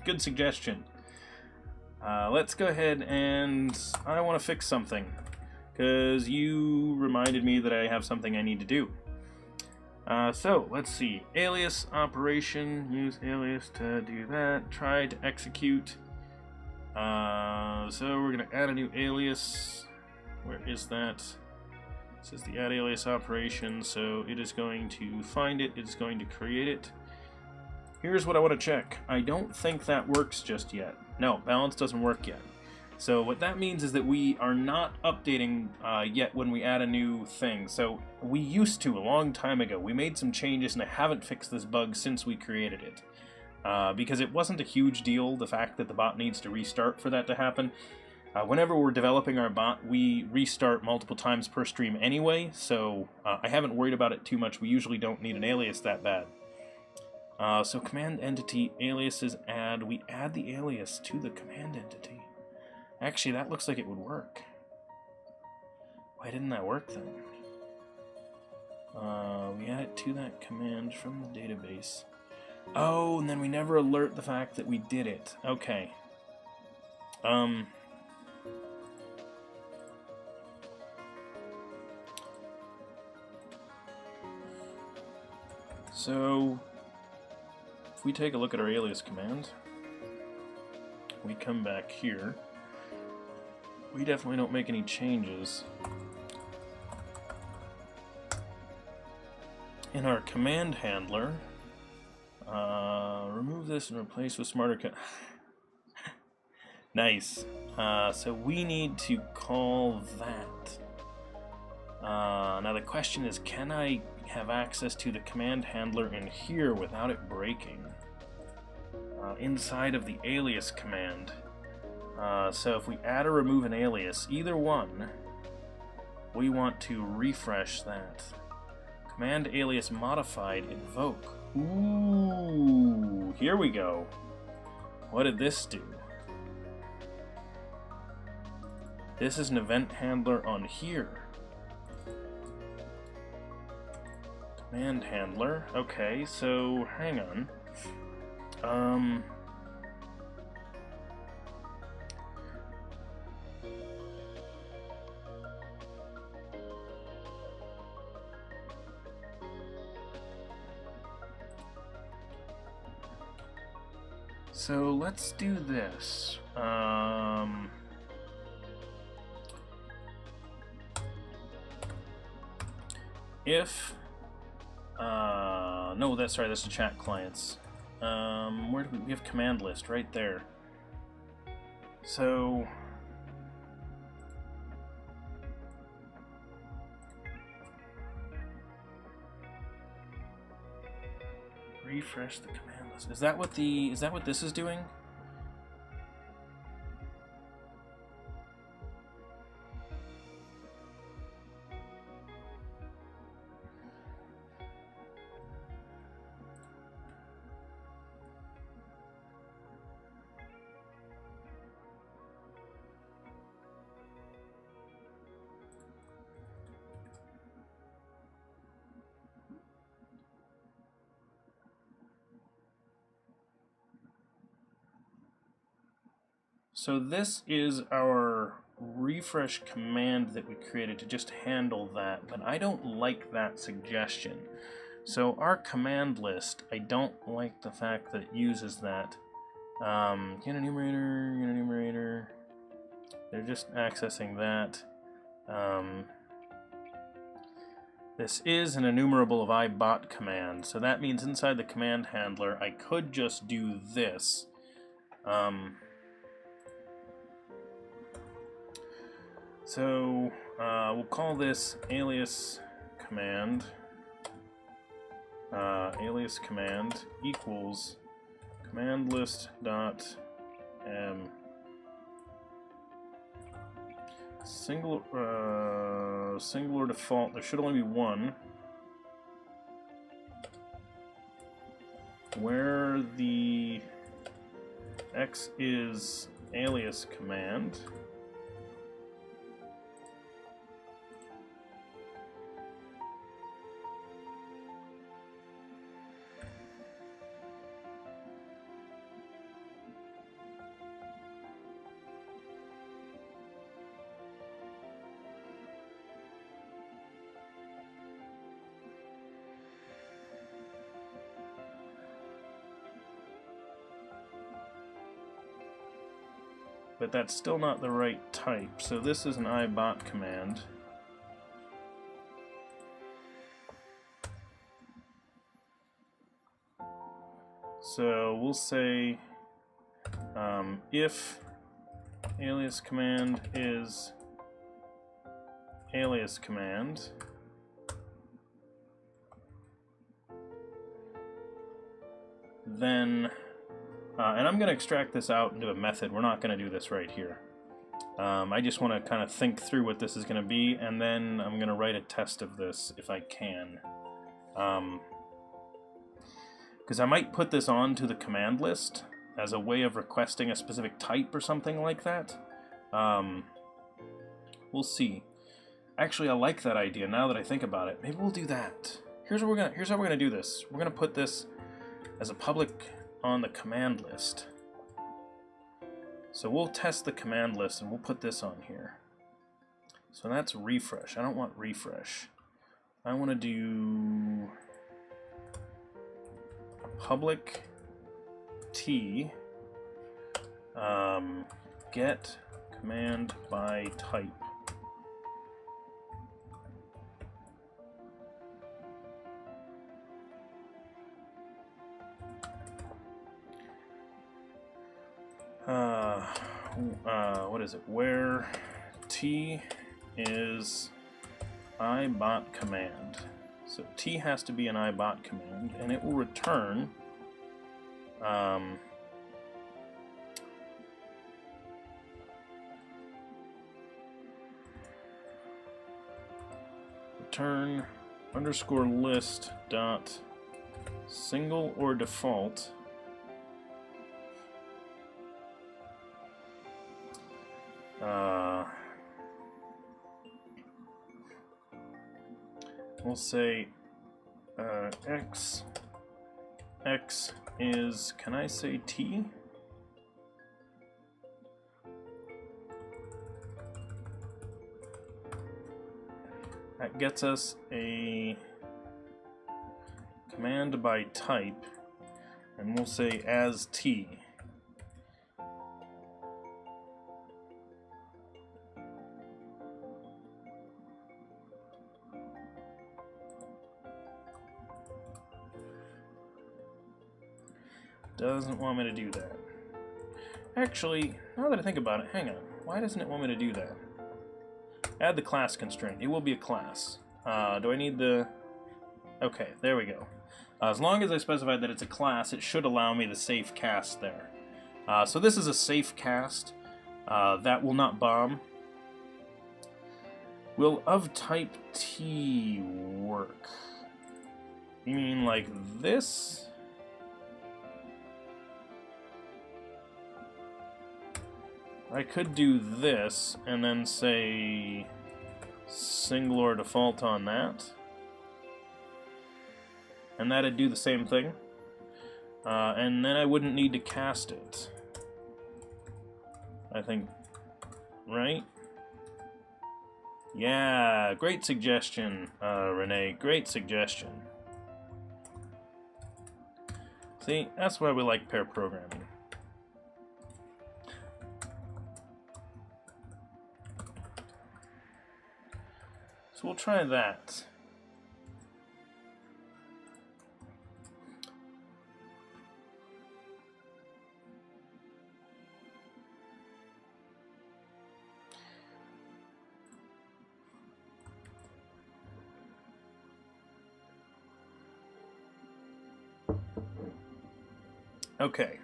Speaker 1: good suggestion. Let's go ahead and I want to fix something. Because you reminded me that I have something I need to do. So, let's see. Alias operation. Use alias to do that. Try to execute. So we're going to add a new alias. Where is that? This is the add alias operation, so it is going to find it, it's going to create it. Here's what I want to check. I don't think that works just yet. No, balance doesn't work yet. So what that means is that we are not updating yet when we add a new thing. So we used to a long time ago. We made some changes and I haven't fixed this bug since we created it. Because it wasn't a huge deal, the fact that the bot needs to restart for that to happen. Whenever we're developing our bot, we restart multiple times per stream anyway, so I haven't worried about it too much. We usually don't need an alias that bad. So command entity aliases add. We add the alias to the command entity. Actually, that looks like it would work. Why didn't that work then? We add it to that command from the database. Oh, and then we never alert the fact that we did it. Okay. So, if we take a look at our alias command, we come back here, we definitely don't make any changes. In our command handler, remove this and replace with smarter Nice. So we need to call that. Now the question is, can I have access to the command handler in here without it breaking? Inside of the alias command. So if we add or remove an alias, either one, we want to refresh that. Command alias modified invoke. Ooh, here we go. What did this do? This is an event handler on here. Command handler. Okay, so hang on. So let's do this. If no, that's right, that's the chat clients. Where do we have command list right there. So refresh the command list. Is that what this is doing? So this is our refresh command that we created to just handle that, but I don't like that suggestion. So our command list, I don't like the fact that it uses that. Get enumerator, they're just accessing that. This is an enumerable of ibot command, so that means inside the command handler I could just do this. So we'll call this alias command. Alias command equals command list dot singular default. There should only be one. Where the X is alias command. but that's still not the right type. So this is an ibot command. So we'll say if alias command is alias command, then, and I'm going to extract this out into a method. We're not going to do this right here. I just want to kind of think through what this is going to be, and then I'm going to write a test of this if I can. Because I might put this onto the command list as a way of requesting a specific type or something like that. We'll see. Actually, I like that idea now that I think about it. Maybe we'll do that. Here's how we're gonna do this. We're gonna put this as a public on the command list. So we'll test the command list and we'll put this on here. So that's refresh. I don't want refresh. I want to do public t get command by type. What is it? Where t is ibot command. So t has to be an ibot command, and it will return return underscore list dot single or default we'll say x is, can I say t? That gets us a command by type, and we'll say as t. Doesn't want me to do that. Actually, now that I think about it, hang on. Why doesn't it want me to do that? Add the class constraint. It will be a class. Do I need the... Okay, there we go. As long as I specified that it's a class, it should allow me the safe cast there. So this is a safe cast. That will not bomb. Will of type T work? You mean like this? I could do this and then say single or default on that, and that'd do the same thing, and then I wouldn't need to cast it, I think, right? Yeah, great suggestion, Renee, great suggestion. See, that's why we like pair programming. So we'll try that. Okay.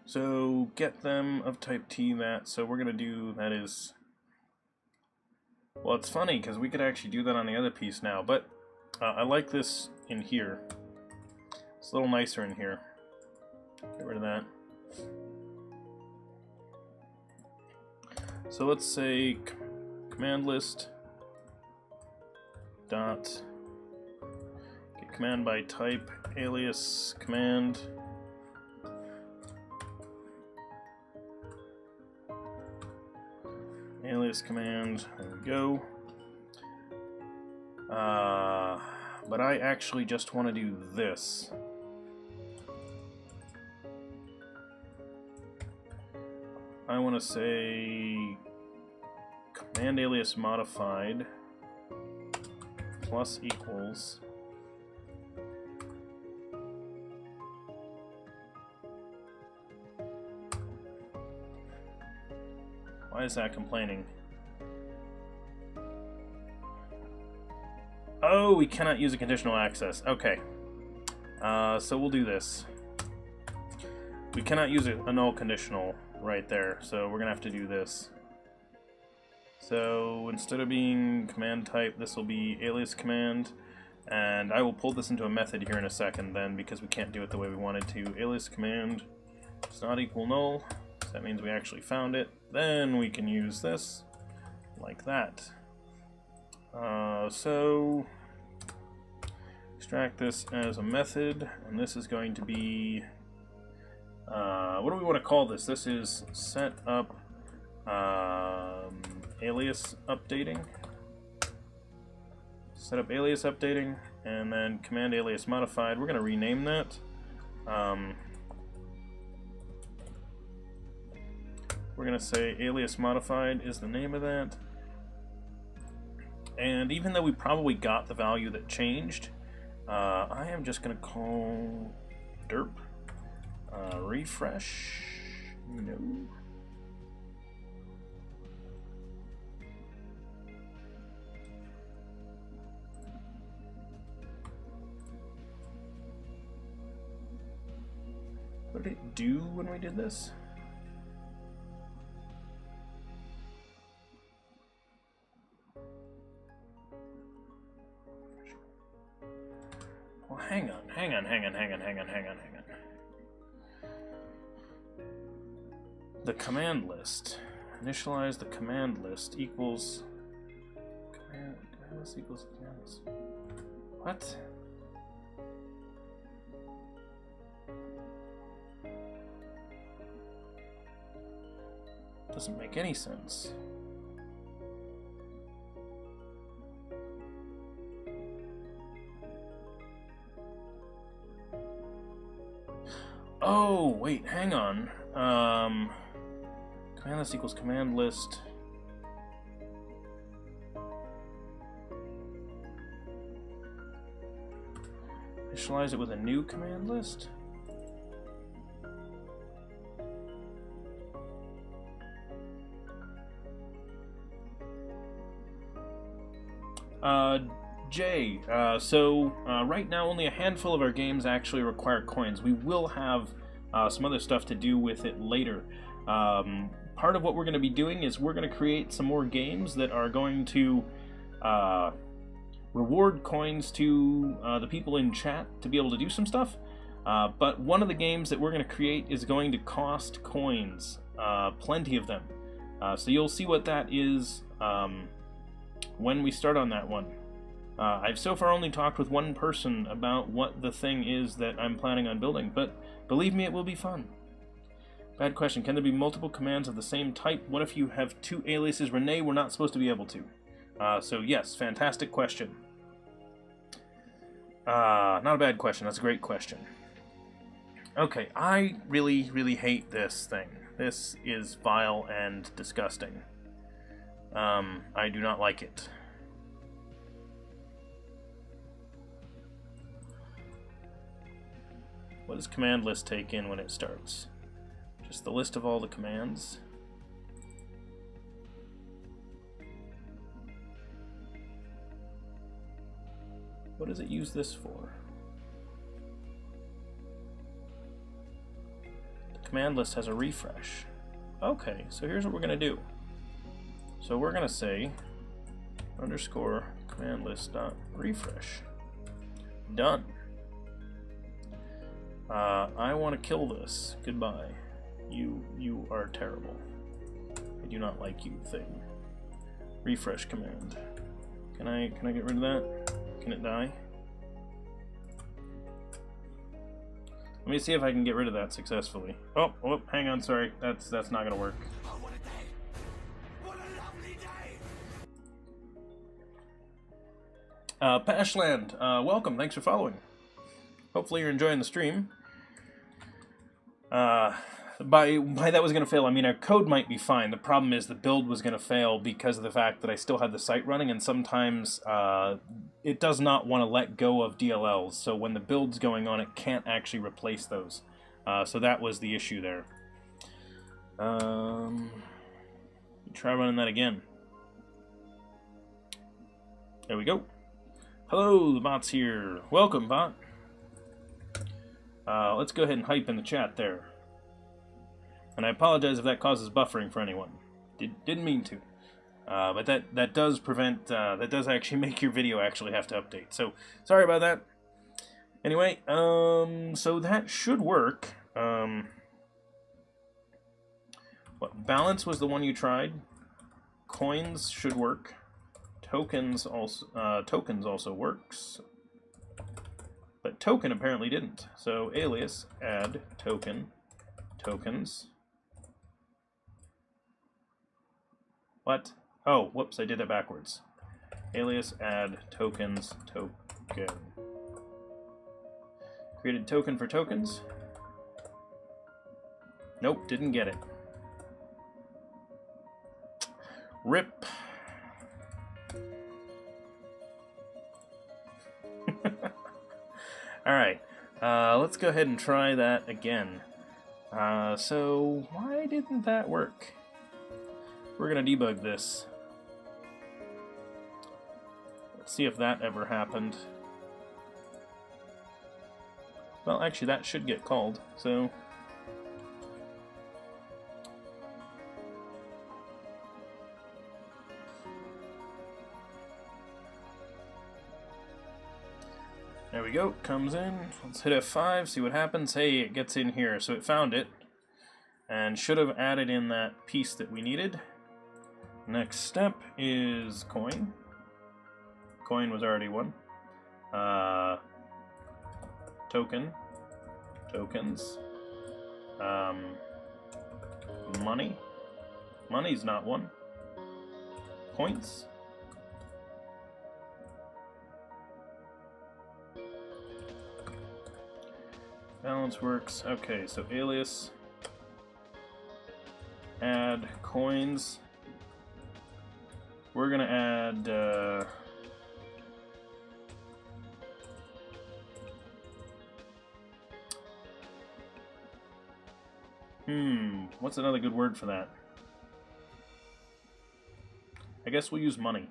Speaker 1: So get them of type T that. So we're gonna do, that is... Well, it's funny, because we could actually do that on the other piece now, but I like this in here. It's a little nicer in here. Get rid of that. So let's say command list dot get command by type alias command alias command, there we go. But I actually just want to do this. I want to say command alias modified plus equals why is that complaining? Oh, we cannot use a conditional access. Okay. So we'll do this. We cannot use a null conditional right there, so we're going to have to do this. So instead of being command type, this will be alias command, and I will pull this into a method here in a second then, because we can't do it the way we wanted to. Alias command does not equal null, so that means we actually found it. Then we can use this like that. So extract this as a method, and this is going to be what do we want to call this? This is set up alias updating. Set up alias updating, and then command alias modified. We're going to rename that. We're going to say alias modified is the name of that. And even though we probably got the value that changed, I am just going to call derp refresh. No. What did it do when we did this? Well, hang on. The command list. Initialize the command list equals command list equals command list. What? Doesn't make any sense. Oh, wait, hang on. Command list equals command list. Initialize it with a new command list? Jay, right now only a handful of our games actually require coins. We will have some other stuff to do with it later. Part of what we're going to be doing is we're going to create some more games that are going to reward coins to the people in chat to be able to do some stuff. But one of the games that we're going to create is going to cost coins, plenty of them. So you'll see what that is when we start on that one. I've so far only talked with one person about what the thing is that I'm planning on building, but believe me, it will be fun. Bad question. Can there be multiple commands of the same type? What if you have two aliases? Renee, we're not supposed to be able to. So yes, fantastic question. Not a bad question. That's a great question. Okay, I really, really hate this thing. This is vile and disgusting. I do not like it. What does command list take in when it starts? Just the list of all the commands. What does it use this for? The command list has a refresh. Okay, so here's what we're going to do. So we're going to say underscore command list dot refresh. Done. I want to kill this. Goodbye. You are terrible. I do not like you, thing. Refresh command. Can I get rid of that? Can it die? Let me see if I can get rid of that successfully. Oh, hang on, sorry. That's not gonna work.
Speaker 2: Oh, what a day! What a lovely day!
Speaker 1: Pashland, welcome. Thanks for following. Hopefully you're enjoying the stream. by that was going to fail, I mean our code might be fine. The problem is the build was going to fail because of the fact that I still had the site running, and sometimes it does not want to let go of DLLs. So when the build's going on, it can't actually replace those. So that was the issue there. Try running that again. There we go. Hello, the bot's here. Welcome, bot. Let's go ahead and hype in the chat there. And I apologize if that causes buffering for anyone. Didn't mean to. But that does prevent, that does actually make your video actually have to update. So, sorry about that. Anyway, so that should work. What, balance was the one you tried? Coins should work. Tokens also works. But token apparently didn't. So alias add token tokens. What? Oh, whoops, I did it backwards. Alias add tokens token. Created token for tokens. Nope, didn't get it. RIP. Alright, let's go ahead and try that again. So, why didn't that work? We're going to debug this. Let's see if that ever happened. Well, actually, that should get called, so... There we go, comes in. Let's hit F5, see what happens. Hey, it gets in here, so it found it. And should have added in that piece that we needed. Next step is coin. Coin was already one. Token. Tokens. Money. Money's not one. Points. Balance works. Okay, so alias. Add coins. We're gonna add what's another good word for that? I guess we'll use money.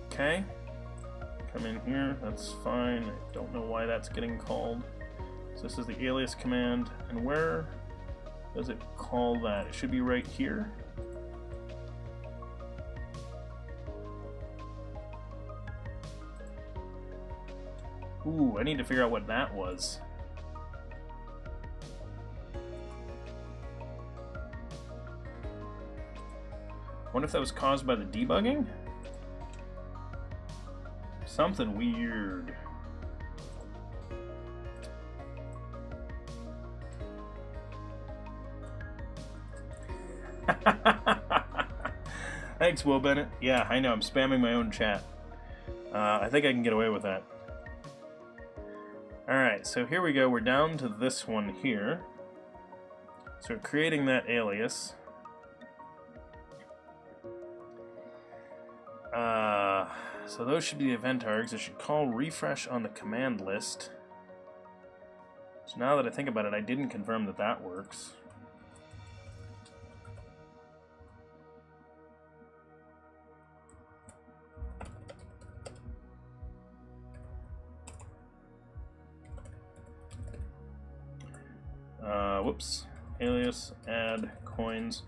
Speaker 1: Okay. Come in here, that's fine. I don't know why that's getting called. So this is the alias command, and where does it call that? It should be right here. Ooh, I need to figure out what that was. I wonder if that was caused by the debugging? Something weird. Thanks, Will Bennett. Yeah, I know, I'm spamming my own chat. I think I can get away with that. Alright, so here we go. We're down to this one here. So we're creating that alias. So those should be the event args. I should call refresh on the command list. So now that I think about it, I didn't confirm that that works. Whoops. Alias add coins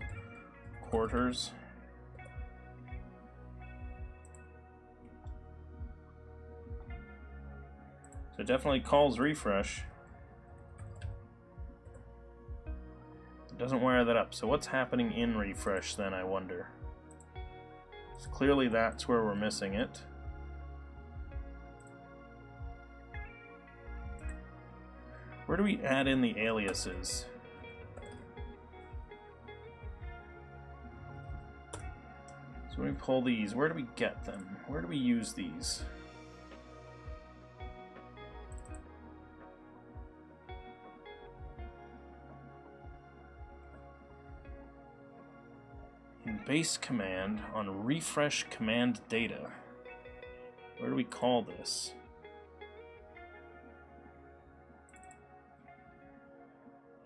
Speaker 1: quarters. So it definitely calls refresh. It doesn't wire that up. So what's happening in refresh then, I wonder? So clearly that's where we're missing it. Where do we add in the aliases? So when we pull these, where do we get them? Where do we use these? base command on refresh command data. Where do we call this?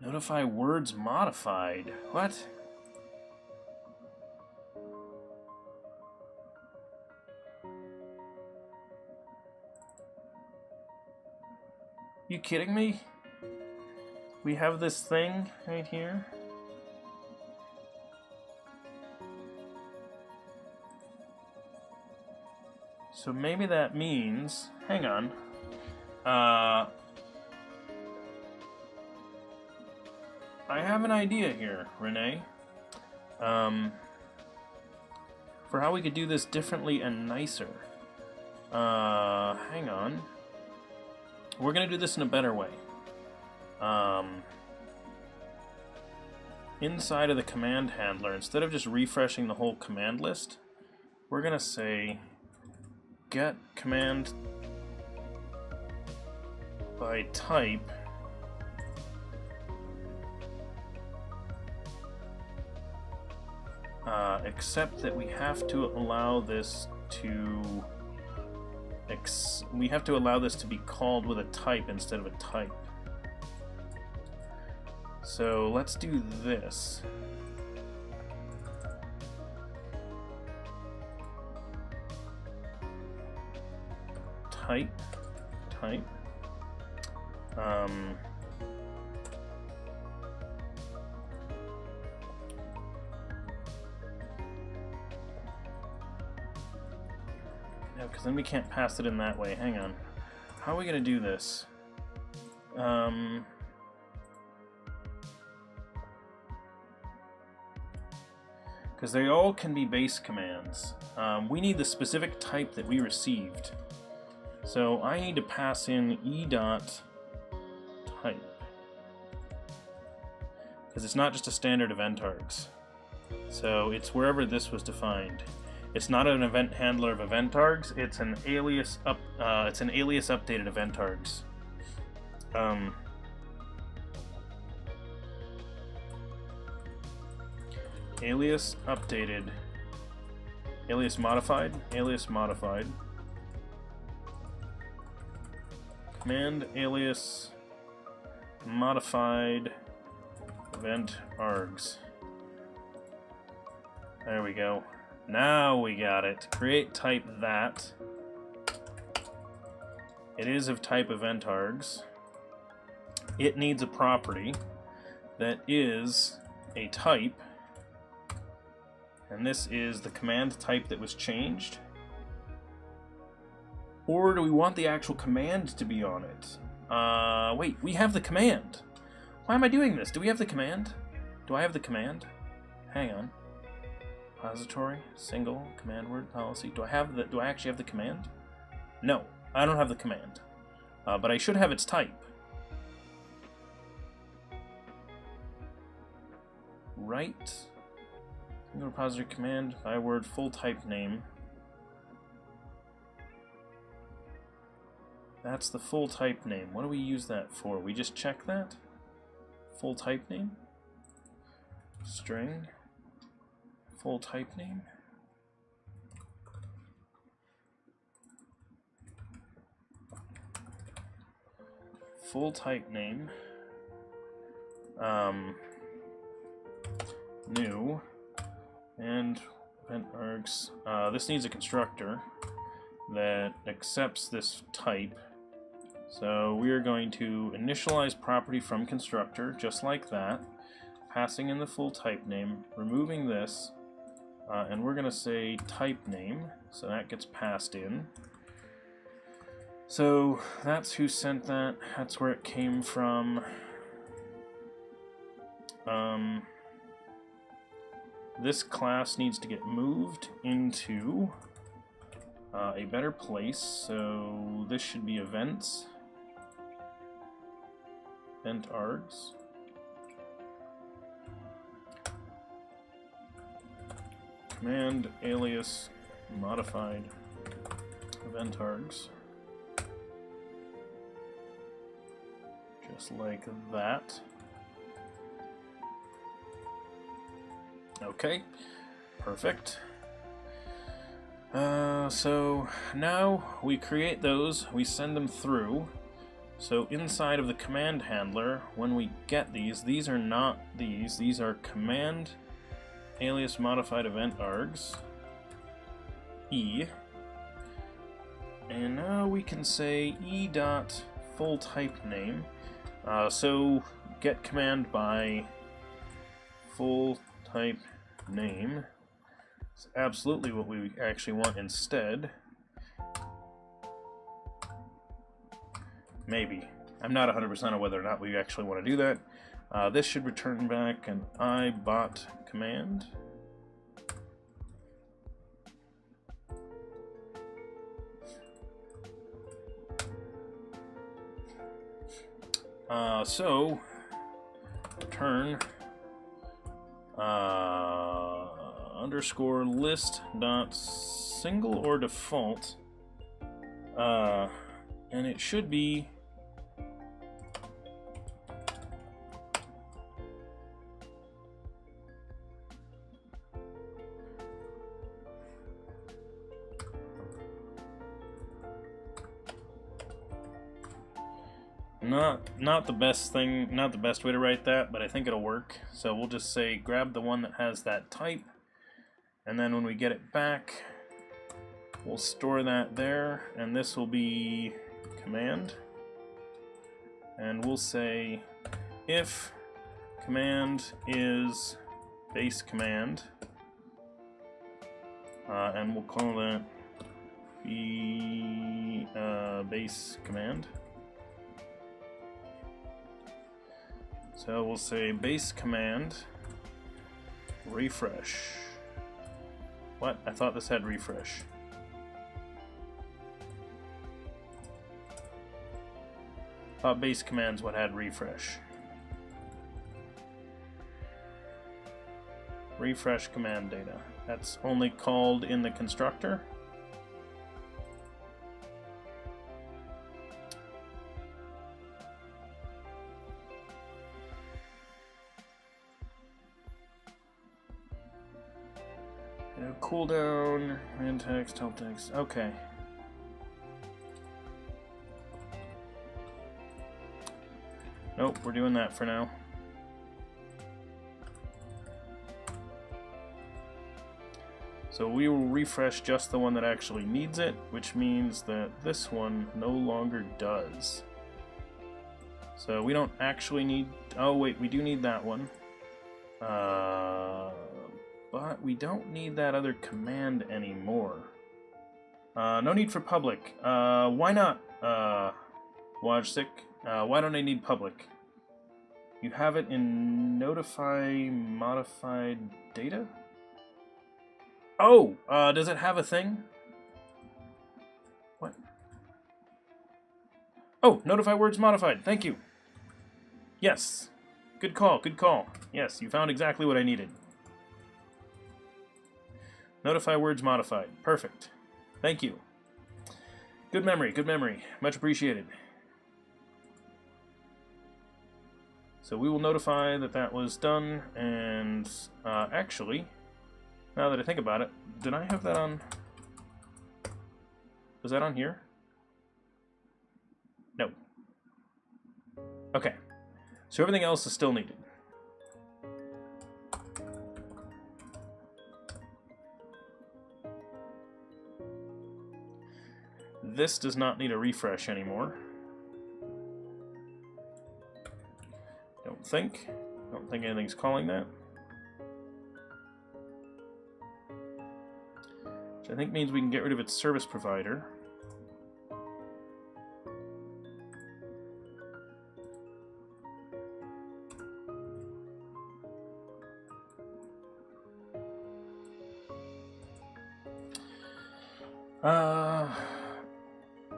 Speaker 1: Notify words modified. What? You kidding me? We have this thing right here. So maybe that means, hang on. I have an idea here, Renee. For how we could do this differently and nicer. Hang on. We're gonna do this in a better way. Inside of the command handler, instead of just refreshing the whole command list, we're gonna say get command by type except that we have to allow this to be called with a type instead of a type. So let's do this. Type. No, because then we can't pass it in that way. Hang on. How are we going to do this? Because they all can be base commands. We need the specific type that we received. So I need to pass in e.type. Because it's not just a standard event args. So it's wherever this was defined. It's not an event handler of event args. It's an alias updated event args. Alias updated. Alias modified. Command alias modified event args. There we go. Now we got it. Create type that. It is of type event args. It needs a property that is a type, and this is the command type that was changed. Or do we want the actual command to be on it? Wait, we have the command. Why am I doing this? Do we have the command? Do I have the command? Hang on. Repository, single, command word policy. Do I actually have the command? No, I don't have the command. But I should have its type. Right. Single repository command, by word, full type name. That's the full type name. What do we use that for? We just check that? Full type name? String. Full type name. Full type name. New. And event args. This needs a constructor that accepts this type. So we are going to initialize property from constructor, just like that, passing in the full type name, removing this, and we're going to say type name, so that gets passed in. So that's who sent that, that's where it came from. This class needs to get moved into a better place, so this should be events. Event args. Command alias modified event args. Just like that. Okay. Perfect. So now we create those, we send them through. So inside of the command handler, when we get these are not these are command alias modified event args e. And now we can say e dot full type name. So get command by full type name. It's absolutely what we actually want instead. Maybe. I'm not 100% on whether or not we actually want to do that. This should return back an ibot command. So return underscore list dot single or default, and it should be not the best thing, not the best way to write that, but I think it'll work. So we'll just say grab the one that has that type, and then when we get it back, we'll store that there, and this will be command, and we'll say if command is base command, and we'll call that base command. So we'll say base command refresh. What? I thought this had refresh. Thought base command's what had refresh. Refresh command data. That's only called in the constructor. Cooldown, and text, help text. Okay. Nope, we're doing that for now. So we will refresh just the one that actually needs it, which means that this one no longer does. So we don't actually need... Oh wait, we do need that one. But we don't need that other command anymore. No need for public. Why not, Wajsik? Why don't I need public? You have it in notify modified data? Oh, does it have a thing? What? Oh, notify words modified. Thank you. Yes. Good call, good call. Yes, you found exactly what I needed. Notify words modified. Perfect. Thank you. Good memory, good memory. Much appreciated. So we will notify that that was done, and actually, now that I think about it, did I have that on... Was that on here? No. Okay. So everything else is still needed. This does not need a refresh anymore. Don't think anything's calling that. Which I think means we can get rid of its service provider.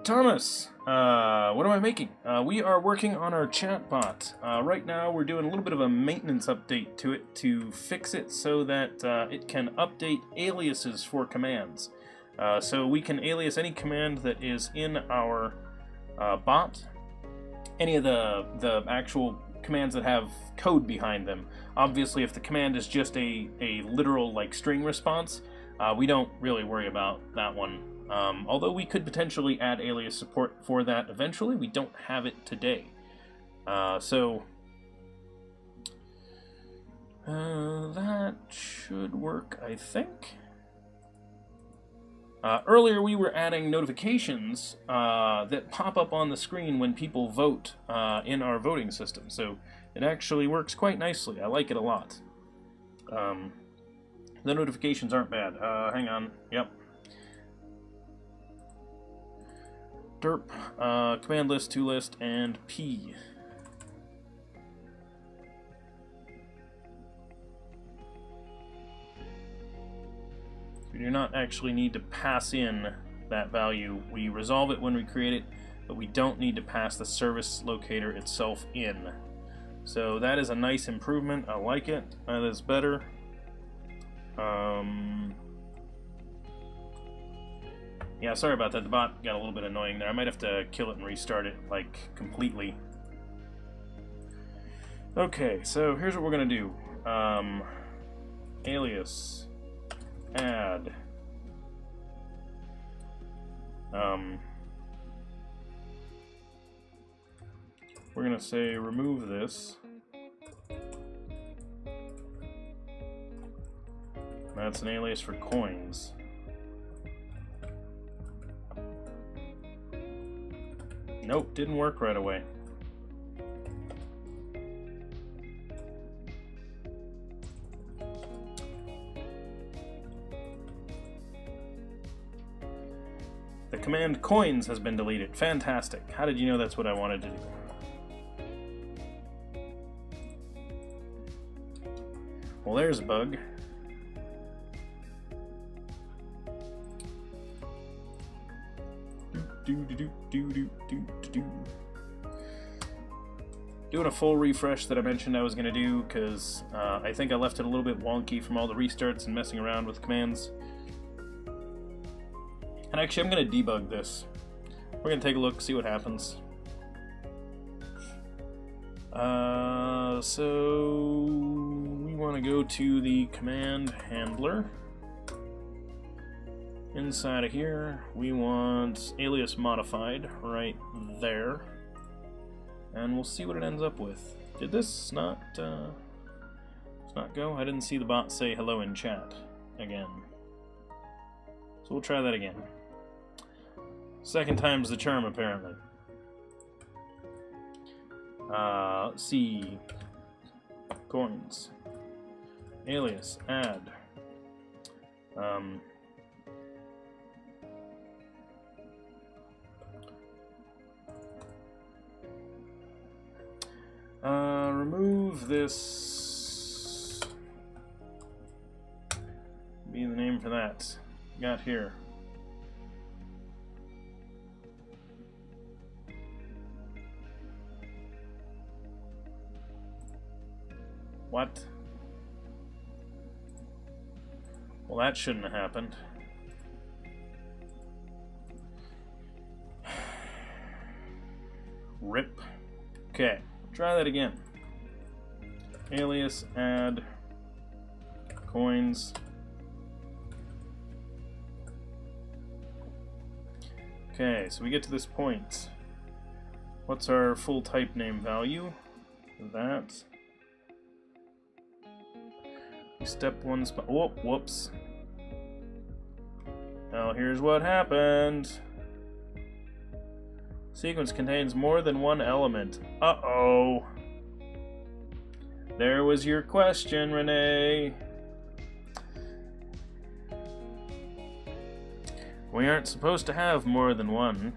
Speaker 1: Thomas, what am I making? We are working on our chatbot. Right now we're doing a little bit of a maintenance update to it to fix it so that it can update aliases for commands. So we can alias any command that is in our bot, any of the actual commands that have code behind them. Obviously, if the command is just a literal like string response, we don't really worry about that one. Although we could potentially add alias support for that eventually, we don't have it today. So that should work, I think. Earlier we were adding notifications that pop up on the screen when people vote in our voting system, so it actually works quite nicely. I like it a lot. The notifications aren't bad. Hang on. Yep. Derp, command list, to list, and P. We do not actually need to pass in that value. We resolve it when we create it, but we don't need to pass the service locator itself in. So that is a nice improvement. I like it. That is better. Yeah, sorry about that. The bot got a little bit annoying there. I might have to kill it and restart it, like, completely. Okay, so here's what we're gonna do. Alias. Add. We're gonna say remove this. That's an alias for coins. Nope, didn't work right away. The command coins has been deleted. Fantastic. How did you know that's what I wanted to do? Well, there's a bug. Doing a full refresh that I mentioned I was going to do because I think I left it a little bit wonky from all the restarts and messing around with commands. And actually, I'm going to debug this. We're going to take a look, see what happens. So we want to go to the command handler. Inside of here, we want alias modified right there. And we'll see what it ends up with. Did this not go? I didn't see the bot say hello in chat again. So we'll try that again. Second time's the charm, apparently. Let's see. Coins. Alias. Add. Remove this. Be the name for that. Got here. What? Well, that shouldn't have happened. Rip. Okay, try that again. Alias, add, coins. Okay, so we get to this point. What's our full type name value? That. Step one spot. Oh, whoops. Now here's what happened. Sequence contains more than one element. Uh-oh. There was your question, Renee. We aren't supposed to have more than one.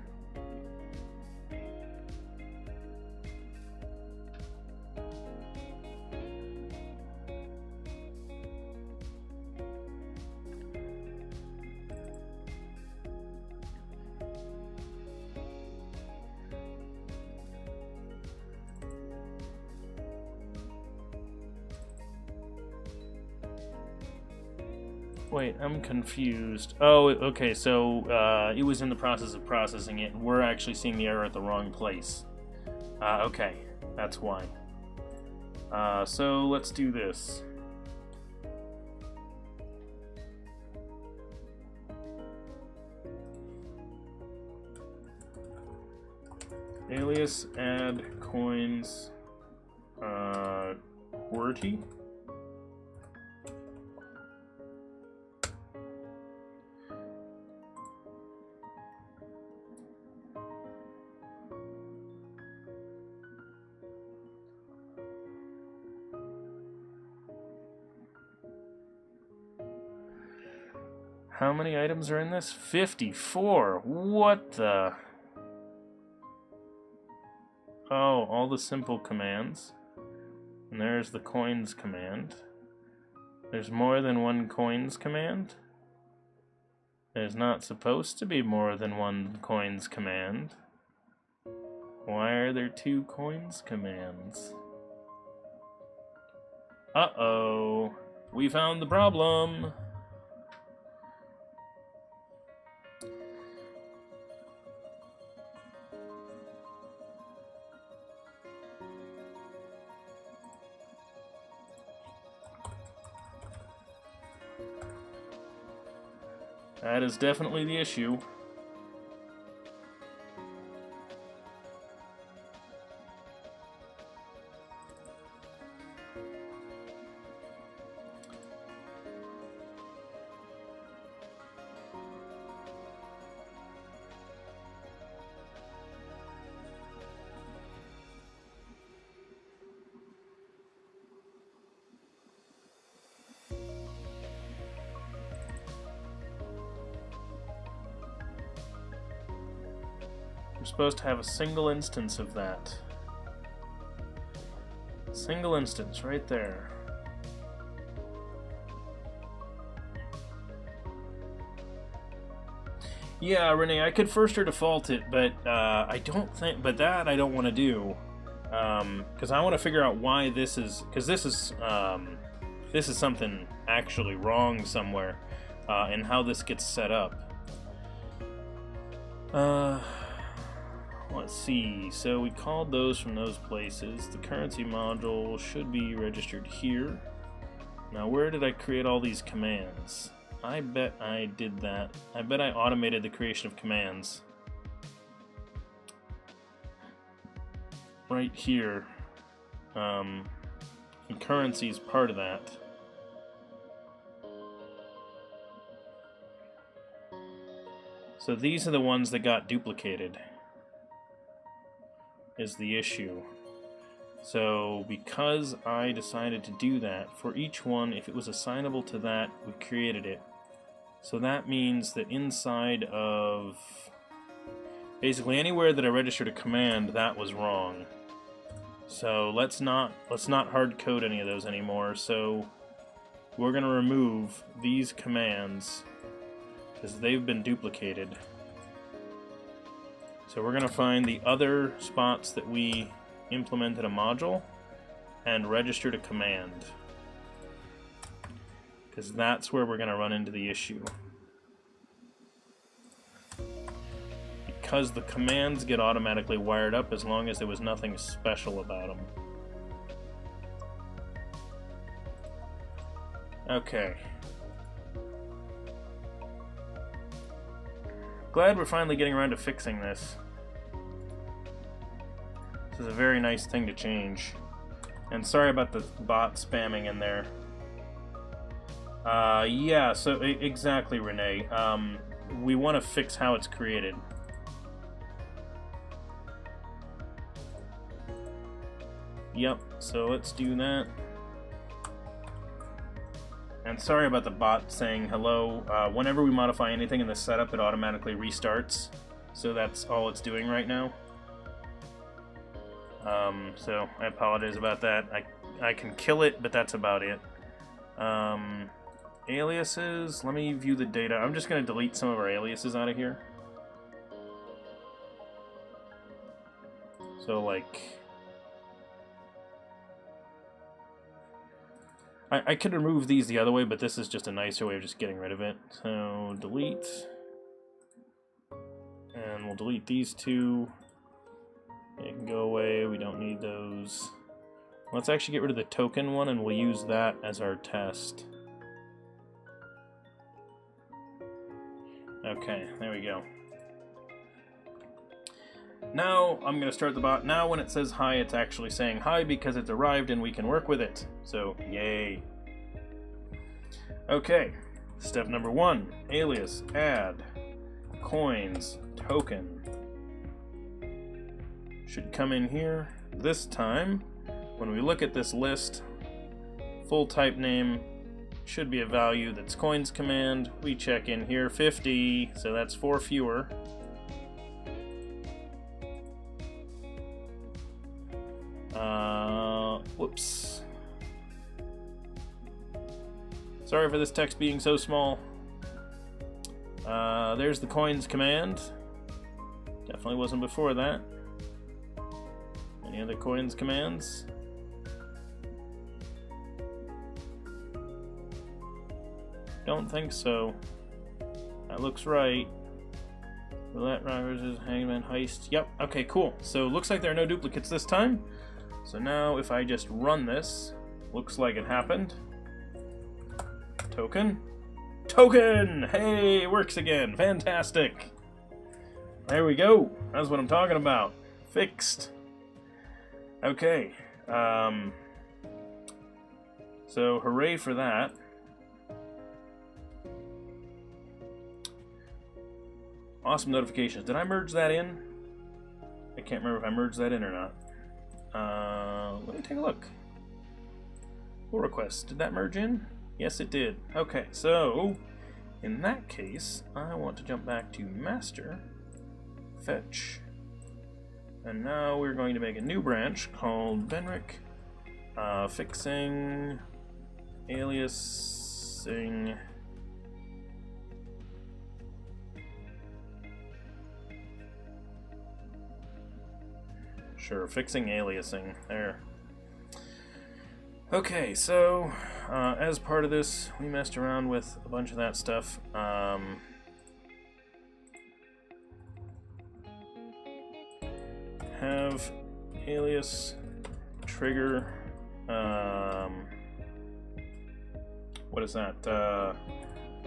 Speaker 1: Wait, I'm confused. Oh, okay, so it was in the process of processing it, and we're actually seeing the error at the wrong place. Okay, that's why. So let's do this. Alias add coins QWERTY. How many items are in this? 54. What the? Oh, all the simple commands. And there's the coins command. There's more than one coins command. There's not supposed to be more than one coins command. Why are there 2 coins commands? Uh-oh. We found the problem. That is definitely the issue. We're supposed to have a single instance of that. Single instance right there. Yeah, Renee, I could first or default it, but I don't think. But that I don't want to do, because I want to figure out why this is. Because this is something actually wrong somewhere, and how this gets set up. Let's see. So we called those from those places. The currency module should be registered here. Now, where did I create all these commands? I bet I did that. I bet I automated the creation of commands. Right here. And currency is part of that. So these are the ones that got duplicated, is the issue. So because I decided to do that, for each one, if it was assignable to that, we created it. So that means that inside of basically anywhere that I registered a command, that was wrong. So let's not hard code any of those anymore. So we're going to remove these commands because they've been duplicated. So we're going to find the other spots that we implemented a module and registered a command, because that's where we're going to run into the issue. Because the commands get automatically wired up as long as there was nothing special about them. Okay. Glad we're finally getting around to fixing this. This is a very nice thing to change. And sorry about the bot spamming in there. Yeah, so exactly, Renee. We want to fix how it's created. Yep, so let's do that. And sorry about the bot saying hello. Whenever we modify anything in the setup, it automatically restarts. So that's all it's doing right now. So I apologize about that. I can kill it, but that's about it. Aliases, let me view the data. I'm just going to delete some of our aliases out of here. So, like, I could remove these the other way, but this is just a nicer way of just getting rid of it. So, delete. And we'll delete these two. They can go away. We don't need those. Let's actually get rid of the token one, and we'll use that as our test. Okay, there we go. Now I'm going to start the bot. Now when it says hi, it's actually saying hi because it's arrived and we can work with it. So, yay. Okay, step number 1, alias, add, coins, token. Should come in here. This time, when we look at this list, full type name should be a value that's coins command. We check in here 50, so that's 4 fewer. Whoops. Sorry for this text being so small. There's the coins command. Definitely wasn't before that. Any other coins commands? Don't think so. That looks right. Roulette drivers is hangman heist. Yep, okay, cool. So looks like there are no duplicates this time. So now if I just run this, looks like it happened. Token. Token! Hey, it works again. Fantastic. There we go. That's what I'm talking about. Fixed. Okay. So hooray for that. Awesome notifications. Did I merge that in? I can't remember if I merged that in or not. Let me take a look. Pull request. Did that merge in? Yes, it did. Okay, so in that case, I want to jump back to master, fetch, and now we're going to make a new branch called Benric, fixing, aliasing. Sure, fixing aliasing. There. Okay, so as part of this, we messed around with a bunch of that stuff. Have alias trigger. What is that?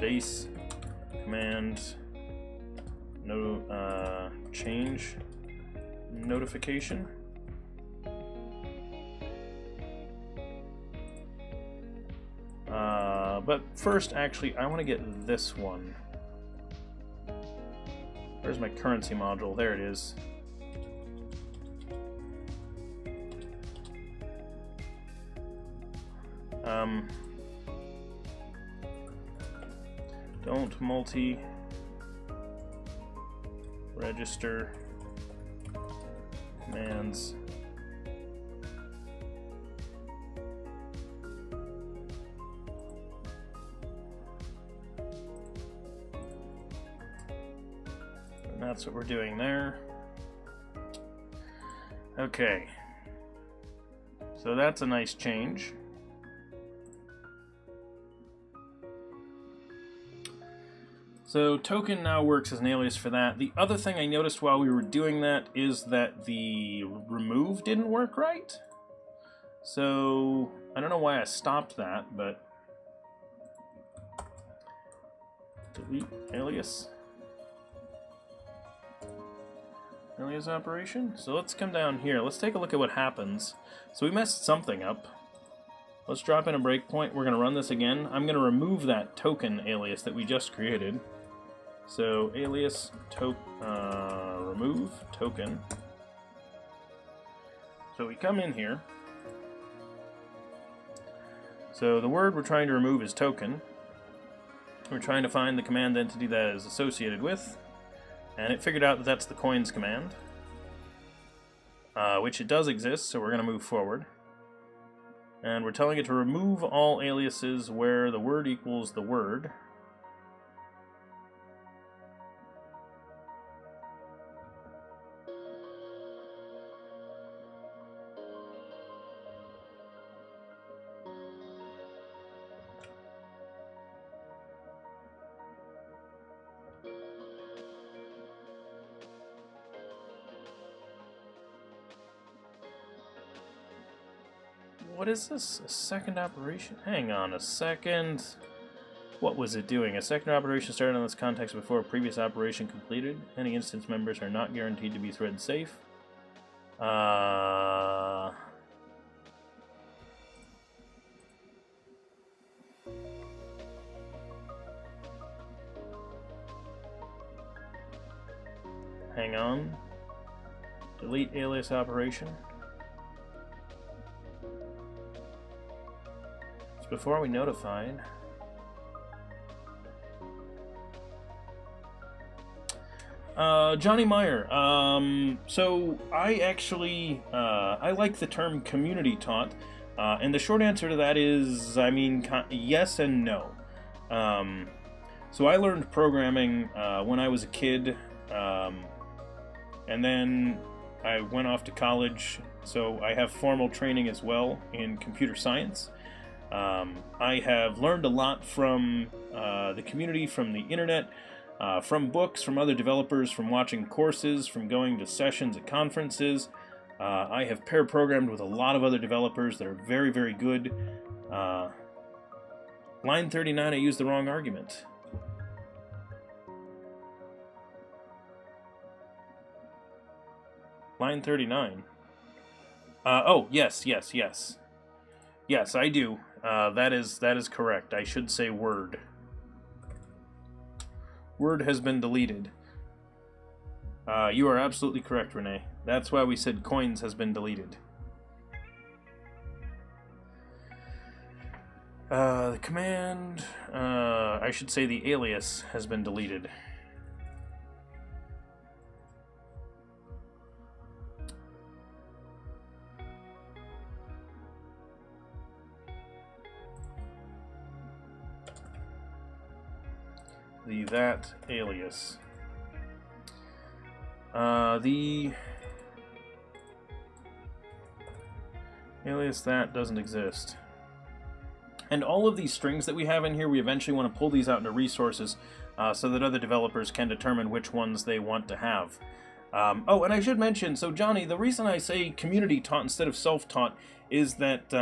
Speaker 1: Base command no change notification. But first, actually, I want to get this one. Where's my currency module? There it is. Don't multi-register commands. And that's what we're doing there. Okay. So that's a nice change. So token now works as an alias for that. The other thing I noticed while we were doing that is that the remove didn't work right. So I don't know why I stopped that, but delete alias. Alias operation. So let's come down here. Let's take a look at what happens. So we messed something up. Let's drop in a breakpoint. We're going to run this again. I'm going to remove that token alias that we just created. So alias remove token. So we come in here. So the word we're trying to remove is token. We're trying to find the command entity that is associated with, and it figured out that that's the coins command, which it does exist, so we're going to move forward. And we're telling it to remove all aliases where the word equals the word. what is this? A second operation? Hang on a second. What was it doing? A second operation started on this context before a previous operation completed. Any instance members are not guaranteed to be thread safe. Hang on. Delete alias operation. It's before we notified. Johnny Meyer. So I actually, I like the term community taught, and the short answer to that is, I mean, yes and no. So I learned programming when I was a kid, and then I went off to college, so I have formal training as well in computer science. I have learned a lot from the community, from the internet, from books, from other developers, from watching courses, from going to sessions at conferences. I have pair programmed with a lot of other developers that are very, very good. Line 39, I used the wrong argument. Line 39. Oh, yes. Yes, I do. That is correct. I should say word. Word has been deleted. You are absolutely correct, Renee. That's why we said coins has been deleted. The command, I should say the alias has been deleted. The that alias. The alias that doesn't exist. And all of these strings that we have in here, we eventually want to pull these out into resources so that other developers can determine which ones they want to have. Oh, and I should mention, so Johnny, the reason I say community taught instead of self-taught is that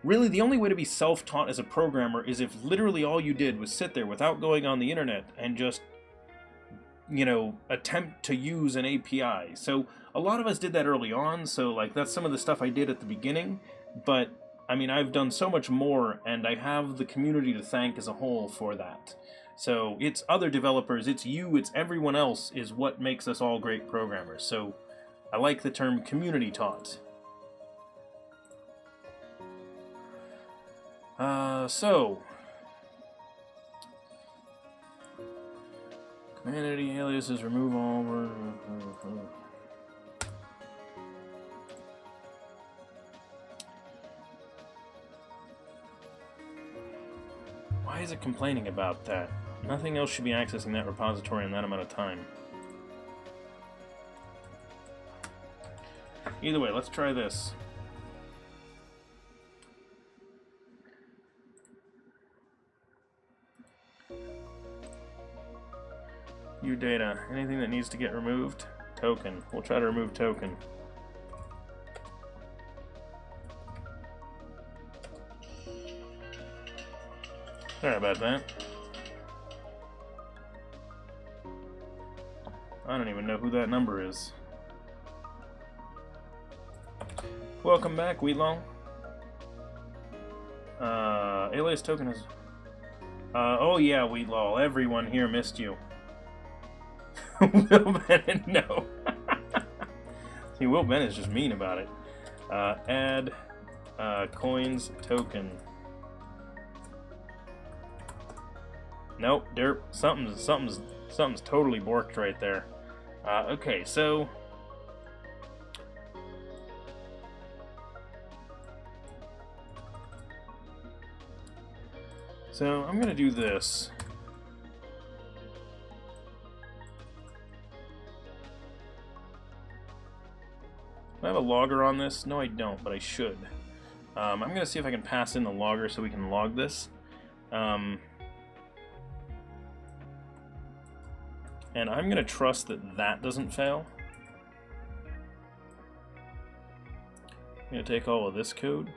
Speaker 1: really the only way to be self-taught as a programmer is if literally all you did was sit there without going on the internet and just, you know, attempt to use an API. So a lot of us did that early on, so like that's some of the stuff I did at the beginning, but I mean, I've done so much more, and I have the community to thank as a whole for that. So it's other developers, it's you, it's everyone else is what makes us all great programmers. So I like the term community taught. Command aliases, remove all. Why is it complaining about that? Nothing else should be accessing that repository in that amount of time. Either way, let's try this. View data. Anything that needs to get removed? Token. We'll try to remove token. Sorry about that. I don't even know who that number is. Welcome back, Wheatlong. Alias token is... oh yeah, Wheatlaw. Everyone here missed you. Will Bennett, no. See, Will Bennett's just mean about it. Add coins token. Nope, derp. Something's totally borked right there. Okay, so I'm gonna do this. Do I have a logger on this? No, I don't, but I should. I'm gonna see if I can pass in the logger so we can log this. And I'm going to trust that that doesn't fail. I'm going to take all of this code,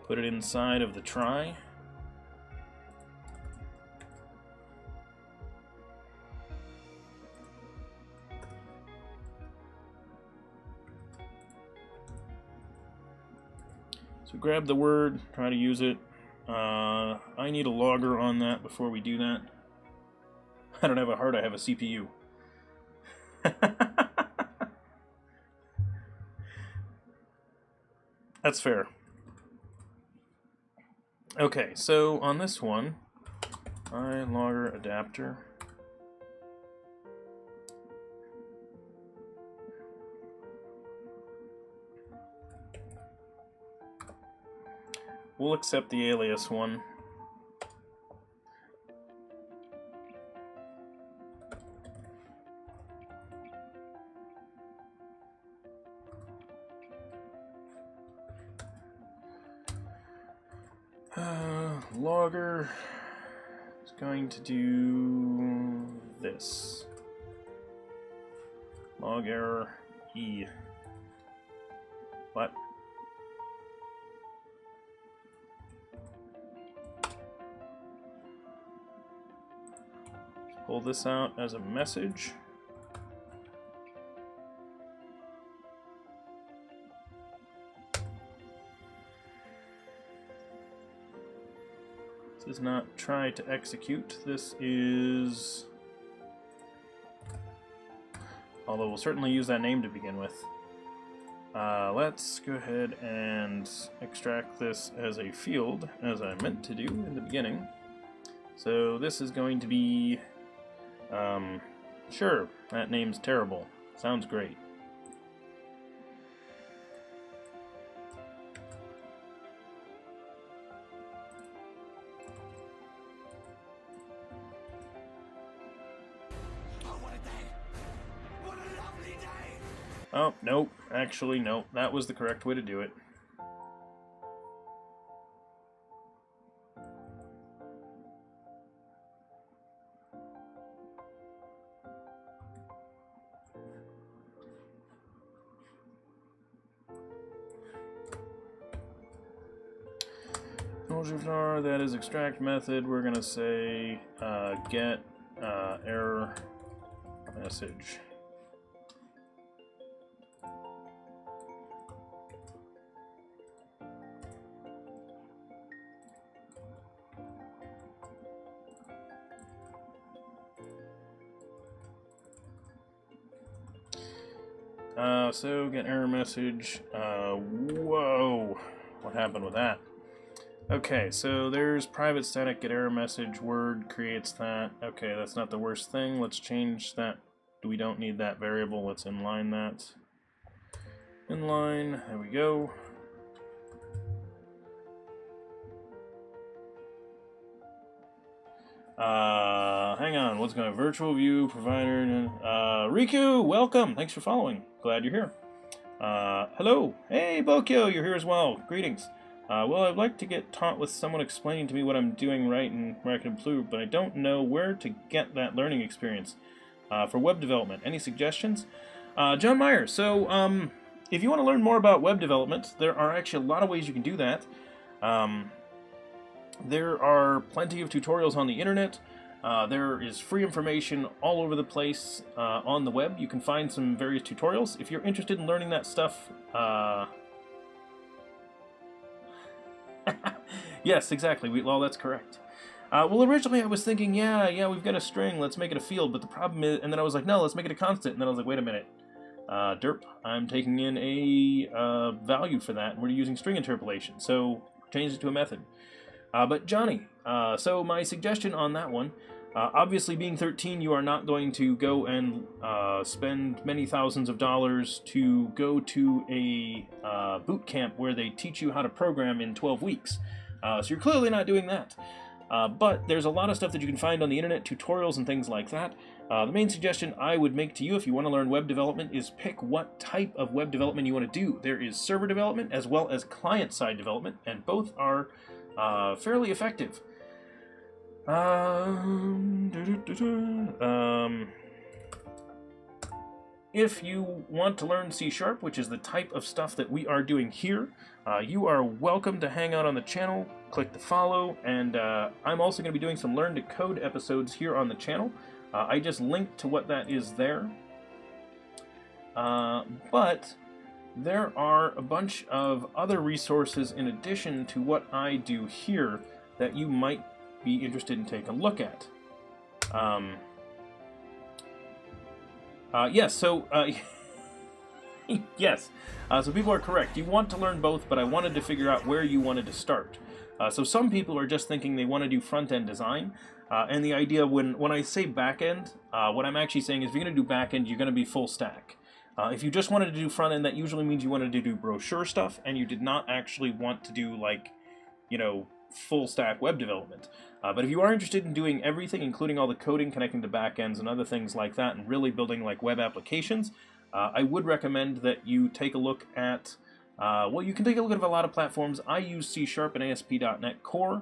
Speaker 1: Put it inside of the try. So grab the word, try to use it. I need a logger on that before we do that. I don't have a heart, I have a CPU. That's fair. Okay, so on this one, logger adapter. We'll accept the alias one. Logger is going to do this. Log error E. What? Pull this out as a message. This is not try to execute. This is... although we'll certainly use that name to begin with. Let's go ahead and extract this as a field, as I meant to do in the beginning. So this is going to be... sure, that name's terrible. Sounds great. Oh, nope. Actually, nope. That was the correct way to do it. That is extract method. We're going to say get error message. So get error message. Whoa, what happened with that? Okay, so there's private static get error message, word creates that. Okay, that's not the worst thing. Let's change that. We don't need that variable. Let's inline that. Inline, there we go. Hang on, what's going on? Virtual view provider. Riku, welcome. Thanks for following. Glad you're here. Hello. Hey, Bokyo, you're here as well. Greetings. Well, I'd like to get taught with someone explaining to me what I'm doing right and where I can improve, but I don't know where to get that learning experience for web development. Any suggestions? John Meyer. So, if you want to learn more about web development, there are actually a lot of ways you can do that. There are plenty of tutorials on the internet. There is free information all over the place on the web. You can find some various tutorials. If you're interested in learning that stuff... Yes, exactly. Well, that's correct. Well, originally I was thinking, yeah, we've got a string, let's make it a field, but the problem is... And then I was like, no, let's make it a constant. And then I was like, wait a minute. Derp, I'm taking in a value for that, and we're using string interpolation. So, change it to a method. But Johnny, so my suggestion on that one, obviously being 13, you are not going to go and spend many thousands of dollars to go to a boot camp where they teach you how to program in 12 weeks. So you're clearly not doing that. But there's a lot of stuff that you can find on the internet, tutorials and things like that. The main suggestion I would make to you if you want to learn web development is pick what type of web development you want to do. There is server development as well as client-side development, and both are fairly effective. if you want to learn C#, which is the type of stuff that we are doing here, you are welcome to hang out on the channel, click the follow, and I'm also going to be doing some Learn to Code episodes here on the channel. I just linked to what that is there. But there are a bunch of other resources in addition to what I do here that you might be interested in taking a look at. Yes, so, yes, so people are correct. You want to learn both, but I wanted to figure out where you wanted to start. So some people are just thinking they want to do front-end design, and the idea when I say back-end, what I'm actually saying is if you're going to do back-end, you're going to be full stack. If you just wanted to do front-end, that usually means you wanted to do brochure stuff, and you did not actually want to do, like, you know, full-stack web development. But if you are interested in doing everything, including all the coding, connecting to backends, and other things like that, and really building, like, web applications, I would recommend that you take a look at, well, you can take a look at a lot of platforms. I use C# and ASP.NET Core,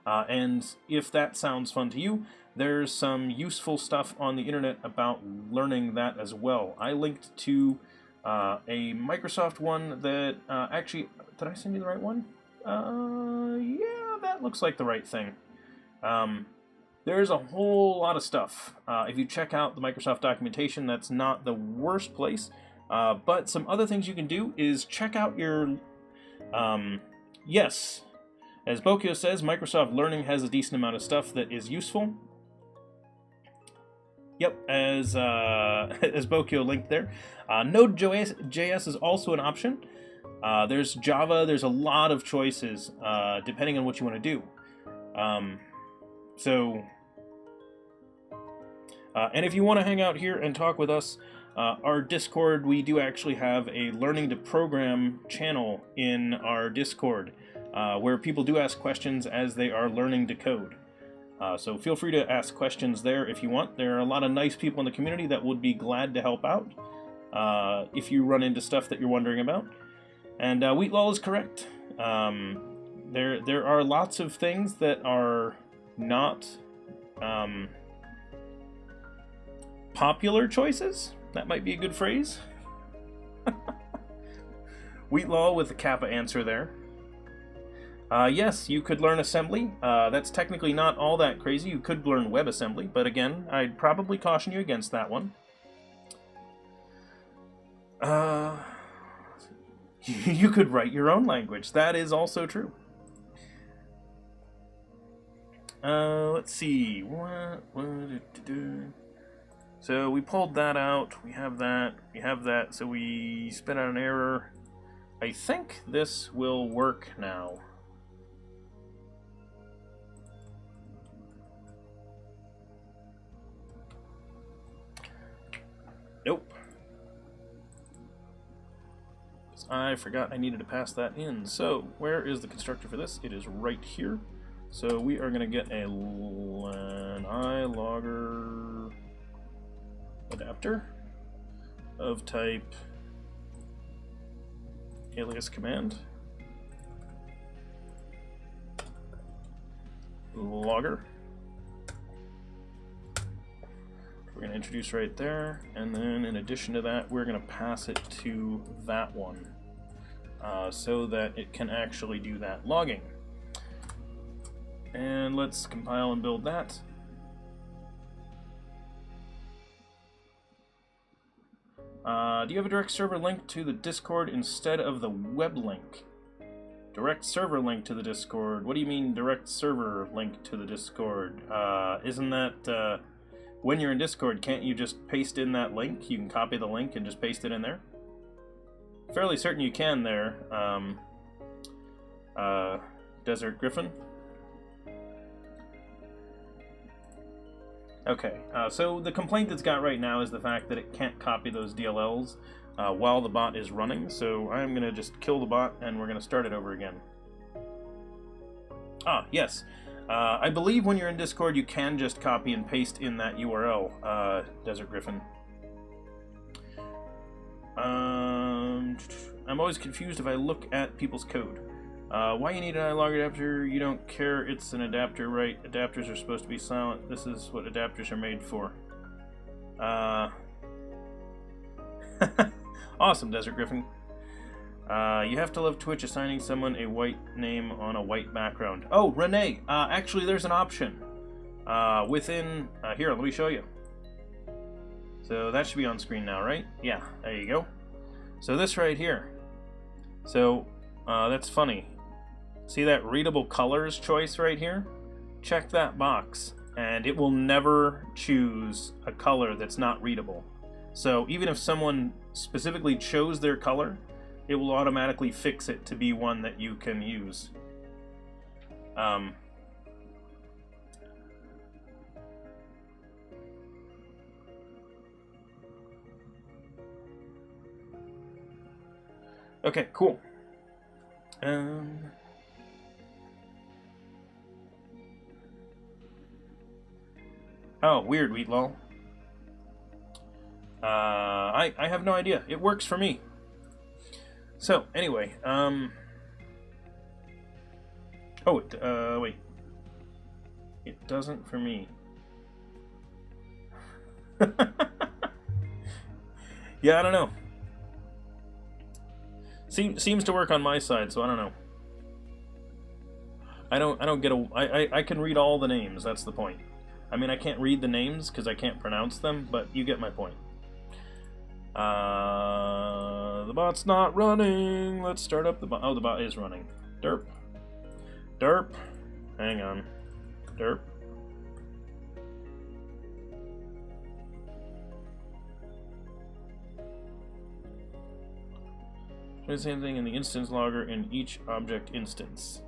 Speaker 1: and if that sounds fun to you, there's some useful stuff on the internet about learning that as well. I linked to a Microsoft one that actually, did I send you the right one? Yeah, that looks like the right thing. There's a whole lot of stuff. If you check out the Microsoft documentation, that's not the worst place. But some other things you can do is check out your, yes, as Bokyo says, Microsoft Learning has a decent amount of stuff that is useful. Yep, as Bokyo linked there. Node.js is also an option. There's Java, there's a lot of choices, depending on what you want to do. And if you want to hang out here and talk with us, our Discord, we do actually have a Learning to Program channel in our Discord, where people do ask questions as they are learning to code. So feel free to ask questions there if you want. There are a lot of nice people in the community that would be glad to help out if you run into stuff that you're wondering about. And Wheatlaw is correct. There are lots of things that are not popular choices. That might be a good phrase. Wheatlaw with the Kappa answer there. Yes, you could learn assembly. That's technically not all that crazy. You could learn WebAssembly, but again, I'd probably caution you against that one. You could write your own language. That is also true. Let's see. So we pulled that out. We have that. We have that. So we spit out an error. I think this will work now. Nope. I forgot I needed to pass that in. So where is the constructor for this? It is right here. So we are going to get an iLogger adapter of type alias command logger. We're going to introduce right there, and then in addition to that, we're going to pass it to that one so that it can actually do that logging. And let's compile and build that. Do you have a direct server link to the Discord instead of the web link? Direct server link to the Discord? What do you mean direct server link to the Discord? Isn't that, when you're in Discord, can't you just paste in that link? You can copy the link and just paste it in there? Fairly certain you can there, Desert Griffin. Okay, so the complaint it's got right now is the fact that it can't copy those DLLs while the bot is running, so I'm going to just kill the bot and we're going to start it over again. Ah, yes. I believe when you're in Discord you can just copy and paste in that URL, Desert Griffin. I'm always confused if I look at people's code. Why you need an iLogger adapter? You don't care. It's an adapter, right? Adapters are supposed to be silent. This is what adapters are made for. Awesome, Desert Griffin. You have to love Twitch assigning someone a white name on a white background. Oh, Renee! Actually, there's an option. Within... here, let me show you. So that should be on screen now, right? Yeah, there you go. So this right here. So, that's funny. See that readable colors choice right here? Check that box, and it will never choose a color that's not readable. So even if someone specifically chose their color, it will automatically fix it to be one that you can use. Okay, cool. Oh, weird, Wheatlol. I have no idea. It works for me. So, anyway, oh, wait. It doesn't for me. Yeah, I don't know. Seems to work on my side, so I don't know. I don't get I can read all the names, that's the point. I mean, I can't read the names because I can't pronounce them, but you get my point. The bot's not running. Let's start up the bot. Oh, the bot is running. Derp. Derp. Hang on. Derp. Do the same thing in the instance logger in each object instance.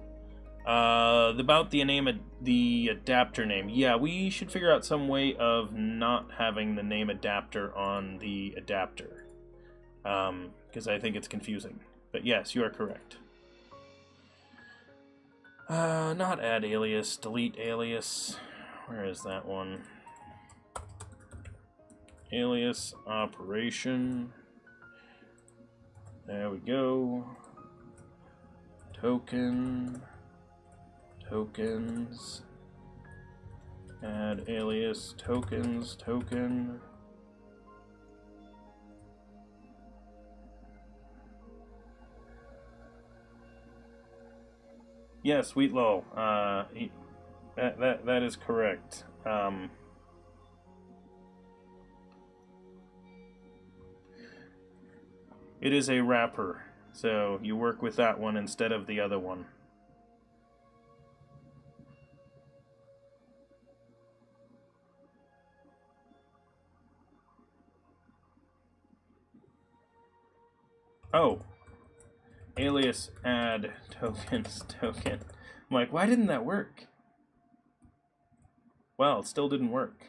Speaker 1: About the adapter name. Yeah, we should figure out some way of not having the name adapter on the adapter. Because I think it's confusing. But yes, you are correct. Not add alias, delete alias. Where is that one? Alias operation. There we go. Token. Tokens. Add alias, tokens, token. Yes, Wheatlow. That is correct. It is a wrapper, so you work with that one instead of the other one. Oh, alias add tokens token. I'm like, why didn't that work? Well, it still didn't work.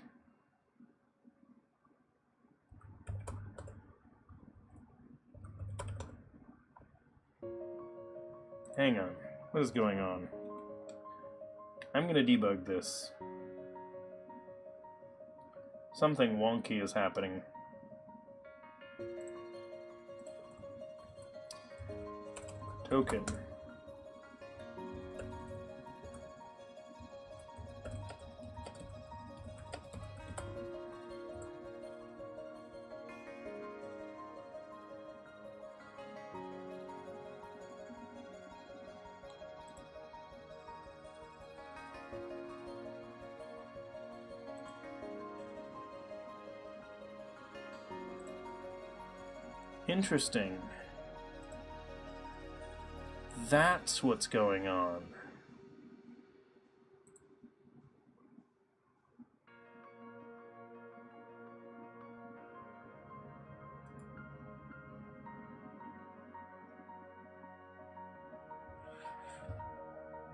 Speaker 1: Hang on, what is going on? I'm gonna debug this. Something wonky is happening. Token. Interesting. That's what's going on.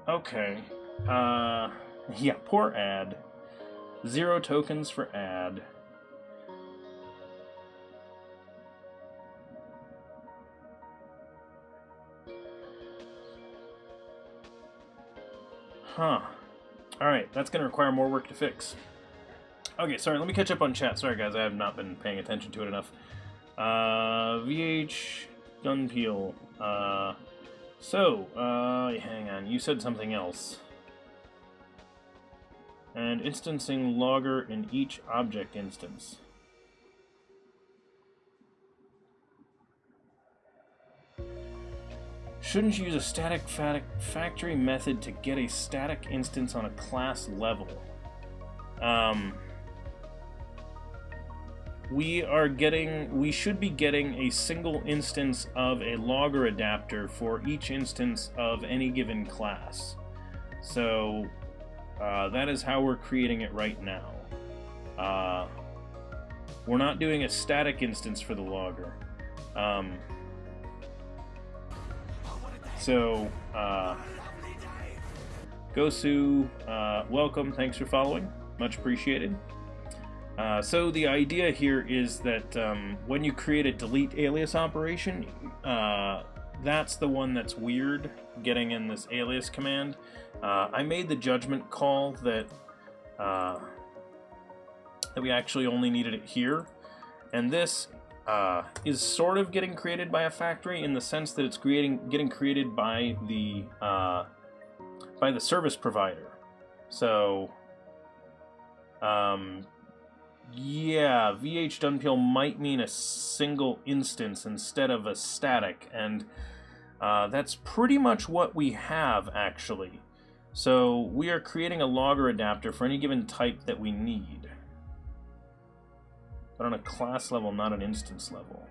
Speaker 1: Okay. Yeah, poor ad. 0 tokens for ad. Huh. Alright, that's going to require more work to fix. Okay, sorry, let me catch up on chat. Sorry, guys, I have not been paying attention to it enough. VH Gunpeel. Hang on, you said something else. And instancing logger in each object instance. Shouldn't you use a static factory method to get a static instance on a class level? We should be getting a single instance of a logger adapter for each instance of any given class. So that is how we're creating it right now. We're not doing a static instance for the logger. Gosu, welcome, thanks for following, much appreciated. So the idea here is that when you create a delete alias operation, that's the one that's weird, getting in this alias command. I made the judgment call that we actually only needed it here, and this is sort of getting created by a factory in the sense that it's getting created by the service provider. So yeah, VH-Dunpeel might mean a single instance instead of a static, and that's pretty much what we have, actually. So we are creating a logger adapter for any given type that we need, but on a class level, not an instance level.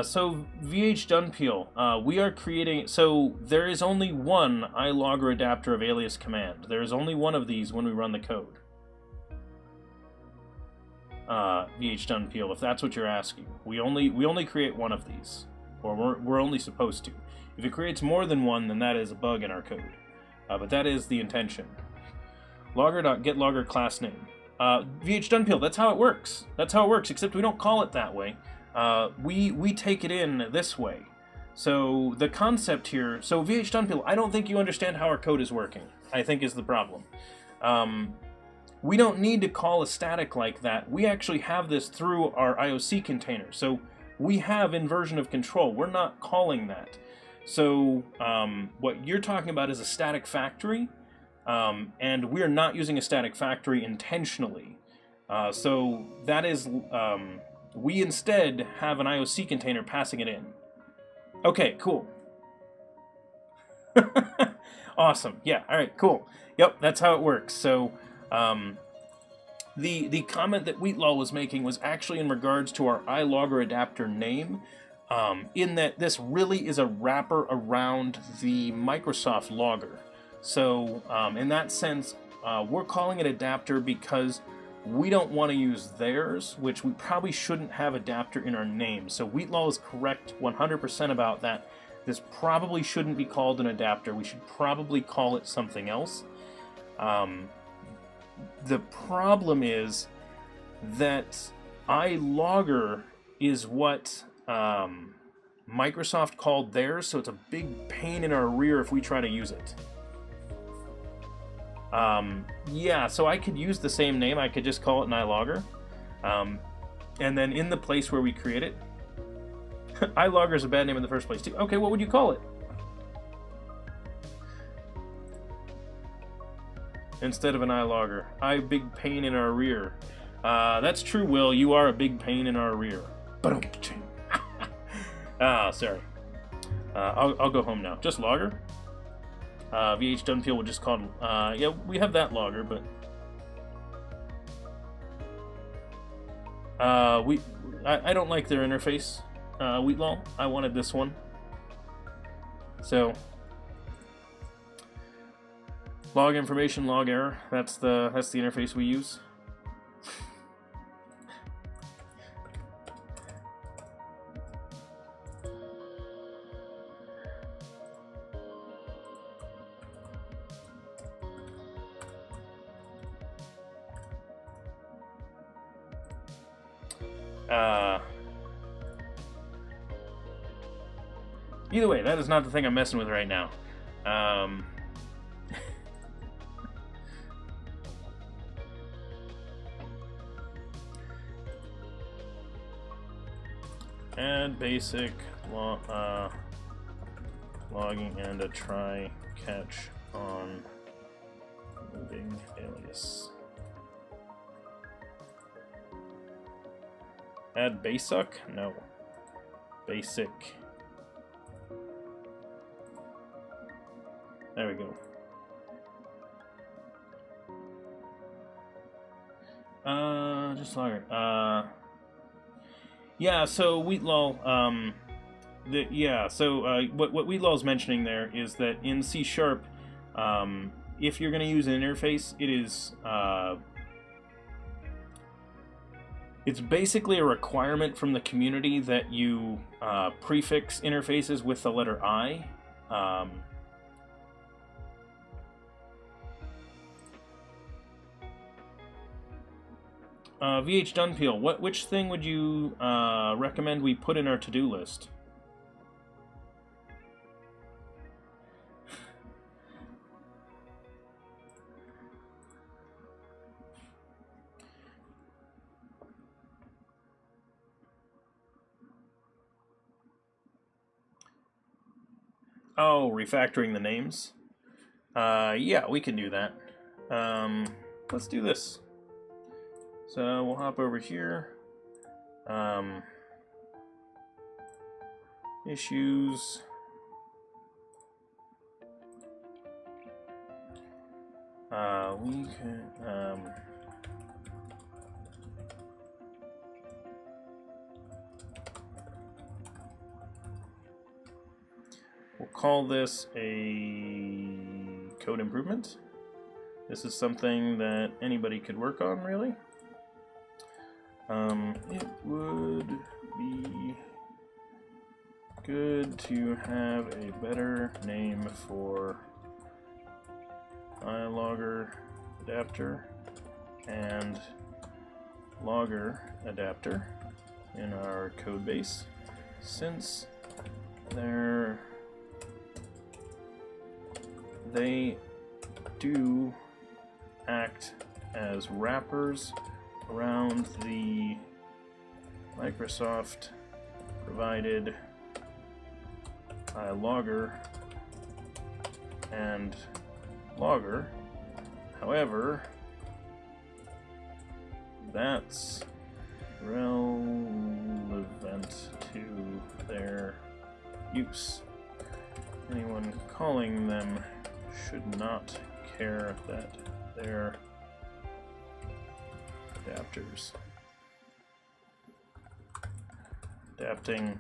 Speaker 1: So VH-Dunpeel, we are creating, so there is only one iLogger adapter of alias command. There is only one of these when we run the code. VH-Dunpeel, if that's what you're asking. We only create one of these, or we're only supposed to. If it creates more than one, then that is a bug in our code. But that is the intention. Logger.getLogger class name. VH-Dunpeel, that's how it works. That's how it works, except we don't call it that way. We take it in this way. So the concept here, so VH-Dunpeel, I don't think you understand how our code is working, I think is the problem. We don't need to call a static like that. We actually have this through our IOC container. So we have inversion of control. We're not calling that. So what you're talking about is a static factory, and we're not using a static factory intentionally. So that is, we instead have an IOC container passing it in. Okay, cool. Awesome. Yeah, all right, cool. Yep, that's how it works. So the comment that Wheatlaw was making was actually in regards to our iLogger adapter name, in that this really is a wrapper around the Microsoft logger. So in that sense, we're calling it adapter because we don't want to use theirs, which we probably shouldn't have adapter in our name. So Wheatlaw is correct 100% about that. This probably shouldn't be called an adapter. We should probably call it something else. The problem is that iLogger is what Microsoft called theirs, so it's a big pain in our rear if we try to use it. Yeah, so I could use the same name. I could just call it an iLogger. And then in the place where we create it, iLogger is a bad name in the first place too. Okay, what would you call it? Instead of an iLogger. Big pain in our rear. That's true, Will. You are a big pain in our rear. Sorry. I'll go home now. Just logger? VH-Dunpeel will just call... yeah, we have that logger, but... I don't like their interface, Wheatlaw. I wanted this one. So... log information, log error. That's the interface we use. Either way, that is not the thing I'm messing with right now. Add basic logging and a try catch on moving alias. Add basic? No. Basic. There we go. Just logger. Yeah, so Wheatlaw, what Wheatlaw is mentioning there is that in C#, if you're going to use an interface, it's basically a requirement from the community that you prefix interfaces with the letter I. VH Dunpeel, which thing would you recommend we put in our to-do list? Oh, refactoring the names? Yeah, we can do that. Let's do this. So we'll hop over here. Issues. We can. We'll call this a code improvement. This is something that anybody could work on, really. It would be good to have a better name for iLogger adapter and logger adapter in our code base, since they do act as wrappers around the Microsoft provided iLogger and logger. However, that's relevant to their use. Anyone calling them should not care that they're adapters. Adapting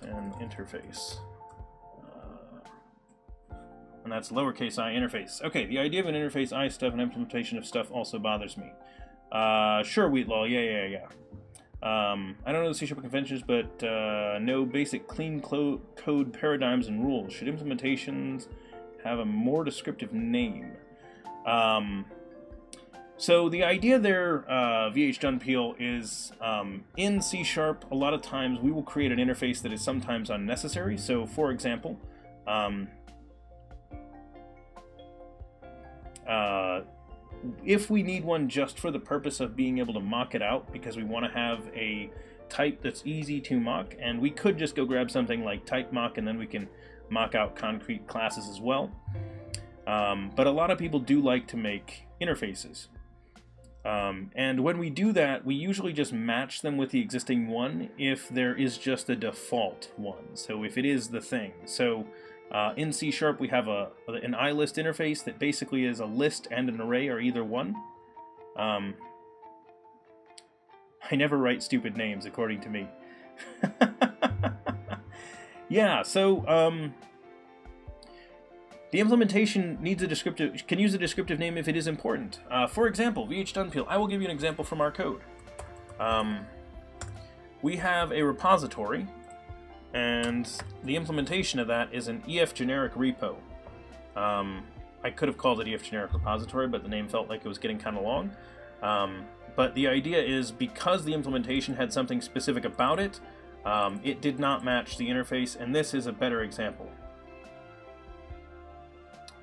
Speaker 1: an interface. And that's lowercase I interface. Okay, the idea of an interface I stuff and implementation of stuff also bothers me. Sure, Wheatlaw, yeah. I don't know the C# conventions, but no basic clean code paradigms and rules. Should implementations have a more descriptive name? So the idea there, VH Dunpeel, is in C#, a lot of times we will create an interface that is sometimes unnecessary. So, for example, if we need one just for the purpose of being able to mock it out, because we want to have a type that's easy to mock, and we could just go grab something like type mock, and then we can mock out concrete classes as well. But a lot of people do like to make interfaces. And when we do that, we usually just match them with the existing one if there is just a default one. So if it is the thing. So in C# we have an iList interface that basically is a list and an array are either one. I never write stupid names, according to me. Yeah, so the implementation needs can use a descriptive name if it is important. For example, VH Dunpeel. I will give you an example from our code. We have a repository, and the implementation of that is an EF generic repo. I could have called it EF generic repository, but the name felt like it was getting kind of long. But the idea is, because the implementation had something specific about it, it did not match the interface, and this is a better example.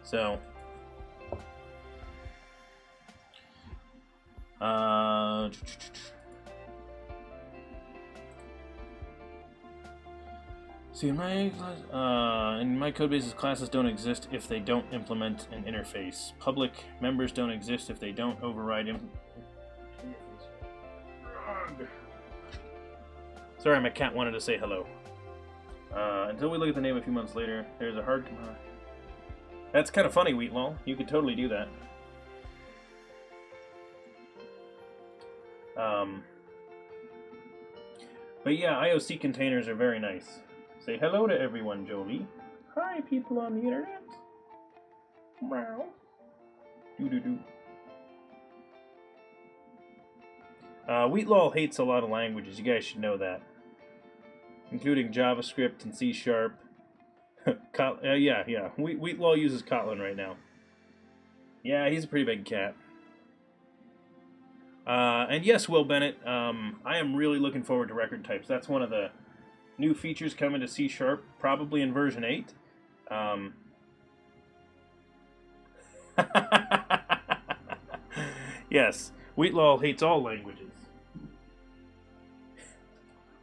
Speaker 1: So, see, in my code bases, classes don't exist if they don't implement an interface. Public members don't exist if they don't override interface. Sorry, my cat wanted to say hello. Until we look at the name a few months later, there's a hard... That's kind of funny, Wheatlaw. You could totally do that. But yeah, IOC containers are very nice. Say hello to everyone, Jolie. Hi, people on the internet. Wow. Doo-doo-doo. Wheatlaw hates a lot of languages. You guys should know that. Including JavaScript and C#. Yeah. Wheatlaw uses Kotlin right now. Yeah, he's a pretty big cat. And yes, Will Bennett, I am really looking forward to record types. That's one of the new features coming to C#, probably in version 8. Yes, Wheatlaw hates all languages.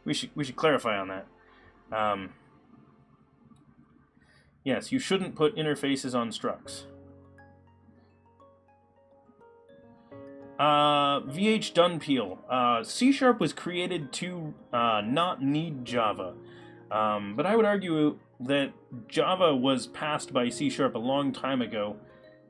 Speaker 1: We should clarify on that. Yes, you shouldn't put interfaces on structs. VH Dunpeel. C# was created to not need Java. But I would argue that Java was passed by C# a long time ago.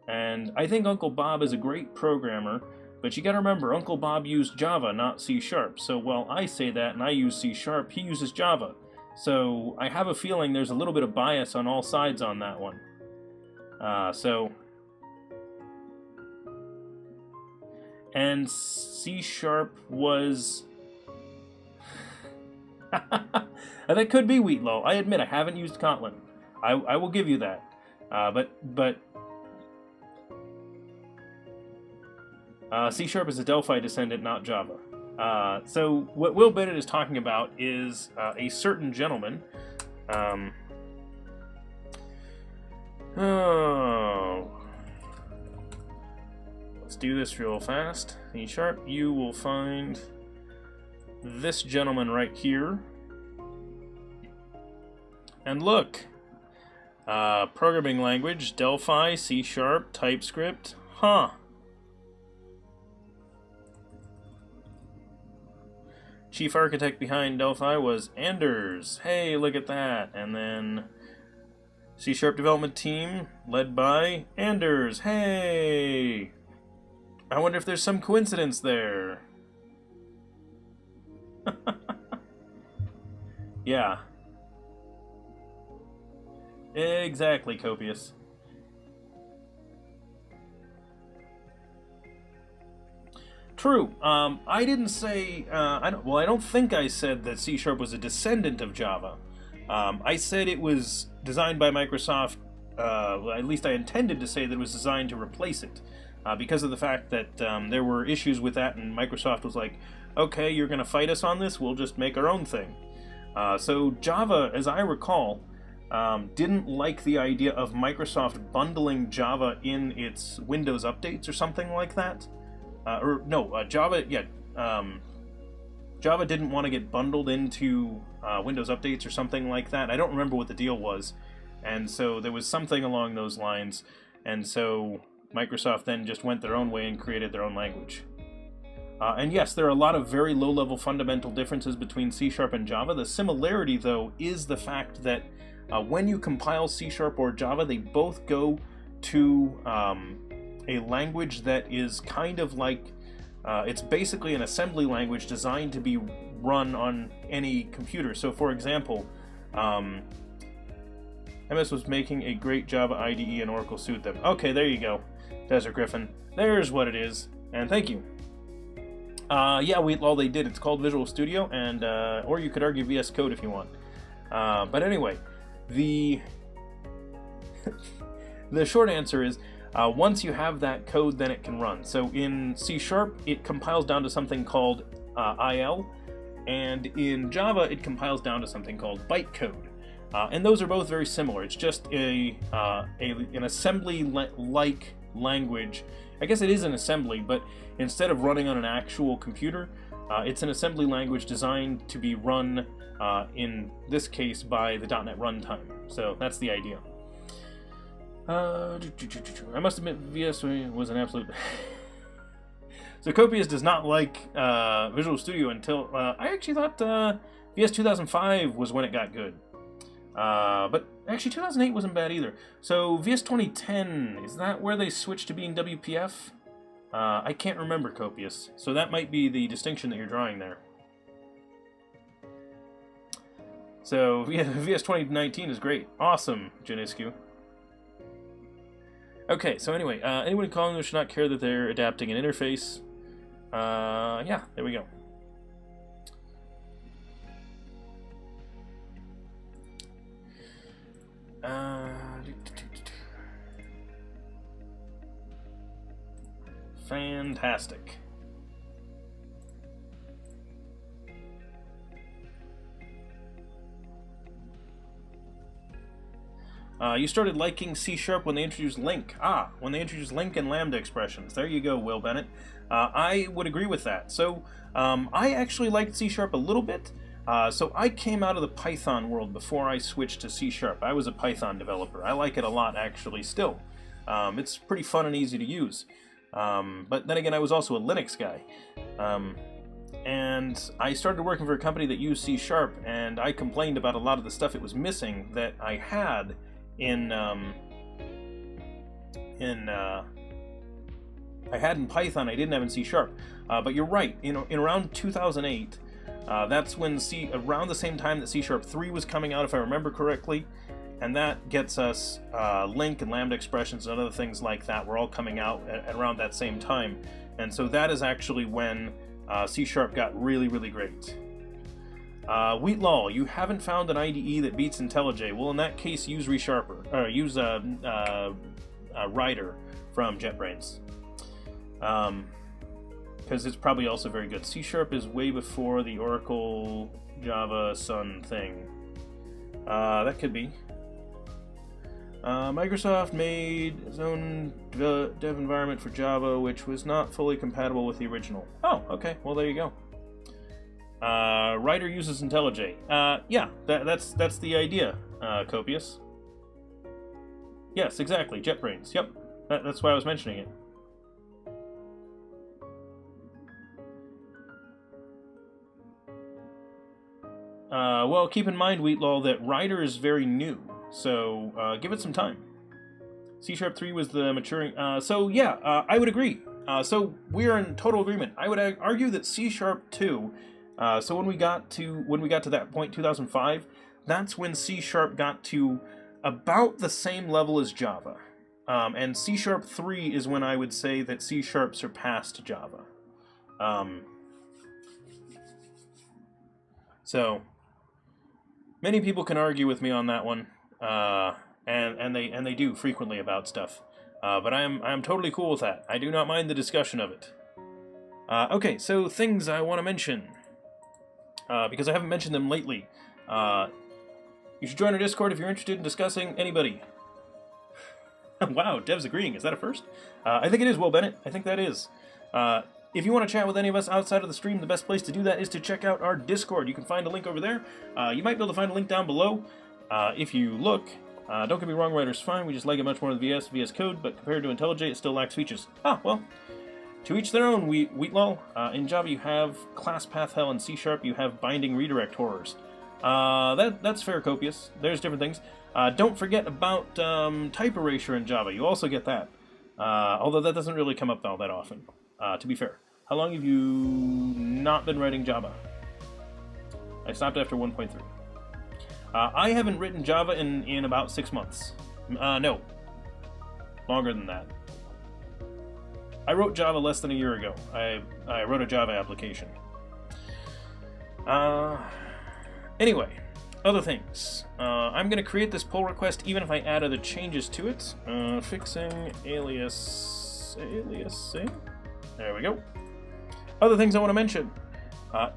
Speaker 1: And I think Uncle Bob is a great programmer. But you gotta remember, Uncle Bob used Java, not C#. So while I say that and I use C#, he uses Java. So I have a feeling there's a little bit of bias on all sides on that one. And C# was... That could be Wheatlaw. I admit I haven't used Kotlin. I will give you that. But C# is a Delphi descendant, not Java. So what Will Bennett is talking about is a certain gentleman. Let's do this real fast. C#, you will find this gentleman right here. And look, programming language, Delphi, C#, TypeScript, huh. Chief architect behind Delphi was Anders. Hey, look at that. And then C# development team led by Anders. Hey! I wonder if there's some coincidence there. Yeah. Exactly, Copious. True. I didn't say... I don't think I said that C# was a descendant of Java. I said it was designed by Microsoft. At least I intended to say that it was designed to replace it. Because of the fact that there were issues with that, and Microsoft was like, okay, you're going to fight us on this, we'll just make our own thing. So Java, as I recall, didn't like the idea of Microsoft bundling Java in its Windows updates or something like that. Java didn't want to get bundled into Windows updates or something like that. I don't remember what the deal was. And so there was something along those lines. And so Microsoft then just went their own way and created their own language. And yes, there are a lot of very low-level fundamental differences between C# and Java. The similarity, though, is the fact that when you compile C# or Java, they both go to a language that is kind of like... it's basically an assembly language designed to be run on any computer. So, for example, MS was making a great Java IDE and Oracle suit them. Okay, there you go, Desert Griffin. There's what it is, and thank you. Yeah, Wheatlaw, they did. It's called Visual Studio, and or you could argue VS Code if you want. But anyway, the short answer is, once you have that code, then it can run. So in C#, it compiles down to something called IL, and in Java, it compiles down to something called bytecode. And those are both very similar. It's just an assembly-like language. I guess it is an assembly, but instead of running on an actual computer, it's an assembly language designed to be run, in this case, by the .NET runtime. So that's the idea. I must admit, VS was an absolute... So Copious does not like Visual Studio until... I actually thought VS 2005 was when it got good. But actually 2008 wasn't bad either. So VS 2010, is that where they switched to being WPF? I can't remember, Copious. So that might be the distinction that you're drawing there. So VS 2019 is great. Awesome, Janiscu. Okay, so anyway, anyone calling them should not care that they're adapting an interface. Yeah, there we go. Fantastic. You started liking C# when they introduced link. When they introduced link and lambda expressions. There you go, Will Bennett. I would agree with that. So, I actually liked C# a little bit. So I came out of the Python world before I switched to C#. I was a Python developer. I like it a lot, actually, still. It's pretty fun and easy to use. But then again, I was also a Linux guy. And I started working for a company that used C#, and I complained about a lot of the stuff it was missing that I had in Python. I didn't have in C#. But you're right. In around 2008, that's when around the same time that C# 3 was coming out, if I remember correctly, and that gets us link and lambda expressions and other things like that were all coming out at around that same time. And so that is actually when C# got really, really great. Wheatlaw, you haven't found an IDE that beats IntelliJ. Well, in that case, use ReSharper. Use Rider from JetBrains. Because it's probably also very good. C# is way before the Oracle Java Sun thing. That could be. Microsoft made its own dev environment for Java, which was not fully compatible with the original. Oh, okay. Well, there you go. Rider uses IntelliJ. Yeah, that's the idea, Copious. Yes, exactly. JetBrains. Yep. That's why I was mentioning it. Well, keep in mind, Wheatlaw, that Rider is very new, so give it some time. C# 3 was the maturing. So yeah, I would agree. So we're in total agreement. I would argue that C# 2. So when we got to that point, 2005, that's when C# got to about the same level as Java, and C# 3 is when I would say that C# surpassed Java. So many people can argue with me on that one, and they do frequently about stuff. But I'm totally cool with that. I do not mind the discussion of it. Okay, so things I want to mention, because I haven't mentioned them lately. You should join our Discord if you're interested in discussing anybody. Wow, Dev's agreeing. Is that a first? I think it is, Will Bennett. I think that is. If you want to chat with any of us outside of the stream, the best place to do that is to check out our Discord. You can find a link over there. You might be able to find a link down below if you look. Don't get me wrong, Rider's fine. We just like it much more than VS Code, but compared to IntelliJ, it still lacks features. Well, to each their own, Wheatlaw. In Java, you have class path hell. In C# you have binding redirect horrors. That's fair, Copious. There's different things. Don't forget about type erasure in Java. You also get that. Although that doesn't really come up all that often, to be fair. How long have you not been writing Java? I stopped after 1.3. I haven't written Java in about 6 months. No. Longer than that. I wrote Java less than a year ago. I wrote a Java application. Anyway, other things. I'm going to create this pull request even if I add other changes to it. Fixing aliasing. There we go. Other things I want to mention.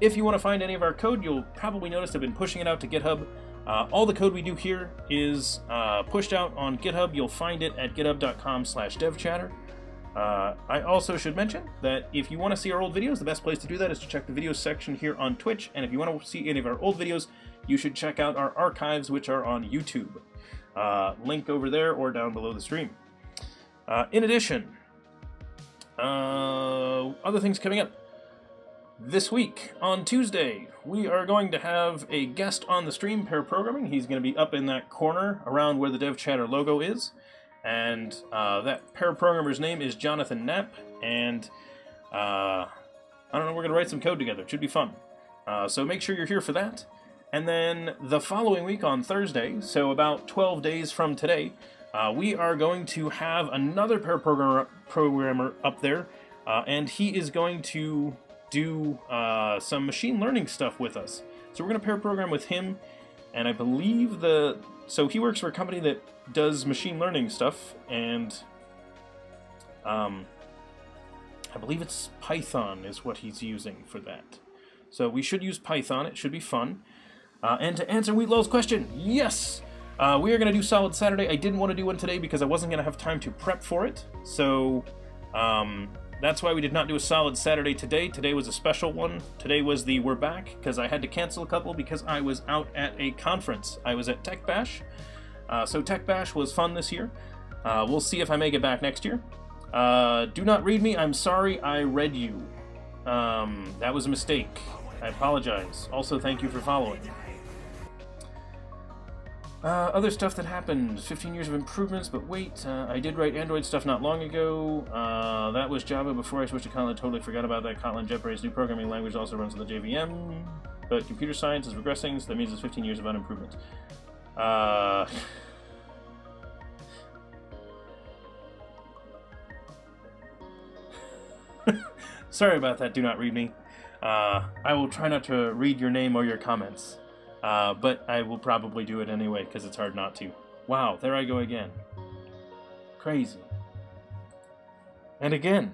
Speaker 1: If you want to find any of our code, you'll probably notice I've been pushing it out to GitHub. All the code we do here is pushed out on GitHub. You'll find it at github.com/devchatter. I also should mention that if you want to see our old videos, the best place to do that is to check the videos section here on Twitch. And if you want to see any of our old videos, you should check out our archives, which are on YouTube. Link over there or down below the stream. In addition, other things coming up. This week, on Tuesday, we are going to have a guest on the stream, pair programming. He's going to be up in that corner around where the DevChatter logo is. And that pair programmer's name is Jonathan Knapp. And I don't know, we're going to write some code together. It should be fun. So make sure you're here for that. And then the following week on Thursday, so about 12 days from today, we are going to have another pair programmer up there. And he is going to do some machine learning stuff with us. So we're going to pair program with him, and I believe so he works for a company that does machine learning stuff, and I believe it's Python is what he's using for that. So we should use Python, it should be fun. And to answer Wheatlow's question, yes! We are going to do Solid Saturday. I didn't want to do one today because I wasn't going to have time to prep for it, so that's why we did not do a Solid Saturday today. Today was a special one. Today was the We're Back, because I had to cancel a couple because I was out at a conference. I was at Tech Bash. So Tech Bash was fun this year. We'll see if I make it back next year. Do not read me. I'm sorry I read you. That was a mistake. I apologize. Also, thank you for following. Other stuff that happened, 15 years of improvements, but wait, I did write Android stuff not long ago. That was Java before I switched to Kotlin. Totally forgot about that. Kotlin JetBrains new programming language also runs on the JVM, but computer science is regressing, so that means it's 15 years of unimprovement. Sorry about that, do not read me. I will try not to read your name or your comments. But I will probably do it anyway, because it's hard not to. Wow, there I go again. Crazy. And again.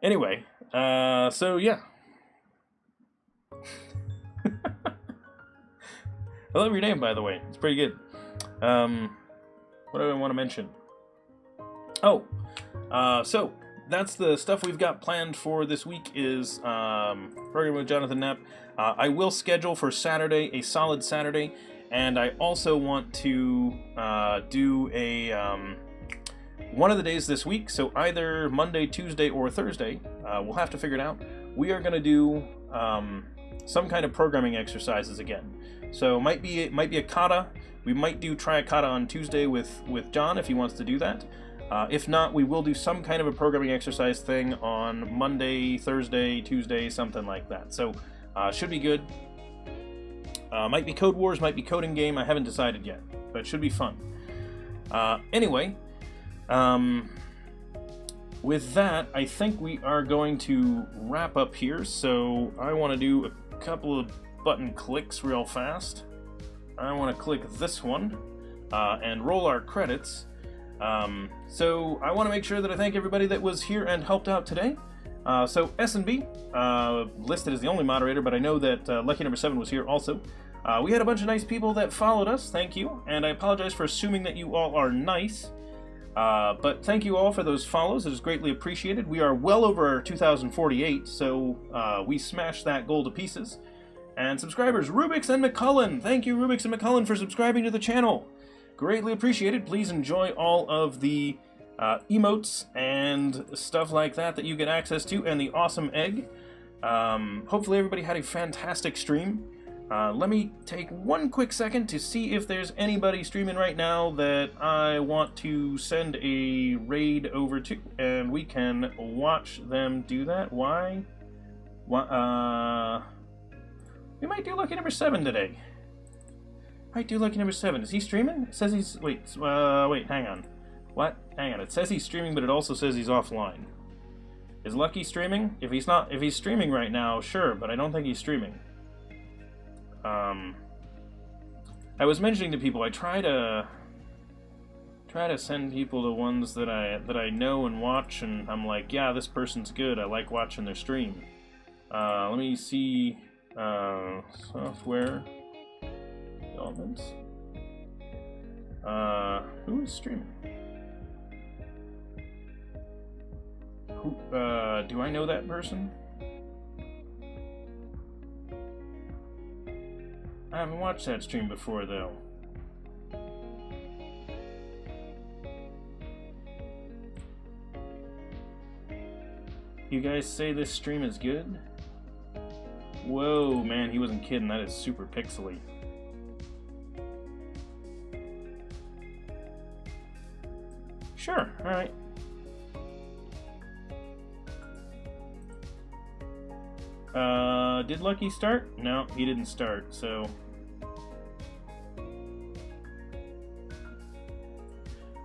Speaker 1: Anyway, so yeah. I love your name, by the way. It's pretty good. What do I want to mention? Oh, so that's the stuff we've got planned for this week is programming with Jonathan Knapp. I will schedule for Saturday a Solid Saturday, and I also want to do a one of the days this week, so either Monday, Tuesday, or Thursday. We'll have to figure it out. We are going to do some kind of programming exercises again. So it might be a kata. We might try a kata on Tuesday with John if he wants to do that. If not, we will do some kind of a programming exercise thing on Monday, Thursday, Tuesday, something like that. So, should be good. Might be Code Wars, might be Coding Game, I haven't decided yet, but it should be fun. Anyway, with that, I think we are going to wrap up here, so I want to do a couple of button clicks real fast. I want to click this one, and roll our credits. So I want to make sure that I thank everybody that was here and helped out today. So S&B, listed as the only moderator, but I know that Lucky Number 7 was here also. We had a bunch of nice people that followed us, thank you, and I apologize for assuming that you all are nice. But thank you all for those follows, it is greatly appreciated. We are well over 2,048, so we smashed that goal to pieces. And subscribers, Rubix and McCullen, thank you Rubix and McCullen for subscribing to the channel. Greatly appreciated. Please enjoy all of the emotes and stuff like that you get access to, and the awesome egg. Hopefully everybody had a fantastic stream. Let me take one quick second to see if there's anybody streaming right now that I want to send a raid over to, and we can watch them do that. Why? We might do Lucky Number 7 today. Might do Lucky Number 7. Is he streaming? It says he's... Wait, hang on. What? Hang on. It says he's streaming, but it also says he's offline. Is Lucky streaming? If he's streaming right now, sure, but I don't think he's streaming. I was mentioning to people, I try to send people to ones that I know and watch, and I'm like, yeah, this person's good. I like watching their stream. Let me see. Software development. Who is streaming? Who, do I know that person? I haven't watched that stream before, though. You guys say this stream is good? Whoa, man, he wasn't kidding. That is super pixely. Sure, alright. Did Lucky start? No, he didn't start, so...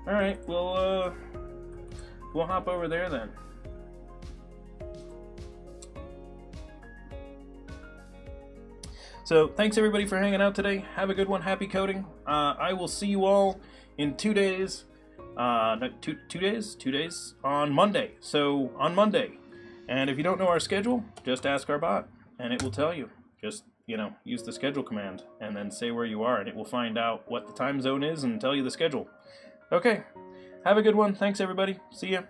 Speaker 1: Alright, we'll hop over there then. So, thanks everybody for hanging out today. Have a good one. Happy coding. I will see you all in 2 days. Two days? On Monday. So, on Monday. And if you don't know our schedule, just ask our bot, and it will tell you. Just, use the schedule command, and then say where you are, and it will find out what the time zone is and tell you the schedule. Okay. Have a good one. Thanks, everybody. See ya.